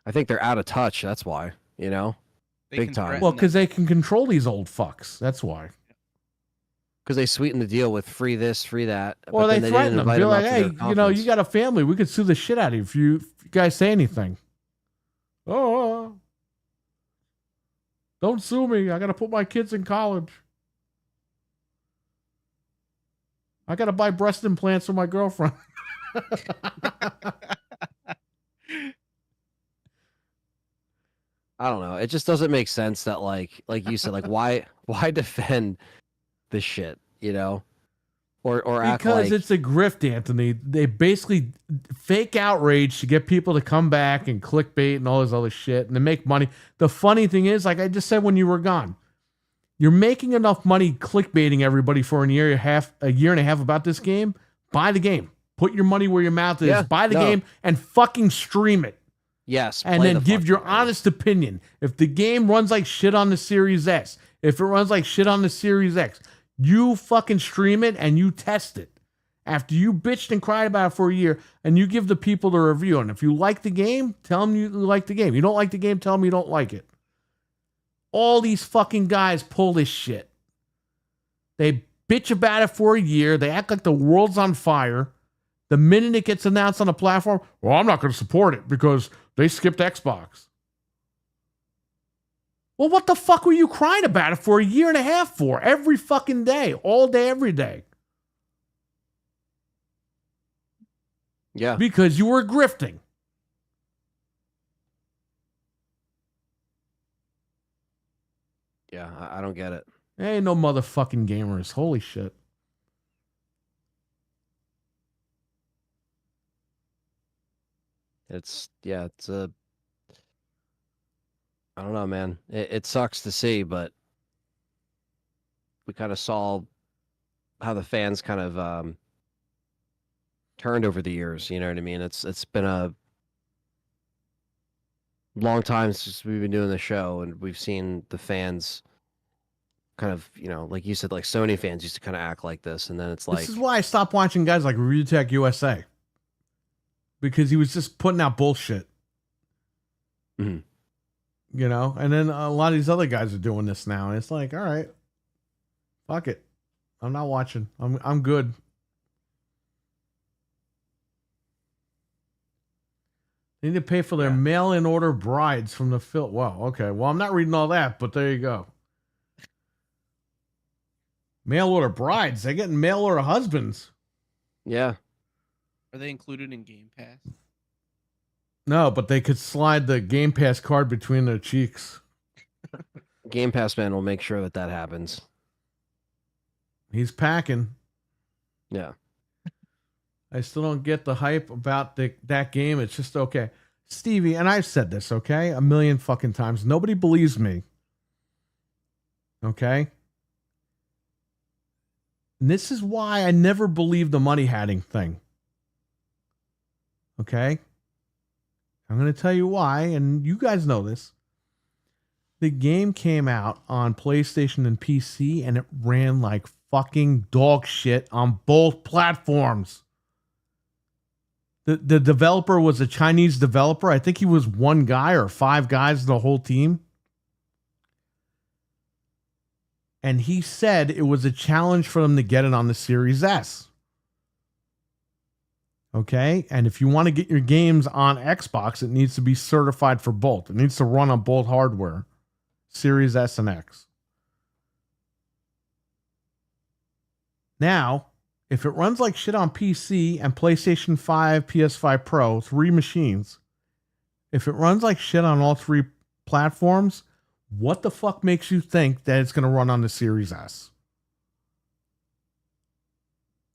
I think they're out of touch. That's why, big time. Well, because they can control these old fucks. That's why. Because they sweeten the deal with free this, free that. Well, they threaten them. They're like, hey, you got a family. We could sue the shit out of you if you guys say anything. Oh, don't sue me. I got to put my kids in college. I got to buy breast implants for my girlfriend. I don't know. It just doesn't make sense that like you said, like why defend this shit, or act because like... it's a grift, Anthony. They basically fake outrage to get people to come back and clickbait and all this other shit, and to make money. The funny thing is, like I just said when you were gone, you're making enough money clickbaiting everybody for a year and a half about this game. Buy the game. Put your money where your mouth is. Yeah, Buy the no. game and fucking stream it. Yes. And play then the give your fucking game. honest opinion. If the game runs like shit on the Series S, if it runs like shit on the Series X, you fucking stream it and you test it. After you bitched and cried about it for a year, and you give the people the review. And if you like the game, tell them you like the game. You don't like the game, tell them you don't like it. All these fucking guys pull this shit. They bitch about it for a year. They act like the world's on fire. The minute it gets announced on the platform, well, I'm not going to support it because they skipped Xbox. Well, what the fuck were you crying about it for a year and a half for? Every fucking day, all day, every day. Yeah. Because you were grifting. Yeah. I don't get it. Ain't no motherfucking gamers. Holy shit. It's I don't know, man. It sucks to see, but we kind of saw how the fans kind of turned over the years. You know what I mean? It's been a long time since we've been doing the show, and we've seen the fans kind of, like you said, like Sony fans used to kind of act like this, and then it's like, This is why I stopped watching guys like Review Tech USA. Because he was just putting out bullshit. Mhm. And then a lot of these other guys are doing this now. And it's like, all right, fuck it. I'm not watching. I'm good. They need to pay for their mail-in order brides from the film. Wow, okay. Well, I'm not reading all that, but there you go. Mail order brides. They're getting mail order husbands. yeah, Are they included in Game Pass? No, but they could slide the Game Pass card between their cheeks. Game Pass man will make sure that happens. He's packing. Yeah. I still don't get the hype about that game. It's just okay. Stevie, and I've said this, okay, a million fucking times. Nobody believes me. Okay? And this is why I never believed the money hatting thing. Okay? I'm going to tell you why, and you guys know this. The game came out on PlayStation and PC, and it ran like fucking dog shit on both platforms. The developer was a Chinese developer. I think he was one guy or five guys, the whole team. And he said it was a challenge for them to get it on the Series S. Okay? And if you want to get your games on Xbox, it needs to be certified for both. It needs to run on both hardware, Series S and X. Now, if it runs like shit on PC and PlayStation 5, PS5 Pro, 3 machines, if it runs like shit on all 3 platforms, what the fuck makes you think that it's going to run on the Series S?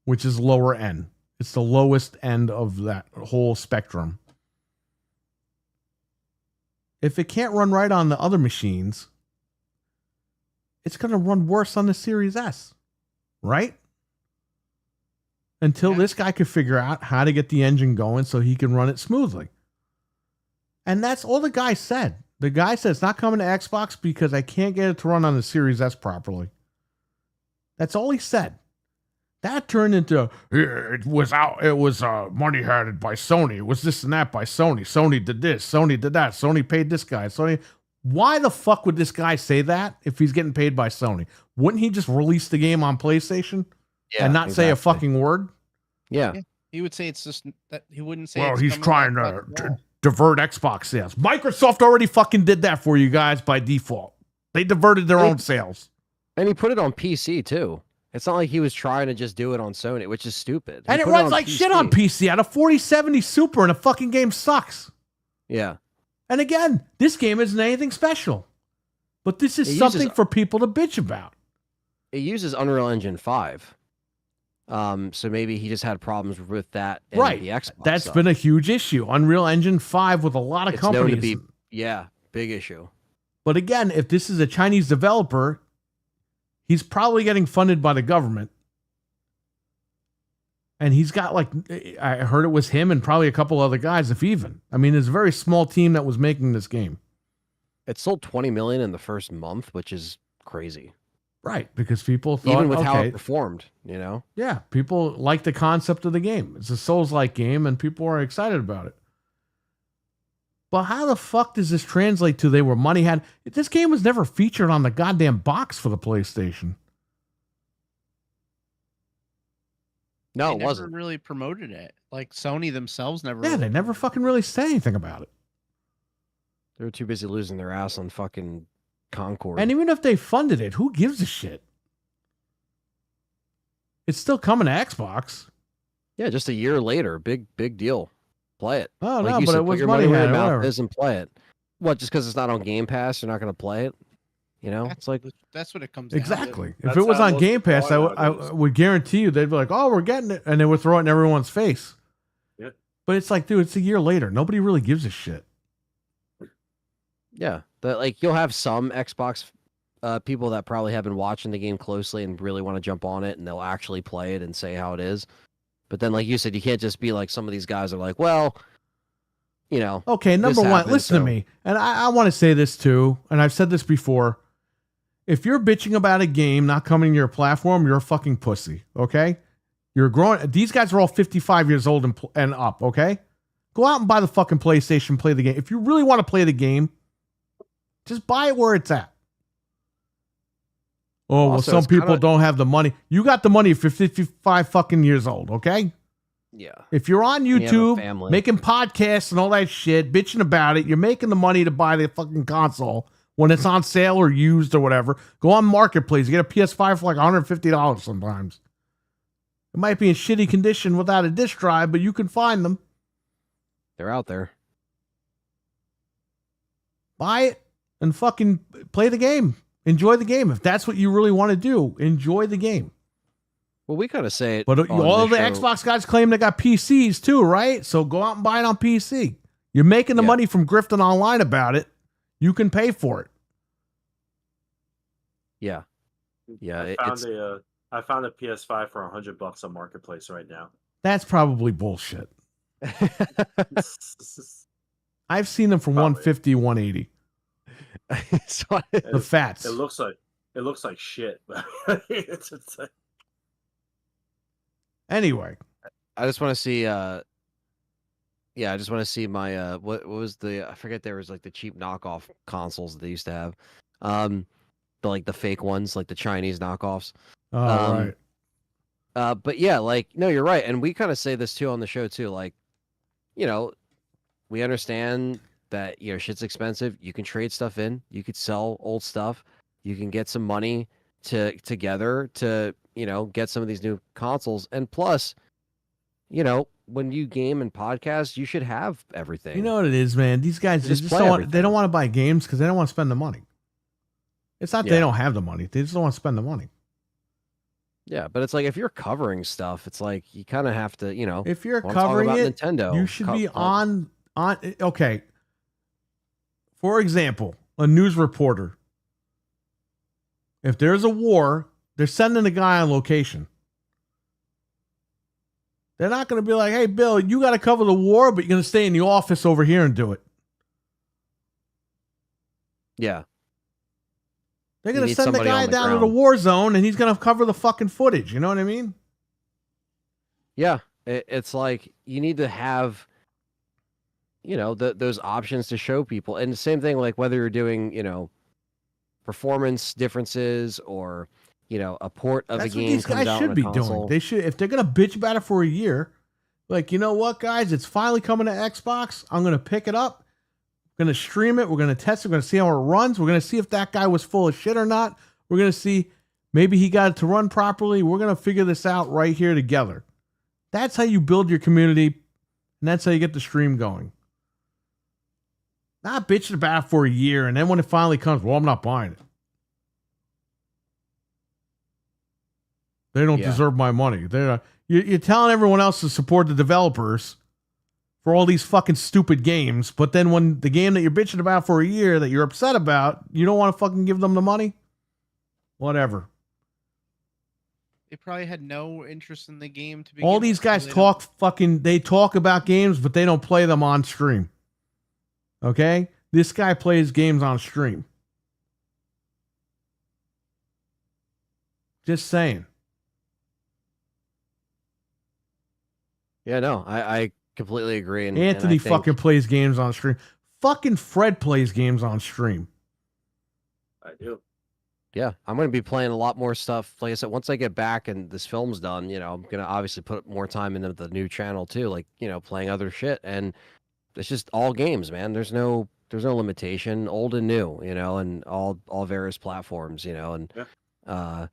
Which is lower end. It's the lowest end of that whole spectrum. If it can't run right on the other machines, it's going to run worse on the Series S. Right? Until this guy could figure out how to get the engine going so he can run it smoothly. And that's all the guy said. The guy said it's not coming to Xbox because I can't get it to run on the Series S properly. That's all he said. That turned into, it was money hatted by Sony. It was this and that by Sony. Sony did this. Sony did that. Sony paid this guy. Sony. Why the fuck would this guy say that if he's getting paid by Sony? Wouldn't he just release the game on PlayStation? And not say a fucking word? Yeah. He would say it's just that he wouldn't say. Well, it's he's coming trying out to by the wall. divert Xbox sales. Microsoft already fucking did that for you guys by default. They diverted their own sales. And he put it on PC too. It's not like he was trying to just do it on Sony, which is stupid. And it runs like shit on PC. I had a 4070 Super and the fucking game sucks. Yeah. And again, this game isn't anything special. But this is something for people to bitch about. It uses Unreal Engine 5. So maybe he just had problems with that and Right. the Xbox. That's stuff. been a huge issue. Unreal Engine 5 with a lot of It's known companies. to be, big issue. But again, if this is a Chinese developer, he's probably getting funded by the government. And he's got like, I heard it was him and probably a couple other guys, if even. I mean, it's a very small team that was making this game. It sold 20 million in the first month, which is crazy. Right, because people thought, Even with how okay, it performed, you know? yeah, people like the concept of the game. It's a Souls-like game, and people are excited about it. But how the fuck does this translate to they were money had? This game was never featured on the goddamn box for the PlayStation. No, They it never wasn't. really promoted it. Like Sony themselves never. Yeah, really they never promoted fucking really said anything about it. They were too busy losing their ass on fucking Concord. And even if they funded it, who gives a shit? It's still coming to Xbox. Yeah, just a year later, big deal. Play it. Oh, Like no, you but said, it put was your money money where had your it, mouth whatever. is and play it. What? Just because it's not on Game Pass, you're not going to play it? You know, it's like That's what it comes down to. Exactly. If That's it was how on most Game people Pass, are I nowadays. would guarantee you they'd be like, "Oh, we're getting it," and they would throw it in everyone's face. Yeah. But it's like, dude, it's a year later. Nobody really gives a shit. yeah, like you'll have some Xbox people that probably have been watching the game closely and really want to jump on it, and they'll actually play it and say how it is. But then, like you said, you can't just be like some of these guys are like, well, you know, Okay, number one, happened, listen to so- me. And I want to say this too, and I've said this before. If you're bitching about a game not coming to your platform, you're a fucking pussy, okay? You're growing. These guys are all 55 years old and up, okay? Go out and buy the fucking PlayStation, play the game. If you really want to play the game, just buy it where it's at. Oh, well, Also, some it's people kinda- don't have the money. You got the money if you're 55 fucking years old, okay? yeah, If you're on you have a YouTube family. making podcasts and all that shit, bitching about it, you're making the money to buy the fucking console when it's on sale or used or whatever. Go on Marketplace. You get a PS5 for like $150 sometimes. It might be in shitty condition without a disk drive, but you can find them. they're out there. Buy it and fucking play the game. Enjoy the game. If that's what you really want to do, enjoy the game. Well, we kind of say it. But on all this the show. Xbox guys claim they got PCs too, right? So go out and buy it on PC. You're making the Yeah. money from grifting online about it. You can pay for it. Yeah, yeah, I found a PS5 for $100 on Marketplace right now. That's probably bullshit. I've seen them for Probably. 150, 180. so The fats. It looks like shit. But it's like, Anyway, I just want to see. I just want to see my. What was the? I forget. There was like the cheap knockoff consoles that they used to have. The fake ones, like the Chinese knockoffs. right. But yeah, like no, you're right, and we kind of say this too on the show too. Like, you know, we understand that shit's expensive. You can trade stuff in. You could sell old stuff. You can get some money together to get some of these new consoles. And plus, when you game and podcast, you should have everything. You know what it is, man? These guys You they just just play don't want, they everything. don't want to buy games because they don't want to spend the money. It's not they Yeah. don't have the money. They just don't want to spend the money. Yeah, but it's like if you're covering stuff, it's like you kind of have to, If you're wanna talk covering about it, Nintendo. you should be on. Okay. For example, a news reporter. If there's a war, they're sending a guy on location. They're not going to be like, "Hey, Bill, you got to cover the war, but you're going to stay in the office over here and do it." Yeah, They're You going to need send the somebody guy on the down to the ground. war zone, and he's going to cover the fucking footage. You know what I mean? yeah. It's like you need to have, those options to show people. And the same thing, like whether you're doing, performance differences or, a port of That's a what game these comes guys out should on a be console. doing. They should, if they're going to bitch about it for a year, like, you know what, guys? It's finally coming to Xbox. I'm going to pick it up. We're going to stream it. We're going to test it. We're going to see how it runs. We're going to see if that guy was full of shit or not. We're going to see maybe he got it to run properly. We're going to figure this out right here together. That's how you build your community, and that's how you get the stream going. Not bitching about it for a year, and then when it finally comes, well, I'm not buying it. They don't Yeah. deserve my money. You're telling everyone else to support the developers for all these fucking stupid games, but then when the game that you're bitching about for a year that you're upset about, you don't want to fucking give them the money? Whatever. They probably had no interest in the game to begin All these with, so guys they talk they talk about games, but they don't play them on stream. Okay? This guy plays games on stream. Just saying. Yeah, no, I completely agree. And Anthony and I think, fucking plays games on stream. Fucking Fred plays games on stream. I do. yeah, I'm going to be playing a lot more stuff. Like I said, once I get back and this film's done, I'm going to obviously put more time into the new channel too, like, playing other shit. And it's just all games, man. There's no limitation, old and new, and all various platforms, and Yeah.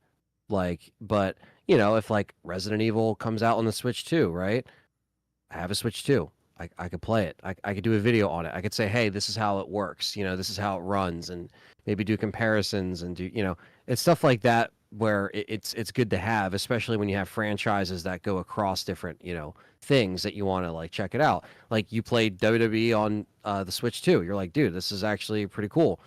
but if like Resident Evil comes out on the Switch too, right? I have a Switch too. I could play it. I could do a video on it. I could say, hey, this is how it works. This is how it runs, and maybe do comparisons and do it's stuff like that where it's good to have, especially when you have franchises that go across different things that you want to like check it out. Like you played WWE on the Switch too. You're like, dude, this is actually pretty cool.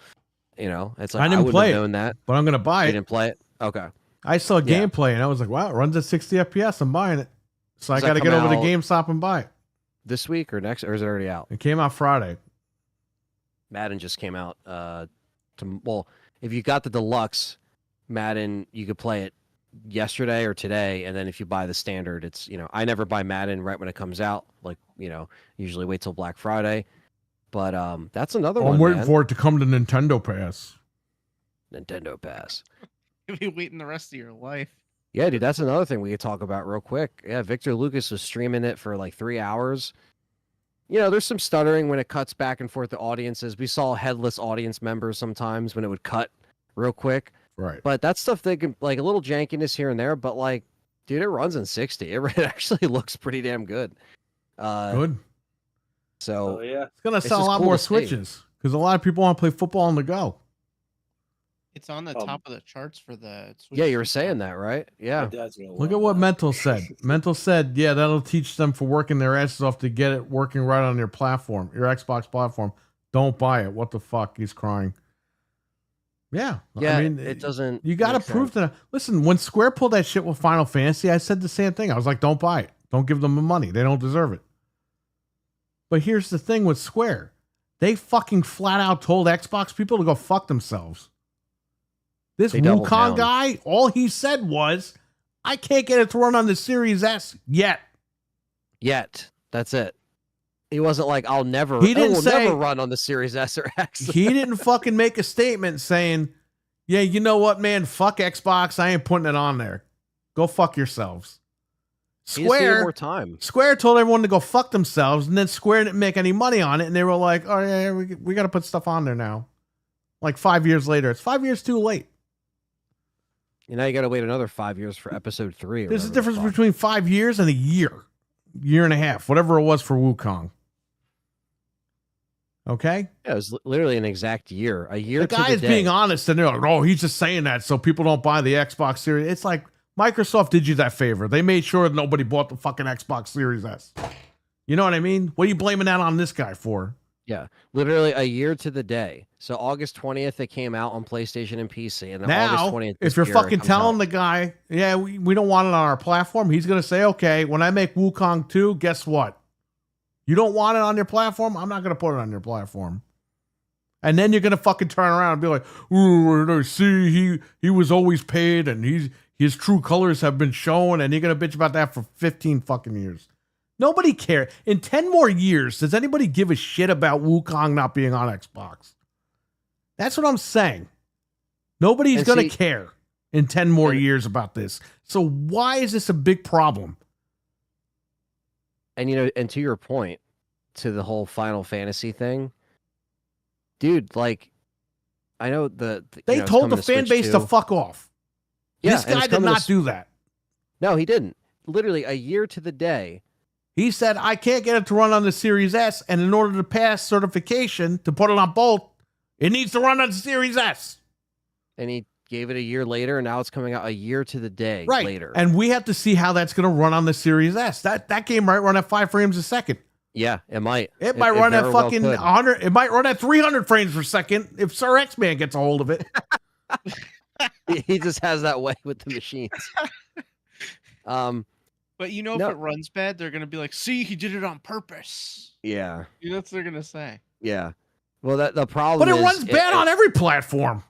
It's like I didn't wouldn't play have it, known that. but I'm gonna buy You it. didn't play it? Okay. I saw Yeah. gameplay and I was like, wow, it runs at 60 FPS. I'm buying it. So Does I that got to come get over to out- GameStop and buy it. This week or next, or is it already out? It came out Friday. Madden just came out. If you got the deluxe Madden, you could play it yesterday or today, and then if you buy the standard, it's I never buy Madden right when it comes out. Like usually wait till Black Friday. But that's another one. I'm waiting man. for it to come to Nintendo Pass. Nintendo Pass. You'll be waiting the rest of your life. Yeah, dude, that's another thing we could talk about real quick. Yeah, Victor Lucas was streaming it for like 3 hours. There's some stuttering when it cuts back and forth to audiences. We saw headless audience members sometimes when it would cut real quick. Right. But that's stuff that can, like, a little jankiness here and there, but like, dude, it runs in 60. It actually looks pretty damn good. Good. So Yeah. It's going to sell just a lot cool more to see. Switches because a lot of people want to play football on the go. It's on the top of the charts for the Switch. yeah, you were saying that, right? My Yeah. dad's gonna Look love at what that. Mental said. Mental said, yeah, that'll teach them for working their asses off to get it working right on your platform, your Xbox platform. Don't buy it. What the fuck? He's crying. Yeah. Yeah, I mean, it doesn't. you got to make prove sense. to listen, when Square pulled that shit with Final Fantasy, I said the same thing. I was like, don't buy it. Don't give them the money. They don't deserve it. But here's the thing with Square. They fucking flat out told Xbox people to go fuck themselves. This They doubled Wukong down. guy, all he said was, I can't get it to run on the Series S yet. Yet. That's it. He wasn't like, I'll never. He didn't it will say- never run on the Series S or X. He didn't fucking make a statement saying, yeah, you know what, man? Fuck Xbox. I ain't putting it on there. Go fuck yourselves. He just needed more Square, time. Square told everyone to go fuck themselves, and then Square didn't make any money on it, and they were like, oh, yeah, we got to put stuff on there now. Like 5 years later. It's 5 years too late. And now you got to wait another 5 years for episode 3. or There's a whatever the difference fuck. between 5 years and a year and a half, whatever it was for Wukong. Okay? Yeah, it was literally an exact year. A year The to guy the is day. being honest, and they're like, oh, he's just saying that so people don't buy the Xbox Series. It's like Microsoft did you that favor. They made sure nobody bought the fucking Xbox Series S. You know what I mean? What are you blaming that on this guy for? Yeah, literally a year to the day. So August 20th, it came out on PlayStation and PC. And then Now, August 20th, if you're fucking telling the guy, yeah, we don't want it on our platform, he's going to say, okay, when I make Wukong 2, guess what? You don't want it on your platform? I'm not going to put it on your platform. And then you're going to fucking turn around and be like, ooh, see, he was always paid and his true colors have been shown, and you're going to bitch about that for 15 fucking years. Nobody cares. In 10 more years, does anybody give a shit about Wukong not being on Xbox? That's what I'm saying. Nobody's And going to see- care in 10 more and- years about this. So why is this a big problem? And and to your point, to the whole Final Fantasy thing, dude, like, I know They it's told coming the to fan Switch base to 2. fuck off. Yeah, This and it's guy did coming to not do that. No, he didn't. Literally a year to the day. He said, I can't get it to run on the Series S, and in order to pass certification to put it on both, it needs to run on the Series S. And he gave it a year later, and now it's coming out a year to the day Right. later. And we have to see how that's going to run on the Series S. That game might run at 5 frames a second. Yeah, it might. It might run at very well fucking could. 100. It might run at 300 frames per second if Sir X-Man gets a hold of it. He just has that way with the machines. But if No. it runs bad, they're gonna be like, "See, he did it on purpose." Yeah. That's what they're gonna say. Yeah. Well, the problem But it is runs bad on every platform.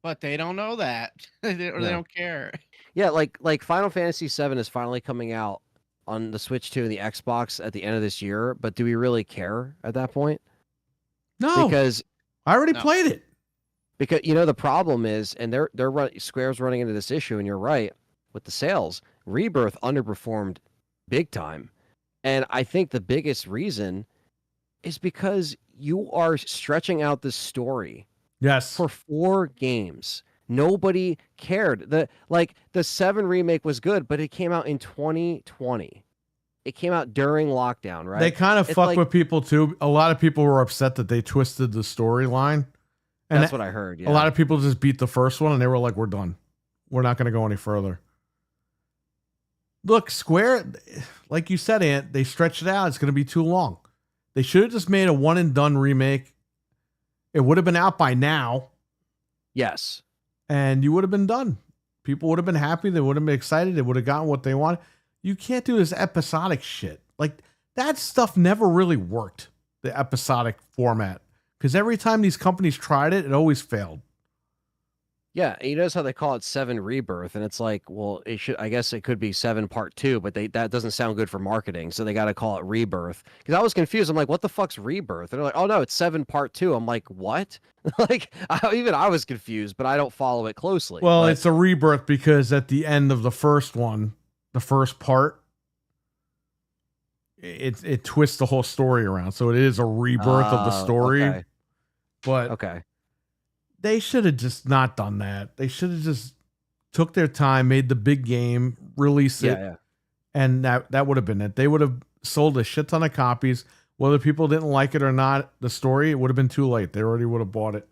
But they don't know that, or they No. don't care. Yeah, like Final Fantasy VII is finally coming out on the Switch 2 and the Xbox at the end of this year. But do we really care at that point? No, Because I already No. played it. Because the problem is, and Square's running into this issue, and you're right with the sales. Rebirth underperformed big time, and I think the biggest reason is because you are stretching out the story Yes. for 4 games. Nobody cared. The 7 remake was good, but it came out in 2020. It came out during lockdown, right? They kind of It's fuck like- with people too. A lot of people were upset that they twisted the storyline. And That's what I heard. Yeah. a lot of people just beat the first one and they were like, we're done. We're not going to go any further. Look, Square, like you said, Ant, they stretched it out. It's going to be too long. They should have just made a one and done remake. It would have been out by now Yes. and you would have been done. People would have been happy. They would have been excited. They would have gotten what they wanted. You can't do this episodic shit. Like, that stuff never really worked, the episodic format. Because every time these companies tried it, it always failed. Yeah, and you notice how they call it 7 Rebirth, and it's like, well, I guess it could be 7 Part 2, but that doesn't sound good for marketing, so they got to call it Rebirth. Because I was confused. I'm like, what the fuck's Rebirth? And they're like, oh no, it's 7 Part 2. I'm like, what? Even I was confused, but I don't follow it closely. Well, but, it's a rebirth because at the end of the first one, the first part, it twists the whole story around. So it is a rebirth of the story. Okay. But Okay. they should have just not done that. They should have just took their time, made the big game, released it, Yeah. and that would have been it. They would have sold a shit ton of copies. Whether people didn't like it or not, the story, it would have been too late. They already would have bought it.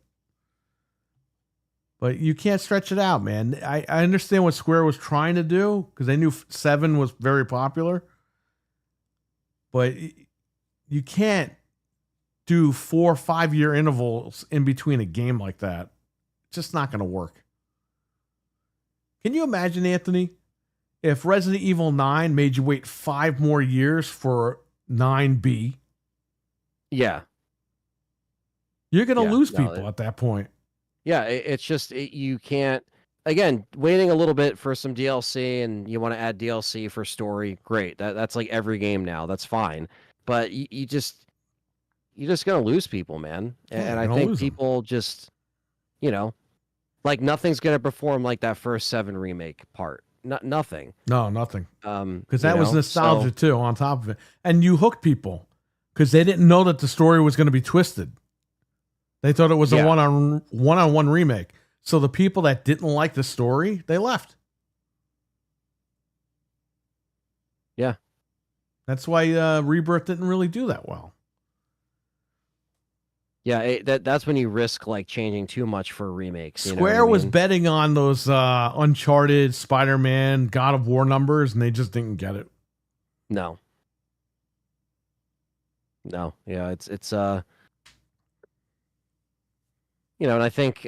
But you can't stretch it out, man. I understand what Square was trying to do because they knew 7 was very popular. But you can't do 4 or 5 year intervals in between a game like that. It's just not going to work. Can you imagine, Anthony, if Resident Evil 9 made you wait 5 more years for 9B? Yeah. You're going to Yeah, lose no, people at that point. Yeah, it's just you can't. Again, waiting a little bit for some DLC, and you want to add DLC for story, great. That's like every game now. That's fine, but you're just gonna lose people, man. Yeah, And you're I gonna think lose 'em. people just, like nothing's gonna perform like that first 7 remake part. Nothing. No, nothing. Because Because that was nostalgia too, on top of it. And you hooked people because they didn't know that the story was going to be twisted. They thought it was a Yeah. one-on-one remake. So the people that didn't like the story, they left. Yeah. That's why Rebirth didn't really do that well. Yeah, that's when you risk like changing too much for remakes. You know what I Square was mean? betting on those Uncharted, Spider-Man, God of War numbers, and they just didn't get it. No. Yeah, it's and I think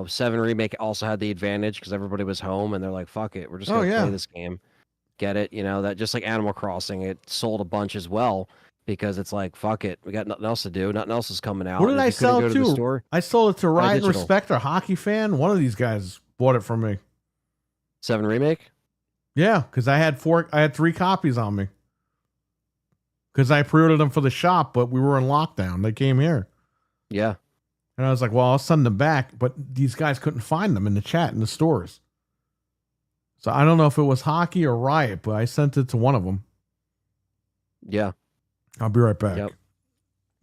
7 remake also had the advantage because everybody was home and they're like, fuck it, we're just gonna yeah. play this game. Get it? That just like Animal Crossing, it sold a bunch as well because it's like, fuck it, we got nothing else to do, nothing else is coming out. What did and if I you couldn't sell go to the to? store, I sold it to Riot and digital. Respect, or Hockey Fan. One of these guys bought it from me. 7 remake? Yeah, because I had 3 copies on me. Because I pre-ordered them for the shop, but we were in lockdown. They came here. Yeah. And I was like, well, I'll send them back. But these guys couldn't find them in the chat in the stores. So I don't know if it was Hockey or Riot, but I sent it to one of them. Yeah. I'll be right back. Yep.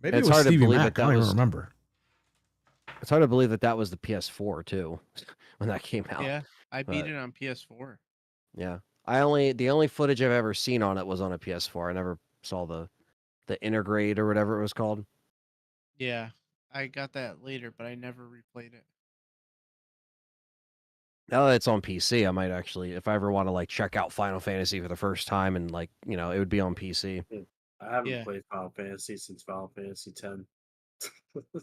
Maybe It's it was hard to Stevie believe Mac. that I don't even was- remember. It's hard to believe that was the PS4 too when that came out. Yeah, I beat But- it on PS4. Yeah. The only footage I've ever seen on it was on a PS4. I never saw the Intergrade or whatever it was called. Yeah, I got that later, but I never replayed it. Now that it's on PC, I might actually, if I ever want to like check out Final Fantasy for the first time and like, it would be on PC. I haven't Yeah. played Final Fantasy since Final Fantasy X.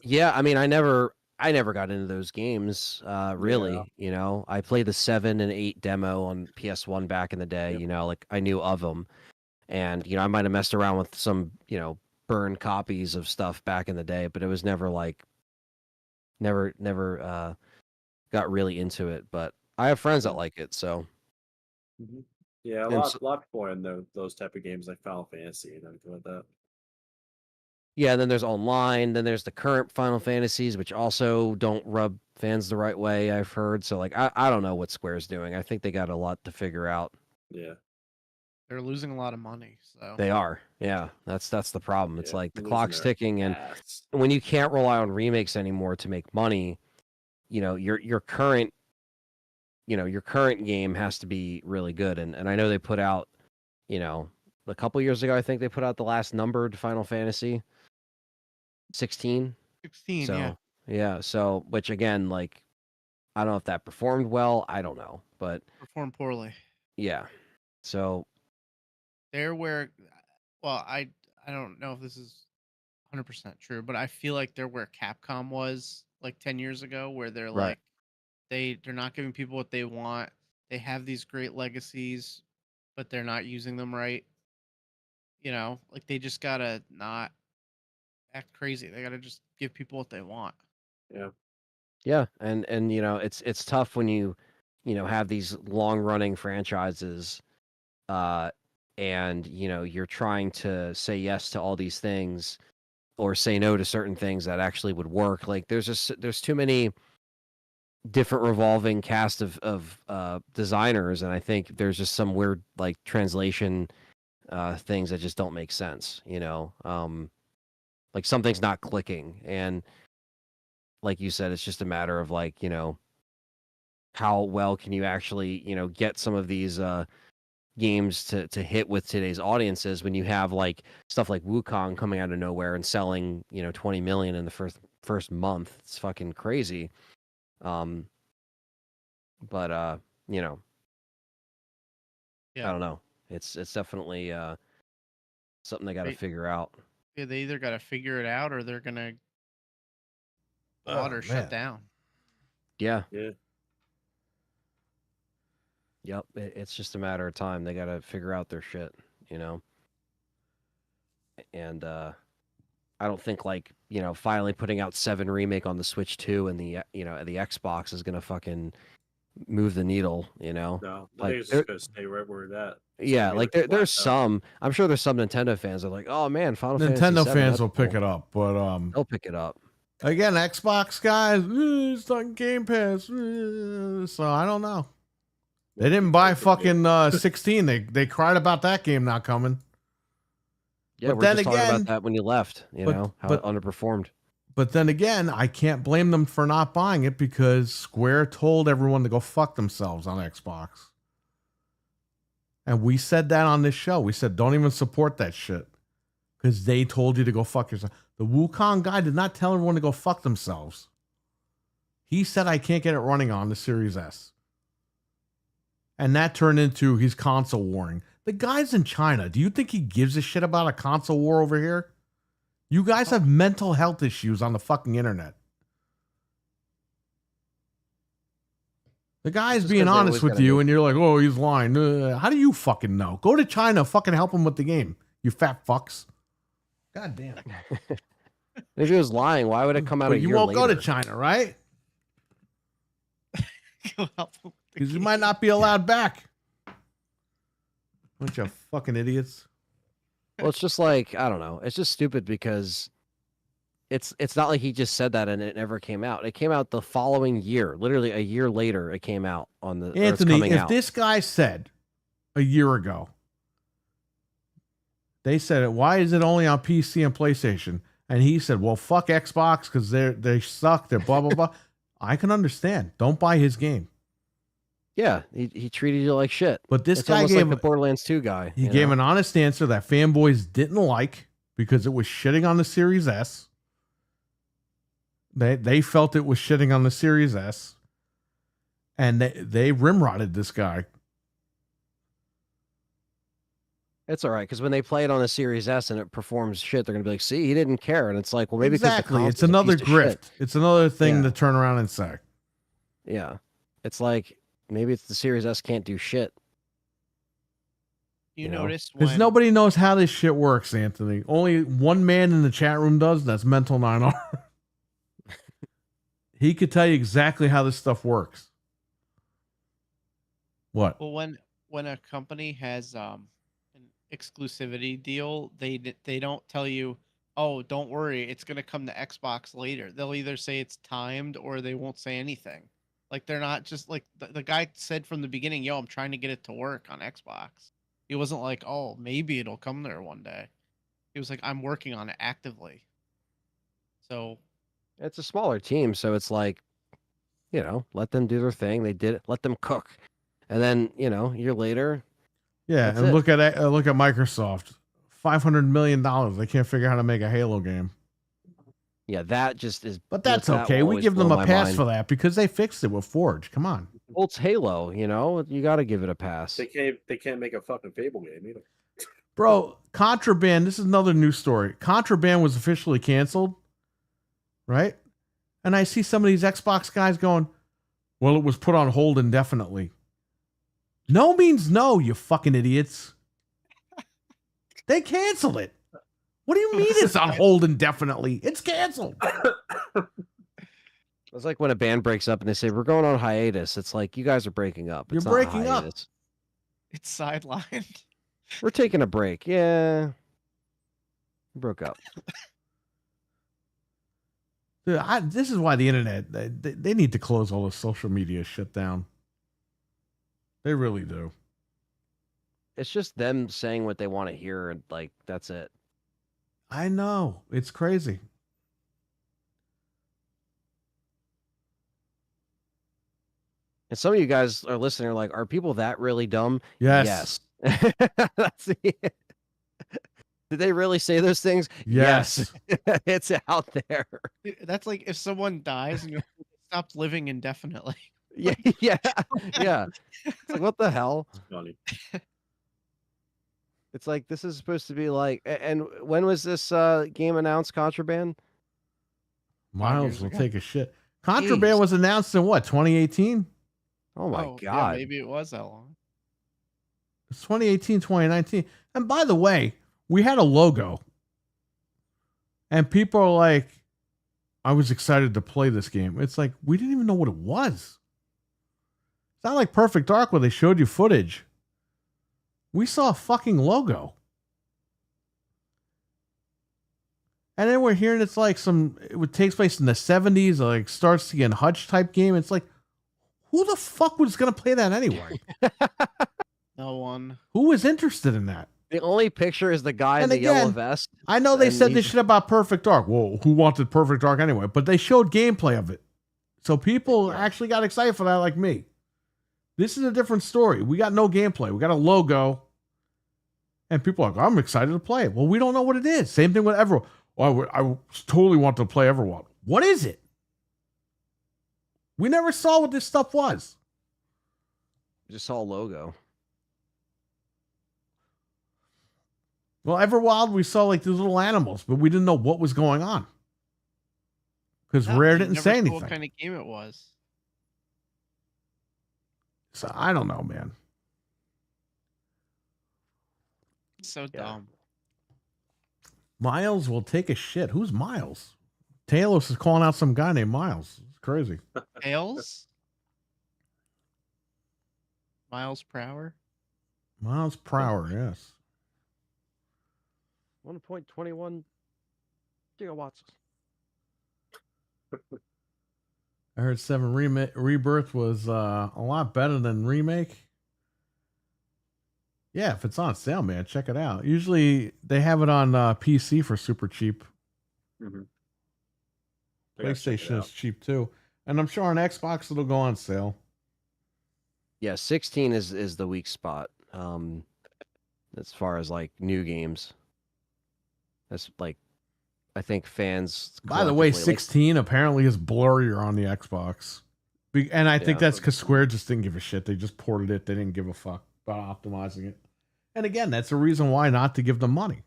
Yeah, I mean, I never I never got into those games, really. You know, I played the 7 and 8 demo on PS1 back in the day. Yep. You know, like I knew of them, and I might have messed around with some burned copies of stuff back in the day, but it was never like never got really into it. But I have friends that like it, so. Mm-hmm. Yeah, a And lot of people in those type of games like Final Fantasy and everything like that. Yeah, and then there's online, then there's the current Final Fantasies, which also don't rub fans the right way, I've heard. So like I don't know what Square's doing. I think they got a lot to figure out. Yeah. They're losing a lot of money, so They are. Yeah. That's the problem. It's Yeah, like the losing clock's their ticking, and ass. when you can't rely on remakes anymore to make money, your current your current game has to be really good. And I know they put out, a couple years ago, I think they put out the last numbered Final Fantasy 16. 16, So yeah. yeah, so which again, like, I don't know if that performed well. I don't know, but Performed poorly. yeah. So They're where, well, I don't know if this is 100% true, but I feel like they're where Capcom was like 10 years ago, where they're right, like they're not giving people what they want. They have these great legacies, but they're not using them right. Like they just gotta not act crazy. They gotta just give people what they want. Yeah. yeah, and it's tough when you have these long running franchises, uh, and you're trying to say yes to all these things or say no to certain things that actually would work. Like there's too many different revolving cast of designers, and I think there's just some weird like translation things that just don't make sense. Like something's not clicking, and like you said, it's just a matter of like how well can you actually get some of these games to hit with today's audiences when you have like stuff like Wukong coming out of nowhere and selling 20 million in the first month. It's fucking crazy. um but I Yeah. don't know, it's definitely something they got to They, figure out. yeah, they either gotta figure it out or they're gonna Oh, or shut man. down. Yeah. Yeah. Yep, it's just a matter of time. They got to figure out their shit, and I don't think like finally putting out 7 remake on the Switch 2 and the the Xbox is gonna fucking move the needle. No, I Like think it's just gonna stay right where it's at. It's yeah, gonna be like like there's plateau. some. I'm sure there's some Nintendo fans that are like, oh man, Final Fantasy Nintendo 7, fans that's will pick cool." it up, but They'll pick it up. again, Xbox guys, it's on Game Pass, so I don't know. They didn't buy fucking 16. They cried about that game not coming. Yeah, But we're then just talking again- about that when you left. How it underperformed. But then again, I can't blame them for not buying it because Square told everyone to go fuck themselves on Xbox. And we said that on this show. We said, don't even support that shit because they told you to go fuck yourself. The Wukong guy did not tell everyone to go fuck themselves. He said, I can't get it running on the Series S. And that turned into his console warring. The guy's in China. Do you think he gives a shit about a console war over here? You guys have mental health issues on the fucking internet. The guy's Just being 'cause they honest always with gotta you, make- and you're like, oh, he's lying. How do you fucking know? Go to China, fucking help him with the game, you fat fucks. God damn. If he was lying, why would it come out But a you year won't later? go to China, right? Because you might not be allowed back. Bunch of fucking idiots. Well, it's just like, I don't know. It's just stupid because it's not like he just said that and it never came out. It came out the following year. Literally a year later it came out on the or it's Anthony, coming if out. this guy said a year ago, they said it, why is it only on PC and PlayStation? And he said, well, fuck Xbox because they suck. They're blah, blah, blah. I can understand. Don't buy his game. Yeah, he treated you like shit. But this It's guy almost gave like the Borderlands 2 guy. he gave an honest answer that fanboys didn't like because it was shitting on the Series S. They felt it was shitting on the Series S. And they rimrodded this guy. It's all right because when they play it on the Series S and it performs shit, they're gonna be like, "See, he didn't care," and it's like, well, maybe 'cause the Exactly. It's console's a another piece of shit. grift. It's another thing Yeah. to turn around and say. Yeah, it's like maybe it's the Series S can't do shit. You You know? notice Because when nobody knows how this shit works, Anthony. Only one man in the chat room does, and that's Mental 9R. He could tell you exactly how this stuff works. What? well when a company has an exclusivity deal, they don't tell you, oh, don't worry, it's gonna come to Xbox later. They'll either say it's timed or they won't say anything. Like they're not just like the guy said from the beginning, yo, I'm trying to get it to work on Xbox. He wasn't like, oh, maybe it'll come there one day. He was like, I'm working on it actively. So It's a smaller team, so it's like, let them do their thing. They did it. Let them cook, and then a year later, Yeah, That's and it. look at Microsoft. $500 million. They can't figure out how to make a Halo game. yeah, that just is. But that's that okay. will We always give them blow a my pass mind. for that because they fixed it with Forge. Come on. Well, it's Halo, you got to give it a pass. They can't make a fucking Fable game either. Bro, Contraband, this is another news story. Contraband was officially canceled, right? And I see some of these Xbox guys going, well, it was put on hold indefinitely. No means no, you fucking idiots. They canceled it. What do you mean it's on hold indefinitely? It's canceled. It's like when a band breaks up and they say, we're going on hiatus. It's like, you guys are breaking up. You're It's not a breaking up. hiatus. it's sidelined. We're taking a break. Yeah. Broke up. Dude, this is why the internet, they need to close all the social media shit down. They really do. It's just them saying what they want to hear, and like that's it. I know. It's crazy. And some of you guys are listening, are like, are people that really dumb? Yes. Yes. That's it. Did they really say those things? Yes. It's out there. That's like if someone dies and you stopped living indefinitely. Yeah, yeah, yeah. It's like, what the hell? It's funny. It's like this is supposed to be like. And when was this game announced? Contraband. Miles years will ago. take a shit. Contraband Jeez. was announced in what, 2018? Oh my Yeah, god. maybe it was that long. It's 2018, 2019. And by the way, we had a logo. And people are like, I was excited to play this game. It's like, we didn't even know what it was. It's not like Perfect Dark where they showed you footage. We saw a fucking logo. And then we're hearing it's like it takes place in the 70s, like Starsky and Hutch type game. It's like, who the fuck was going to play that anyway? No one. Who was interested in that? The only picture is the guy in And the yellow again, vest. I know they And said this he's- shit about Perfect Dark. Well, who wanted Perfect Dark anyway? But they showed gameplay of it. So people actually got excited for that like me. This is a different story. We got no gameplay. We got a logo. And people are like, I'm excited to play it. Well, we don't know what it is. Same thing with Everwild. Oh, I totally want to play Everwild. What is it? We never saw what this stuff was. Just saw a logo. Well, Everwild, we saw like these little animals, but we didn't know what was going on. Because No, Rare you didn't never say saw anything. What kind of game it was? So I don't know, man. It's so dumb. Miles will take a shit. Who's Miles? Talos is calling out some guy named Miles. It's crazy. Tails. Miles per hour. Miles Prower, yes. 1.21 gigawatts. I heard 7 Rebirth was a lot better than Remake. Yeah, if it's on sale, man, check it out. Usually they have it on PC for super cheap. Mm-hmm. PlayStation is cheap too. And I'm sure on Xbox it'll go on sale. Yeah, 16 is the weak spot. As far as like new games. That's like, I think fans. By the way, collectively, like, 16 apparently is blurrier on the Xbox. And I think Yeah. that's because Square just didn't give a shit. They just ported it. They didn't give a fuck about optimizing it. And again, that's a reason why not to give them money.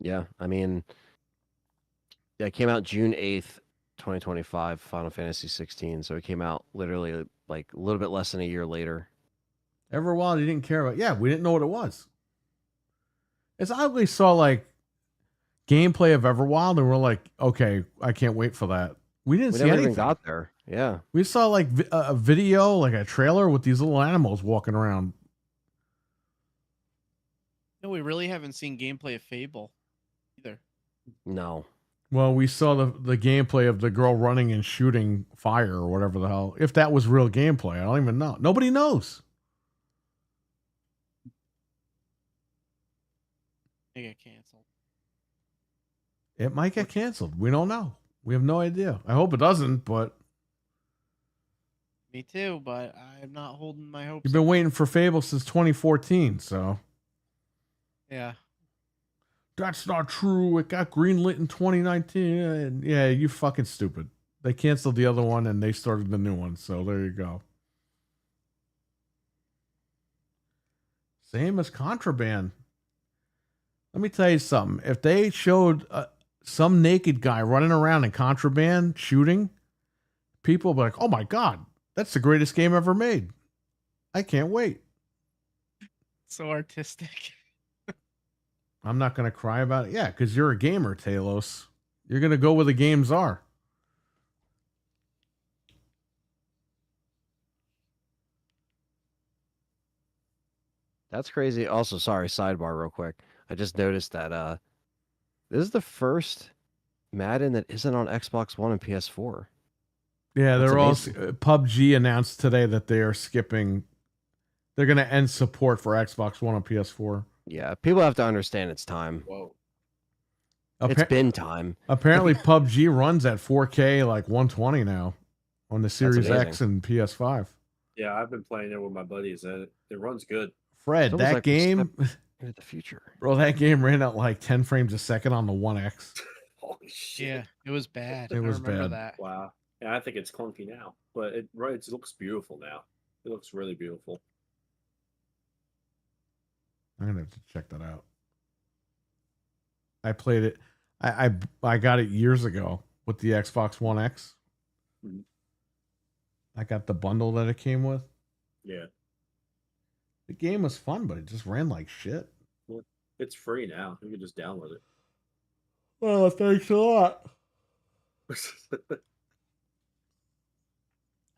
Yeah, I mean, yeah, it came out June 8th, 2025, Final Fantasy 16. So it came out literally like a little bit less than a year later. Everwild, you didn't care about. Yeah, we didn't know what it was. It's oddly saw like gameplay of Everwild, and we're like, okay, I can't wait for that. We didn't We see never anything. even got there. Yeah. We saw like a video, like a trailer with these little animals walking around. No, we really haven't seen gameplay of Fable either. No. Well, we saw the gameplay of the girl running and shooting fire or whatever the hell. If that was real gameplay, I don't even know. Nobody knows. They get canceled. It might get canceled. We don't know. We have no idea. I hope it doesn't, but Me too, but I'm not holding my hopes. you've been up. waiting for Fable since 2014, so Yeah. that's not true. It got greenlit in 2019. And yeah, you fucking stupid. They canceled the other one and they started the new one, so there you go. Same as Contraband. Let me tell you something. If they showed some naked guy running around in Contraband shooting, people will be like, oh my God, that's the greatest game ever made. I can't wait. So artistic. I'm not going to cry about it. Yeah, because you're a gamer, Talos. You're going to go where the games are. That's crazy. Also, sorry, sidebar real quick. I just noticed that this is the first Madden that isn't on Xbox One and PS4. Yeah, That's they're all amazing. PUBG announced today that they are skipping. They're going to end support for Xbox One and PS4. Yeah, people have to understand it's time. Whoa. It's been time. Apparently, PUBG runs at 4K, like 120 now on the Series amazing. X and PS5. Yeah, I've been playing it with my buddies, and it runs good. Fred, It's almost that like we're game, Into the future. bro, that game ran at like 10 frames a second on the 1X. Holy shit! Yeah, it was bad. It was I remember bad. that. Wow. Yeah, I think it's clunky now, but it looks beautiful now. It looks really beautiful. I'm gonna have to check that out. I played it. I got it years ago with the Xbox One X. Mhm. I got the bundle that it came with. Yeah, The game was fun, but it just ran like shit. it's free now. You can just download it. Oh, thanks a lot. I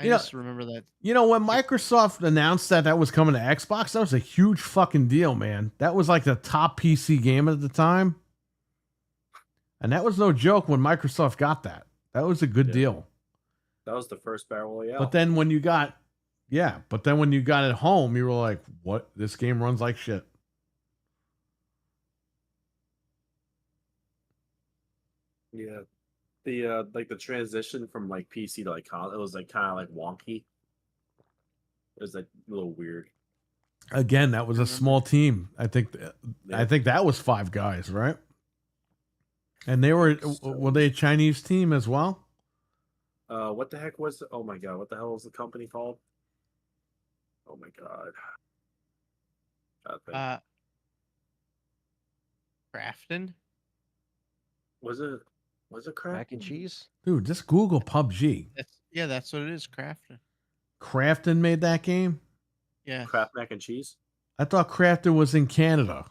You know- just remember that. You know, when Microsoft announced that was coming to Xbox, that was a huge fucking deal, man. That was like the top PC game at the time. And that was no joke when Microsoft got that. That was a good Yeah. deal. That was the first Battle Royale. But then when you got it home, you were like, what? This game runs like shit. yeah, the like the transition from like PC to like console, it was like kind of like wonky. It was like a little weird. Again, that was a small team. I think Yeah. that was 5 guys, right? And they were they a Chinese team as well? What the heck was? Oh my god, what the hell was the company called? Oh my god. Crafton. Was it crap? Mac and cheese? Dude, just Google PUBG. That's what it is. Crafton. Crafton made that game? Yeah. Kraft mac and cheese. I thought Crafton was in Canada.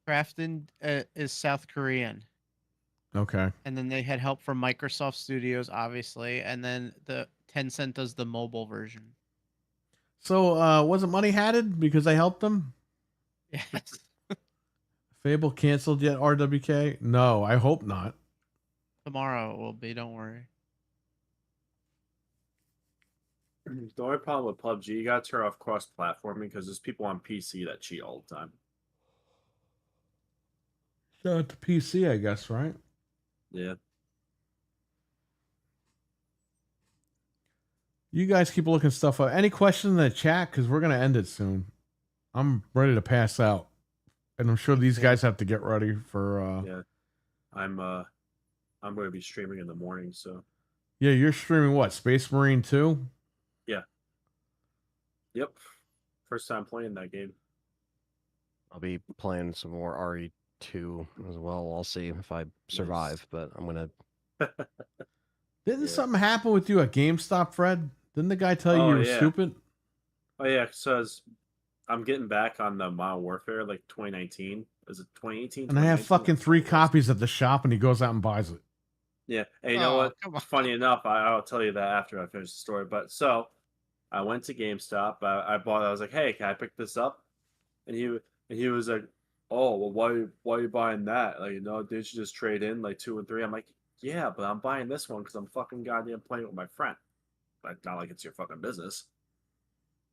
Crafton is South Korean, Okay. and then they had help from Microsoft Studios, obviously, and then the Tencent does the mobile version. So wasn't Money Hatted because they helped them? Yes. Fable canceled yet, RWK? No, I hope not. Tomorrow it will be. Don't worry. The only problem with PUBG, you gotta turn off cross-platforming because there's people on PC that cheat all the time. Shout out to PC, I guess, right? Yeah. You guys keep looking stuff up. Any questions in the chat? Because we're going to end it soon. I'm ready to pass out. And I'm sure these guys have to get ready for... Yeah. I'm going to be streaming in the morning, so... Yeah, you're streaming what? Space Marine 2? Yep. First time playing that game. I'll be playing some more RE2 as well. I'll see if I survive, but I'm gonna. Didn't Yeah. something happen with you at GameStop, Fred? Didn't the guy tell you Oh, you were yeah. stupid? Oh yeah, because I'm getting back on the Modern Warfare like 2019. Is it 2018? And I have 2019? fucking 3 It was. copies at the shop, and he goes out and buys it. Yeah, and you know Oh, what? come on. Funny enough, I'll tell you that after I finish the story. But so I went to GameStop. I bought. I was like, "Hey, can I pick this up?" And he was like, "Oh, well, why are you buying that? Like, didn't you just trade in like 2 and 3?" I'm like, "Yeah, but I'm buying this one because I'm fucking goddamn playing with my friend. Like, not like it's your fucking business."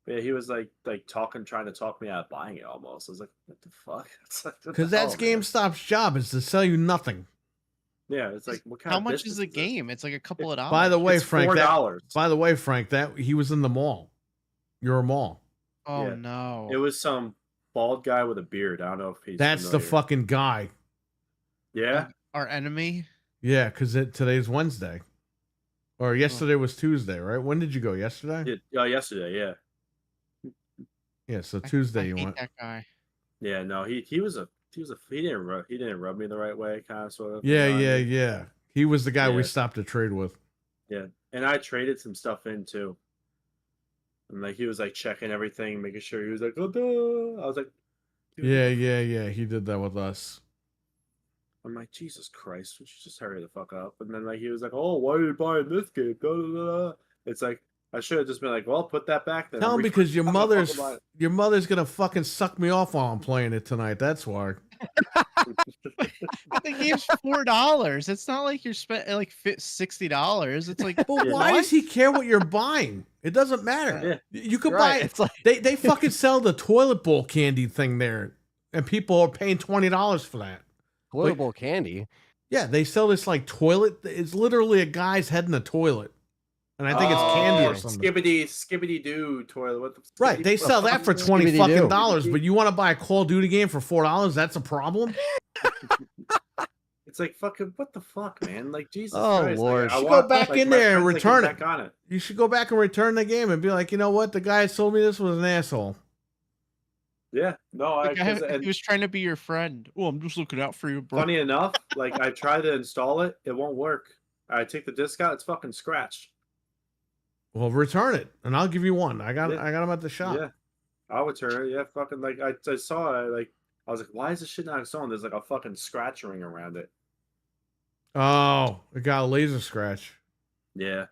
But yeah, he was like trying to talk me out of buying it almost. I was like, "What the fuck?" It's like, what Because the hell, that's man? GameStop's job, is to sell you nothing. Yeah, it's like, what kind How of much business is the this? game? It's like a couple of dollars. By the way, It's Frank, $4. that he was in the mall. You're a mall. Oh Yeah. no. It was some bald guy with a beard. I don't know if he's That's the familiar. fucking guy. Yeah. Our enemy. Yeah, because today's Wednesday. Or yesterday was Tuesday, right? When did you go? Yesterday? Yesterday, yeah. Yeah, so I Tuesday you hate went. that guy. Yeah, no, he didn't rub me the right way, kind of sort of. Yeah, you know what I yeah, mean? yeah. He was the guy we Yeah. stopped to trade with. Yeah. And I traded some stuff in too. And like he was like checking everything, making sure he was like, "Oh, duh." I was like, "Dude, Yeah, what the yeah, yeah. He did that with us. I'm like, Jesus Christ, would you just hurry the fuck up? And then like he was like, "Oh, why are you buying this game?" Da, da, da. It's like I should have just been like, "Well, put that back then." Tell I'm him because your I'm not fucking mother's buying gonna fucking suck me off while I'm playing it tonight. That's why. The game's $4. It's not like you're spending like $60. It's like, But why what? does he care what you're buying? It doesn't matter. You could Right, buy. it's like They fucking sell the toilet bowl candy thing there, and people are paying $20 for that. toilet bowl candy. Yeah, they sell this like toilet. It's literally a guy's head in a toilet, and I think it's candy or something. Skibbity doo toilet. What the Right, they sell that for $20 Skibbity-doo. fucking dollars, but you want to buy a Call of Duty game for $4? That's a problem. It's like fucking what the fuck, man? Like Jesus Oh, Christ! Lord. Like, I You should want, go back like, in my there and friends, like, return get it. back on it. You should go back and return the game and be like, you know what? The guy that sold me this was an asshole. Yeah, no, He was trying to be your friend. Oh, I'm just looking out for you, bro. funny enough, like I tried to install it, it won't work. I take the disc out, it's fucking scratched. Well, return it, and I'll give you one. I got Yeah. them at the shop. Yeah, I'll return it. Yeah, fucking like I saw it, like I was like, why is this shit not installing? There's like a fucking scratch ring around it. Oh, it got a laser scratch. Yeah.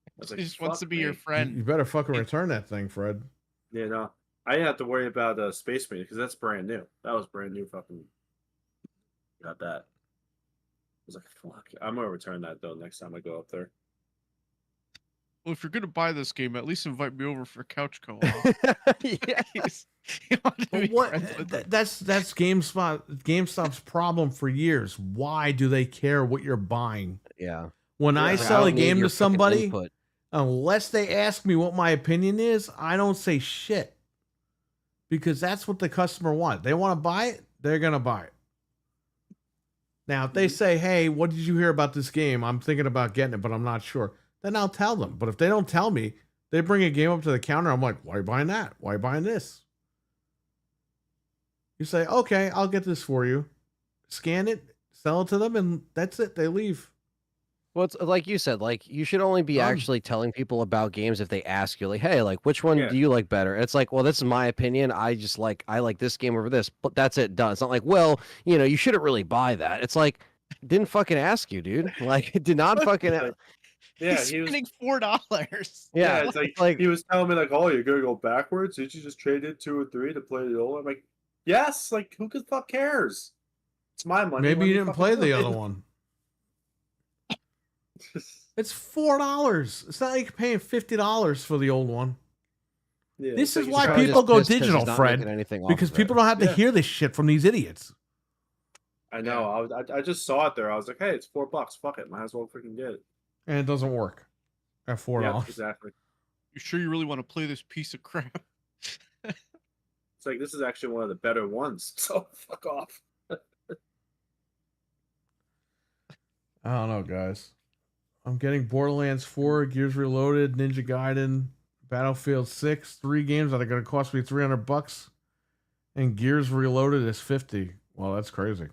I was He like, just wants to fuck be your me. friend. You better fucking return that thing, Fred. Yeah, no, I didn't have to worry about Space Marine because that's brand new. That was brand new. Fucking got that. I was like, fuck. I'm gonna return that though next time I go up there. Well, if you're gonna buy this game, at least invite me over for couch co-op. Yes. He wanted to But be what? friends with him. That's GameStop's problem for years. Why do they care what you're buying? Yeah. When Yeah, I I sell a don't need game your to fucking somebody, input. unless they ask me what my opinion is, I don't say shit. Because that's what the customer wants. They want to buy it, they're going to buy it. Now, if they say, hey, what did you hear about this game? I'm thinking about getting it, but I'm not sure. Then I'll tell them. But if they don't tell me, they bring a game up to the counter. I'm like, why are you buying that? Why are you buying this? You say, okay, I'll get this for you. Scan it, sell it to them, and that's it. They leave. Well, it's like you said, like you should only be actually telling people about games if they ask you, like, hey, like which one do you like better? It's like, well, this is my opinion. I like this game over this, but that's it, done. It's not like, well, you shouldn't really buy that. It's like, didn't fucking ask you, dude. Like, did not fucking. Yeah, He's he was. spending $4. Yeah, Yeah, it's like he was telling me like, oh, you're gonna go backwards. Did you just trade in 2 or 3 to play the old? I'm like, yes. Like, who the fuck cares? It's my money. Maybe let you me didn't fucking play do the it. other one. It's $4. It's not like you're paying $50 for the old one. Yeah, This it's is like why you're Probably people just go pissed 'cause he's digital, not Fred. making anything off Because of people it. don't have to Yeah. hear this shit from these idiots. I know. I just saw it there. I was like, hey, it's $4. Fuck it. Might as well freaking get it. And it doesn't work at $4. Yeah, exactly. You sure you really want to play this piece of crap? It's like this is actually one of the better ones. So fuck off. I don't know, guys. I'm getting Borderlands 4, Gears Reloaded, Ninja Gaiden, Battlefield 6, 3 games that are going to cost me $300, and Gears Reloaded is 50. Well, that's crazy.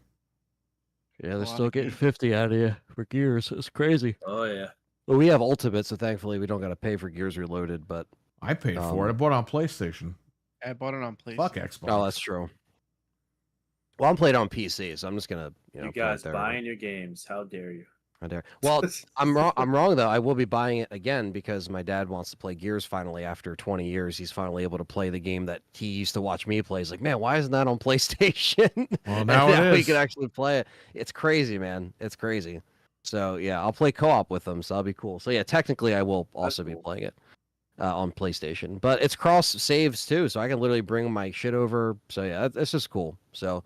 Yeah, they're lot still of getting games. 50 out of you for Gears. It's crazy. Oh yeah. Well, we have Ultimate, so thankfully we don't got to pay for Gears Reloaded. But I paid for it. I bought it on PlayStation. I bought it on PlayStation. Fuck Xbox. oh, that's true. Well, I'm playing on PC, so I'm just gonna You play it guys there. buying your games? How dare you? Right there. Well, I'm wrong. I'm wrong though. I will be buying it again because my dad wants to play Gears finally after 20 years. He's finally able to play the game that he used to watch me play. He's like, man, why isn't that on PlayStation? Well, And now it we is. can actually play it. It's crazy, man. It's crazy. So yeah, I'll play co-op with them. So that'll be cool. So yeah, technically I will also be cool. playing it on PlayStation, but it's cross saves too, so I can literally bring my shit over. So yeah, that's just cool. So.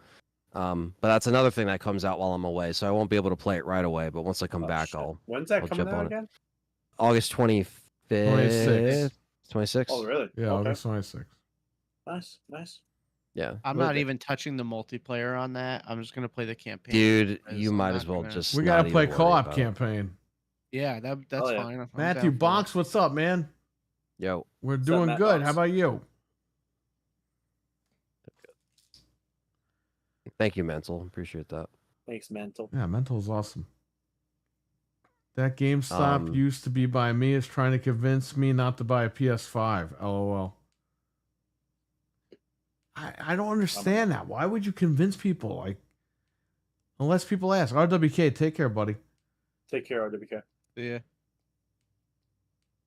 But that's another thing that comes out while I'm away, so I won't be able to play it right away. But once I come Oh, back, shit. I'll When's that I'll coming jump out on it. again? August 25th, 26th. 26th. Oh really? Yeah, Okay. August 26th. Nice. Yeah, I'm Well, not even touching the multiplayer on that. I'm just gonna play the campaign. dude. because You I'm might not as well gonna- just. We not got to even play worry co-op about it. campaign. Yeah, that's Oh, yeah. fine. I'm Matthew down for that. Bonks, what's up, man? Yo, We're up, doing Matt good. How Bonks? about you? thank you, Mental. Appreciate that. Thanks, mental. Yeah, Mental is awesome. That GameStop used to be by me is trying to convince me not to buy a PS5. LOL. I don't understand that. Why would you convince people? Like, unless people ask. RWK, take care, buddy. Take care, RWK. Yeah.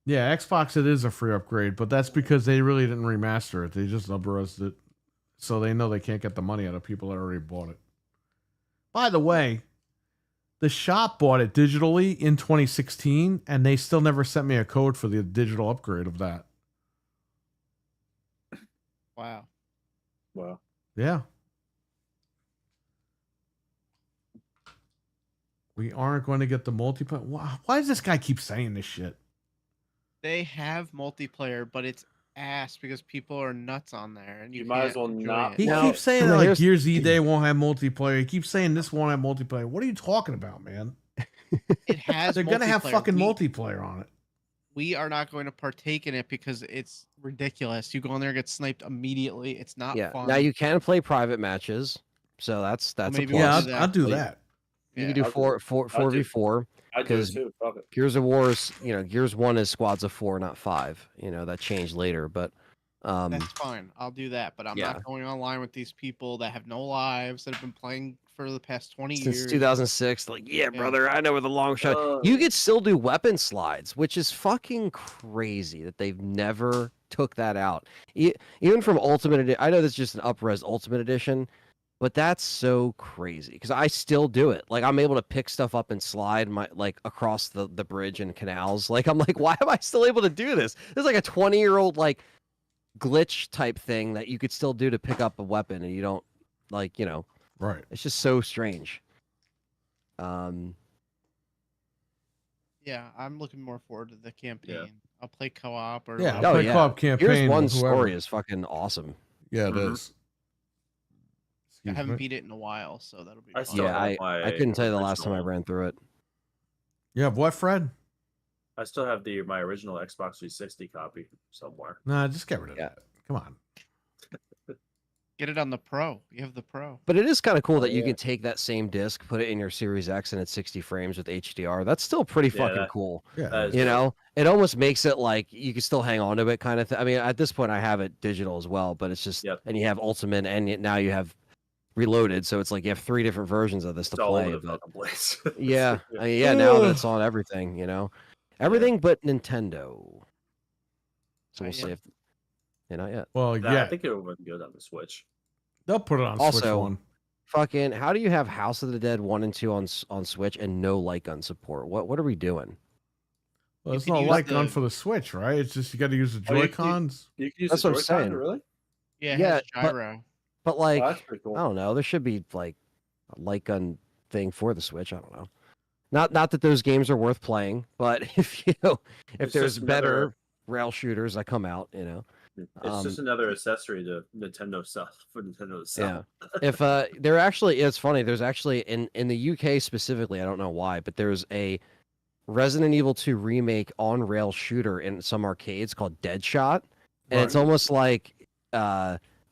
Yeah, Xbox, it is a free upgrade, but that's because they really didn't remaster it. They just upres it. So they know they can't get the money out of people that already bought it. By the way, the shop bought it digitally in 2016, and they still never sent me a code for the digital upgrade of that. Wow. Wow. Yeah. We aren't going to get the multiplayer. Why does this guy keep saying this shit? They have multiplayer, but it's ass because people are nuts on there, and You might as can't well enjoy not- it. He Now- keeps saying that now like here's- Gears E Day won't have multiplayer. He keeps saying this won't have multiplayer. What are you talking about, man? It has. They're going to have multiplayer. fucking We- multiplayer on it. We are not going to partake in it because it's ridiculous. You go in there and get sniped immediately. It's not Yeah. fun. Now you can play private matches, so that's a maybe plus. we'll Yeah, do I'll do Like, that. You Yeah, can do I'll do it. 4v4. I do it 'Cause- too. Fuck it. Gears of War is, Gears 1 is squads of 4, not 5. That changed later, but That's fine. I'll do that, but I'm yeah. not going online with these people that have no lives that have been playing for the past 20 since years. 2006, like, yeah, brother, I know where the long shot. You could still do weapon slides, which is fucking crazy that they've never took that out. Even from Ultimate Edition, I know that's just an up-res Ultimate Edition, but that's so crazy because I still do it. Like, I'm able to pick stuff up and slide across the bridge and canals. Like, I'm like, why am I still able to do this? This is like a 20-year-old like glitch type thing that you could still do to pick up a weapon, and you don't Right. It's just so strange. Yeah, I'm looking more forward to the campaign. I'll play co-op or Yeah, whatever. I'll Oh, play yeah. co-op campaign. Here's one with whoever. story is fucking awesome. Yeah, it Mhm. is. I Excuse haven't me. beat it in a while, so that'll be I fun. still Yeah, have I couldn't tell you the last time I original- ran through it. Yeah, what, Fred? I still have my original Xbox 360 copy somewhere. Nah, just get rid of Yeah. that. Come on. Get it on the Pro. You have the Pro. But it is kind of cool that you yeah. can take that same disc, put it in your Series X, and it's 60 frames with HDR. That's still pretty Yeah, fucking that- cool. Yeah. That is You dope. know, it almost makes it like you can still hang on to it, kind of thing. I mean, at this point, I have it digital as well, but it's just, Yep. and you have Ultimate, and now you have Reloaded, so it's like you have 3 different versions of this It's to all play. over the But fucking place. yeah, now that it's on everything, everything but Nintendo. So we'll Not see yet. if, not yet. Well, Nah, yeah. I think it would be good on the Switch. They'll put it on Switch Also, 1. Fucking, how do you have House of the Dead 1 and 2 on Switch and no light gun support? What are we doing? Well, You it's can not use light gun the- for the Switch, right? It's just you got to use the Oh, you Joy can- Cons. You can use That's the what I'm Joy-Con, saying. really? Yeah, it Yeah, has but- gyro. But like, Oh, that's pretty cool. I don't know. There should be like a light gun thing for the Switch. I don't know. Not that those games are worth playing, but if It's there's just better another- rail shooters that come out, It's just another accessory to Nintendo stuff for Nintendo to sell. if there actually it's funny. There's actually in the UK specifically, I don't know why, but there's a Resident Evil 2 remake on rail shooter in some arcades called Deadshot, and it's Right. almost like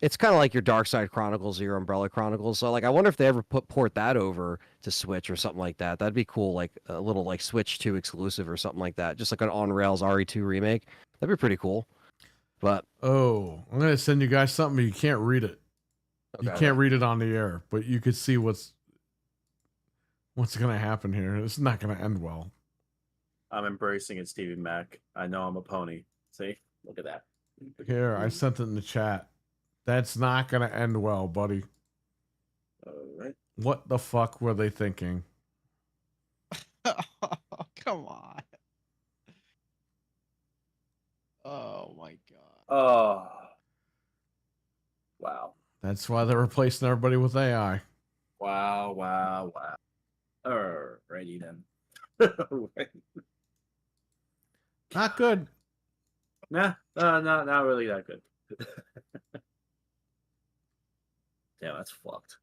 it's kind of like your Dark Side Chronicles or your Umbrella Chronicles. So like, I wonder if they ever port that over to Switch or something like that. That'd be cool, like a little like Switch 2 exclusive or something like that, just like an on rails RE2 remake. That'd be pretty cool. But Oh, I'm gonna send you guys something, but you can't read it. You okay. can't read it on the air, but you could see what's gonna happen here. It's not gonna end well. I'm embracing it, Stevie Mac. I know I'm a pony. See? Look at that. Here, I sent it in the chat. That's not gonna end well, buddy. All right. What the fuck were they thinking? Come on. Oh my god. Oh. Wow. That's why they're replacing everybody with AI. Wow. Alrighty then. Not good. Nah, not really that good. Damn, that's fucked.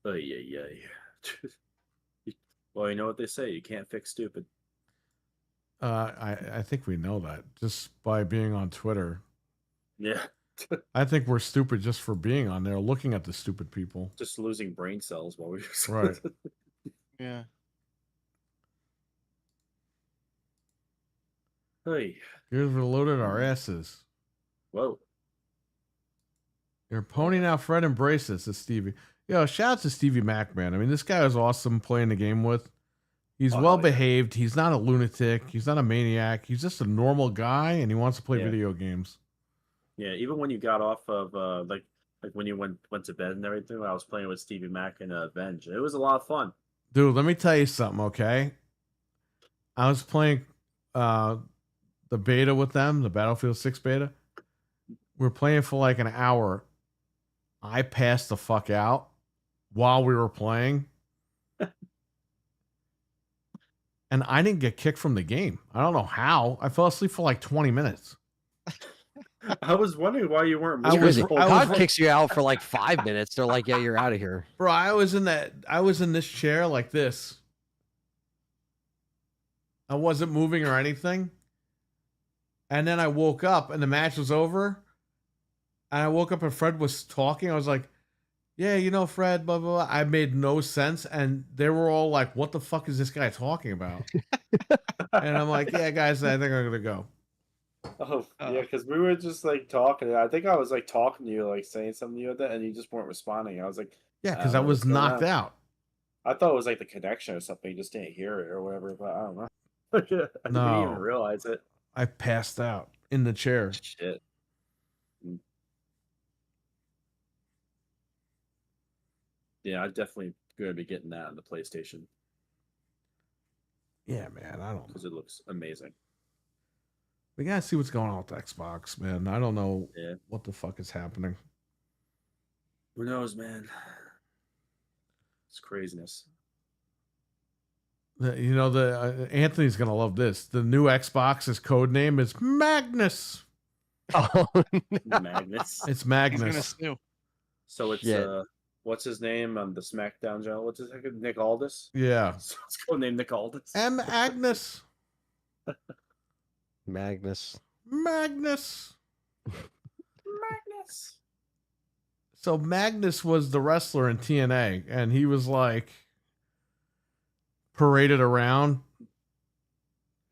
Oh yeah. Well, you know what they say, you can't fix stupid. I think we know that just by being on Twitter. Yeah. I think we're stupid just for being on there, looking at the stupid people. Just losing brain cells while we Right. Yeah. Hey. Gears Reloaded our asses. Whoa. Your pony now, Fred embraces it's Stevie. Yo, shout out to Stevie Mac, man. I mean, this guy is awesome playing the game with. He's Oh, well hell yeah. behaved. He's not a lunatic. He's not a maniac. He's just a normal guy, and he wants to play Yeah. video games. Yeah, even when you got off of like when you went to bed and everything, I was playing with Stevie Mac and Avenge. It was a lot of fun. Dude, let me tell you something, okay? I was playing the beta with them, the Battlefield 6 beta. We were playing for like an hour. I passed the fuck out while we were playing. And I didn't get kicked from the game. I don't know how. I fell asleep for like 20 minutes. I was wondering why you weren't. I It's was- crazy. I COD was- kicks you out for like 5 minutes. They're like, yeah, you're out of here. Bro, I was in this chair like this. I wasn't moving or anything. And then I woke up and the match was over. And I woke up and Fred was talking. I was like, yeah, you know, Fred, blah, blah, blah. I made no sense. And they were all like, what the fuck is this guy talking about? And I'm like, yeah, guys, I think I'm going to go. Oh, yeah, because we were just like talking. I think I was like talking to you, like saying something to you, and you just weren't responding. I was like, Yeah, because I don't know was what's going knocked on. out. I thought it was like the connection or something. You just didn't hear it or whatever, but I don't know. I didn't No. even realize it. I passed out in the chair. Shit. Yeah, I'm definitely going to be getting that on the PlayStation Yeah, man, I don't. because it looks amazing. We gotta see what's going on with Xbox, man. I don't know Yeah. what the fuck is happening. Who knows, man? It's craziness. Anthony's gonna love this. The new Xbox's code name is Magnus. Oh, Magnus. It's He's gonna Magnus. sue. So it's Yeah. What's his name on the SmackDown channel? What's his name? Nick Aldis. Yeah. So it's called name Nick Aldis. M. Agnes. Magnus. Magnus. Magnus. So Magnus was the wrestler in TNA, and he was like paraded around,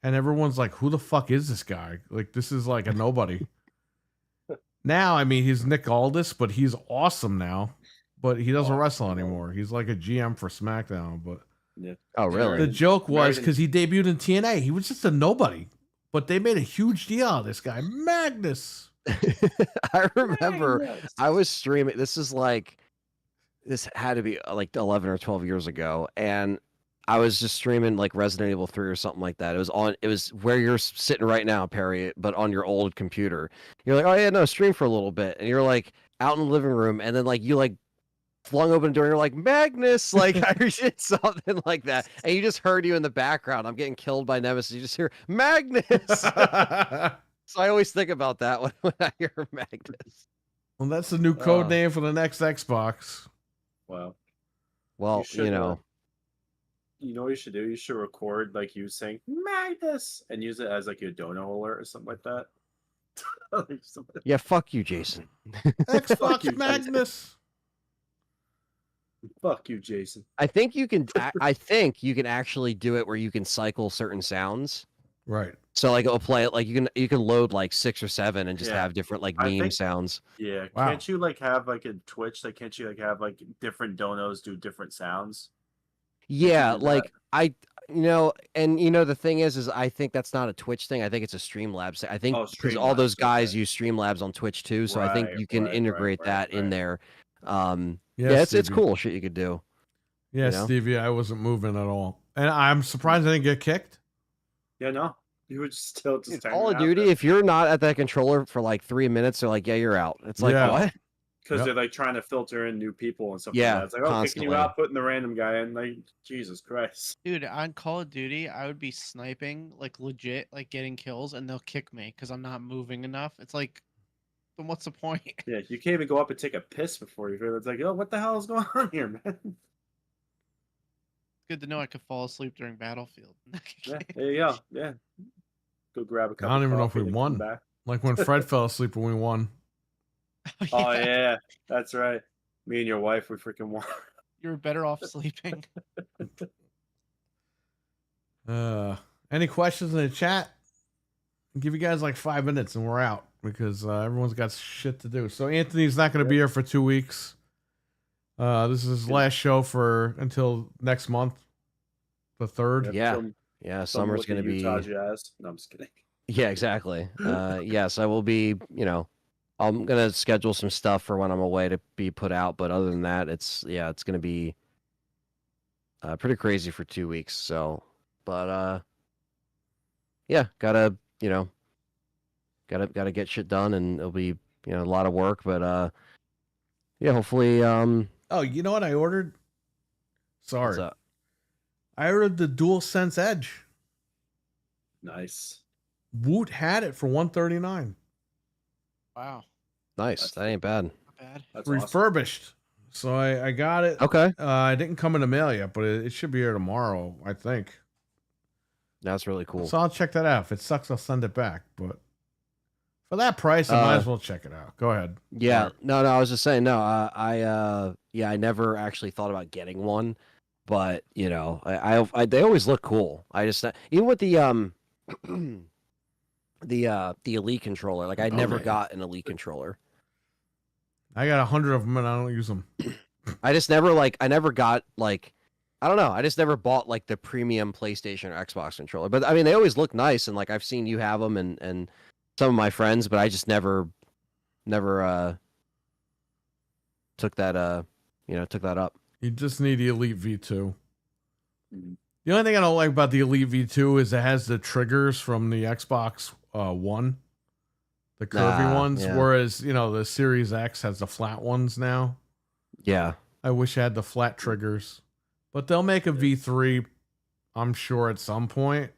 and everyone's like, "Who the fuck is this guy? Like, this is like a nobody." Now, I mean, he's Nick Aldis, but he's awesome now. But he doesn't wrestle anymore. He's like a GM for SmackDown. But Oh, really? the joke was Married because he debuted in TNA, he was just a nobody. But they made a huge deal out of this guy, Magnus. I remember Magnus. I was streaming. This had to be like 11 or 12 years ago. And I was just streaming like Resident Evil 3 or something like that. It was where you're sitting right now, Perry, but on your old computer. You're like, oh yeah, no, stream for a little bit. And you're like out in the living room. And then like you like flung open the door and you're like, Magnus, like I did something like that. And you just heard you in the background. I'm getting killed by Nemesis. You just hear Magnus. So I always think about that when I hear Magnus. Well, that's the new code Uh. name for the next Xbox. Wow. Well, should, you know, You know what you should do? You should record like you saying Magnus and use it as like your dono alert or something like that. Like, something- yeah, fuck you, Jason. Xbox you, Jason. Magnus. Fuck you, Jason. I think you can. I think you can actually do it where you can cycle certain sounds. Right. So like it'll play it like you can load like 6 or 7 and just Yeah. have different like I meme think- sounds. Yeah. Wow. Can't you like have like a Twitch? Like, can't you like have like different donos do different sounds? Yeah, do that. like and the thing is I think that's not a Twitch thing. I think it's a Streamlabs thing. I think Oh, because all those Streamlabs, guys okay. use Streamlabs on Twitch too, so I think Right, you can right, integrate right, that in right. there. Yeah, Yes, it's Stevie. cool shit you could do. Yeah, you know? Stevie, I wasn't moving at all. And I'm surprised I didn't get kicked. Yeah, no. You were just still just Dude, Call of Duty, if you're not at that controller for like 3 minutes, they're like, yeah, you're out. It's like, Yeah. what? because Yep. they're like trying to filter in new people and stuff Yeah, like that. It's like, oh, kicking constantly. you out, putting the random guy in. Like, Jesus Christ. Dude, on Call of Duty, I would be sniping like legit, like getting kills, and they'll kick me because I'm not moving enough. It's like, then what's the point? Yeah, you can't even go up and take a piss before you feel it's like, oh, what the hell is going on here, man? Good to know I could fall asleep during Battlefield. Yeah, there you go. Yeah. Go grab a cup don't of even know if coffee we and come won. back. Like when Fred fell asleep when we won. Oh, yeah. That's right. Me and your wife, we freaking won. You were better off sleeping. Any questions in the chat? I'll give you guys like 5 minutes and we're out because everyone's got shit to do. So Anthony's not going to be here for 2 weeks. This is his last show for until next month, the 3rd. Yeah. Some Summer's with the going to be. Utah Jazz. No, I'm just kidding. Yeah, exactly. Yes, I will be, I'm going to schedule some stuff for when I'm away to be put out. But other than that, it's going to be pretty crazy for 2 weeks. So, but yeah, gotta get shit done and it'll be, a lot of work. But yeah, hopefully. Oh, you know what I ordered? Sorry. What's up? I ordered the DualSense Edge. Nice. Woot had it for $139. Wow, Nice. That ain't bad. not bad. That's awesome. Refurbished. So I got it. Okay. It didn't come in the mail yet, but it should be here tomorrow, I think. That's really cool. So I'll check that out. If it sucks, I'll send it back. But for that price, I might as well check it out. Go ahead. Yeah, no, I was just saying, no, I never actually thought about getting one, but I they always look cool. I just even with the the Elite controller, like I never got an Elite controller. I got 100 of them and I don't use them. I never got like, I don't know, I just never bought like the premium PlayStation or Xbox controller. But I mean, they always look nice, and like I've seen you have them and some of my friends, but I just never took that up. You just need the Elite V2. Mhm. The only thing I don't like about the Elite V2 is it has the triggers from the Xbox One, the curvy ones, yeah. whereas the Series X has the flat ones now. Yeah. I wish I had the flat triggers, but they'll make a V3, I'm sure, at some point.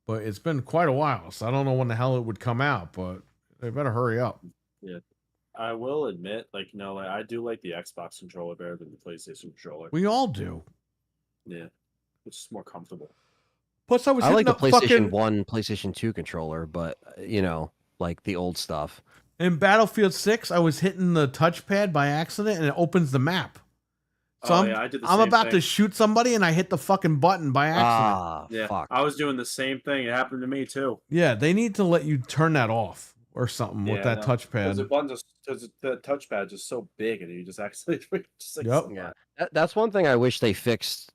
But it's been quite a while, so I don't know when the hell it would come out, but they better hurry up. Yeah. I will admit, like, I do like the Xbox controller better than the PlayStation controller. We all do. Yeah. It's just more comfortable. Plus, I was I like hitting the up PlayStation fucking 1, PlayStation 2 controller, but like the old stuff. in Battlefield 6. I was hitting the touchpad by accident, and it opens the map. So I did the I'm same about thing. to shoot somebody, and I hit the fucking button by accident. Ah, Yeah, fuck. I was doing the same thing. It happened to me too. Yeah, they need to let you turn that off or something with that Because touchpad. the touchpad is so big, and you just actually just like, Yep. Yeah, that's one thing I wish they fixed.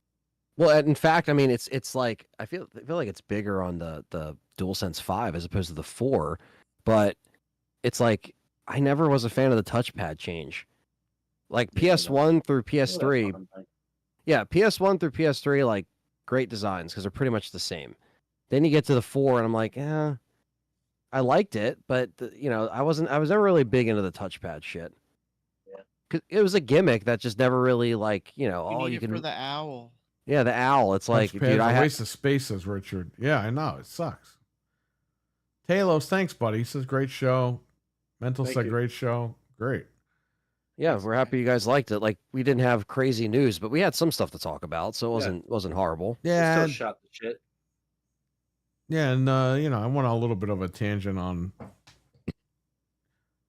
Well, in fact, I mean, it's like I feel like it's bigger on the DualSense 5 as opposed to the 4, but it's like I never was a fan of the touchpad change. Like Yeah, PS1 through PS3, Well, that's fine. yeah, PS1 through PS3, like great designs because they're pretty much the same. Then you get to the 4, and I'm like, I liked it, but I was never really big into the touchpad shit. Yeah. 'Cause it was a gimmick that just never really like We all need you it can. for the owl. Yeah, the owl. It's like, Touchpad's dude, I a have. waste of spaces, Richard. Yeah, I know. It sucks. Talos, thanks, buddy. He says, great show. Mental Thank said you. great show. Great. Yeah, Thanks, we're happy you guys liked it. Like we didn't have crazy news, but we had some stuff to talk about, so it Yeah. wasn't horrible. We Yeah, still and- shot the shit. yeah, and I went on a little bit of a tangent on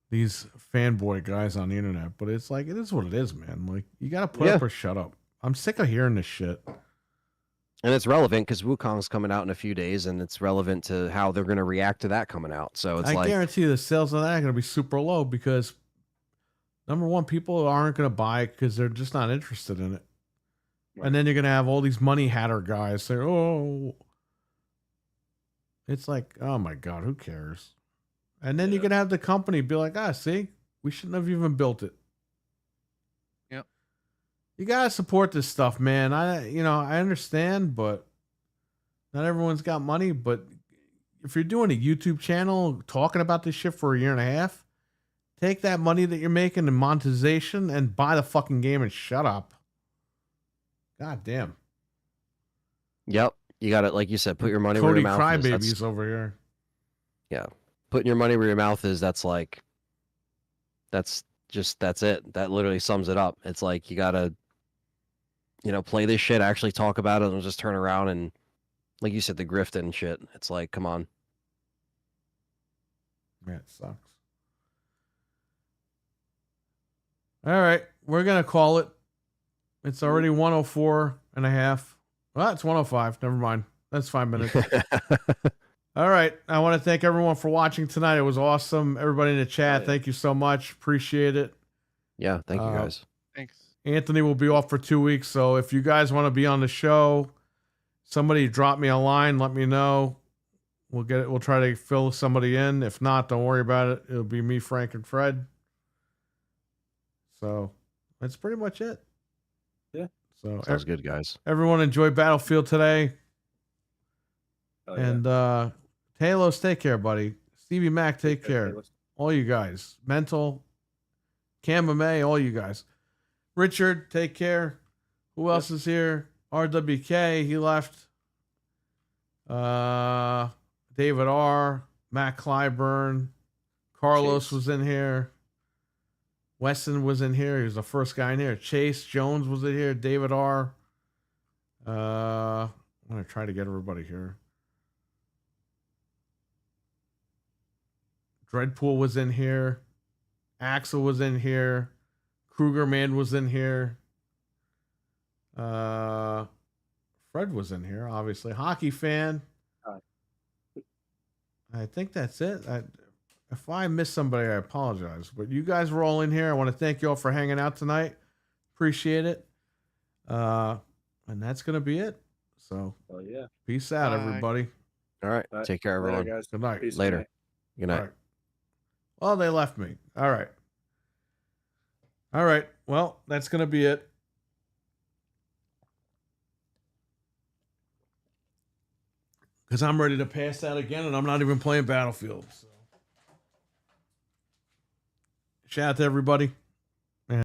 these fanboy guys on the internet, but it's like it is what it is, man. Like you gotta put up Yeah. or shut up. I'm sick of hearing this shit. And it's relevant because Wukong's coming out in a few days, and it's relevant to how they're going to react to that coming out. So it's I like, guarantee you the sales on that are gonna be super low because number one, people aren't gonna buy it because they're just not interested in it. Right. And then you're gonna have all these money hatter guys say, "Oh," it's like, oh my god, who cares? And then you're Yeah. gonna have the company be like, see, we shouldn't have even built it. Yep. You gotta support this stuff, man. I understand, but not everyone's got money. But if you're doing a YouTube channel talking about this shit for a year and a half, take that money that you're making in monetization and buy the fucking game and shut up. God damn. yep, you got to, like you said, put your money where Cody your mouth is. That's- Crybabies over here. Yeah, putting your money where your mouth is. That's like, that's it. That literally sums it up. It's like you gotta, play this shit, actually talk about it, and just turn around and, like you said, the grift and shit. It's like, come on. Yeah, it sucks. All right, we're gonna call it. It's already 104 and a half. Well, it's 105. Never mind. That's 5 minutes. All right. I want to thank everyone for watching tonight. It was awesome. Everybody in the chat, Yeah. thank you so much. Appreciate it. Yeah, thank you guys. Thanks. Anthony will be off for 2 weeks, so if you guys want to be on the show, somebody drop me a line, let me know. We'll get it. We'll try to fill somebody in. If not, don't worry about it. It'll be me, Frank, and Fred. So that's pretty much it. Yeah. So Sounds good, guys. everyone enjoy Battlefield today. Oh, yeah. And Talos, take care, buddy. Stevie Mac, take care. Talos. All you guys. Mental, Cam May, all you guys. Richard, take care. Who else is here? RWK, he left. David R, Matt Clyburn, Carlos Chase. was in here. Weston was in here. He was the first guy in here. Chase Jones was in here. David R. I'm gonna try to get everybody here. Dreadpool was in here. Axel was in here. Kruger Man was in here. Fred was in here, obviously. Hockey fan. Hi. I think that's it. If I missed somebody, I apologize. But you guys were all in here. I want to thank you all for hanging out tonight. Appreciate it. And that's going to be it. So Oh, yeah. peace out, Bye. everybody. All right, All right. take care, Later, everyone. guys. Good night. Peace. Later. Good night. Good night. All right. Well, they left me. All right. All right. Well, that's going to be it. Because I'm ready to pass out again, and I'm not even playing Battlefield. So. Shout out to everybody.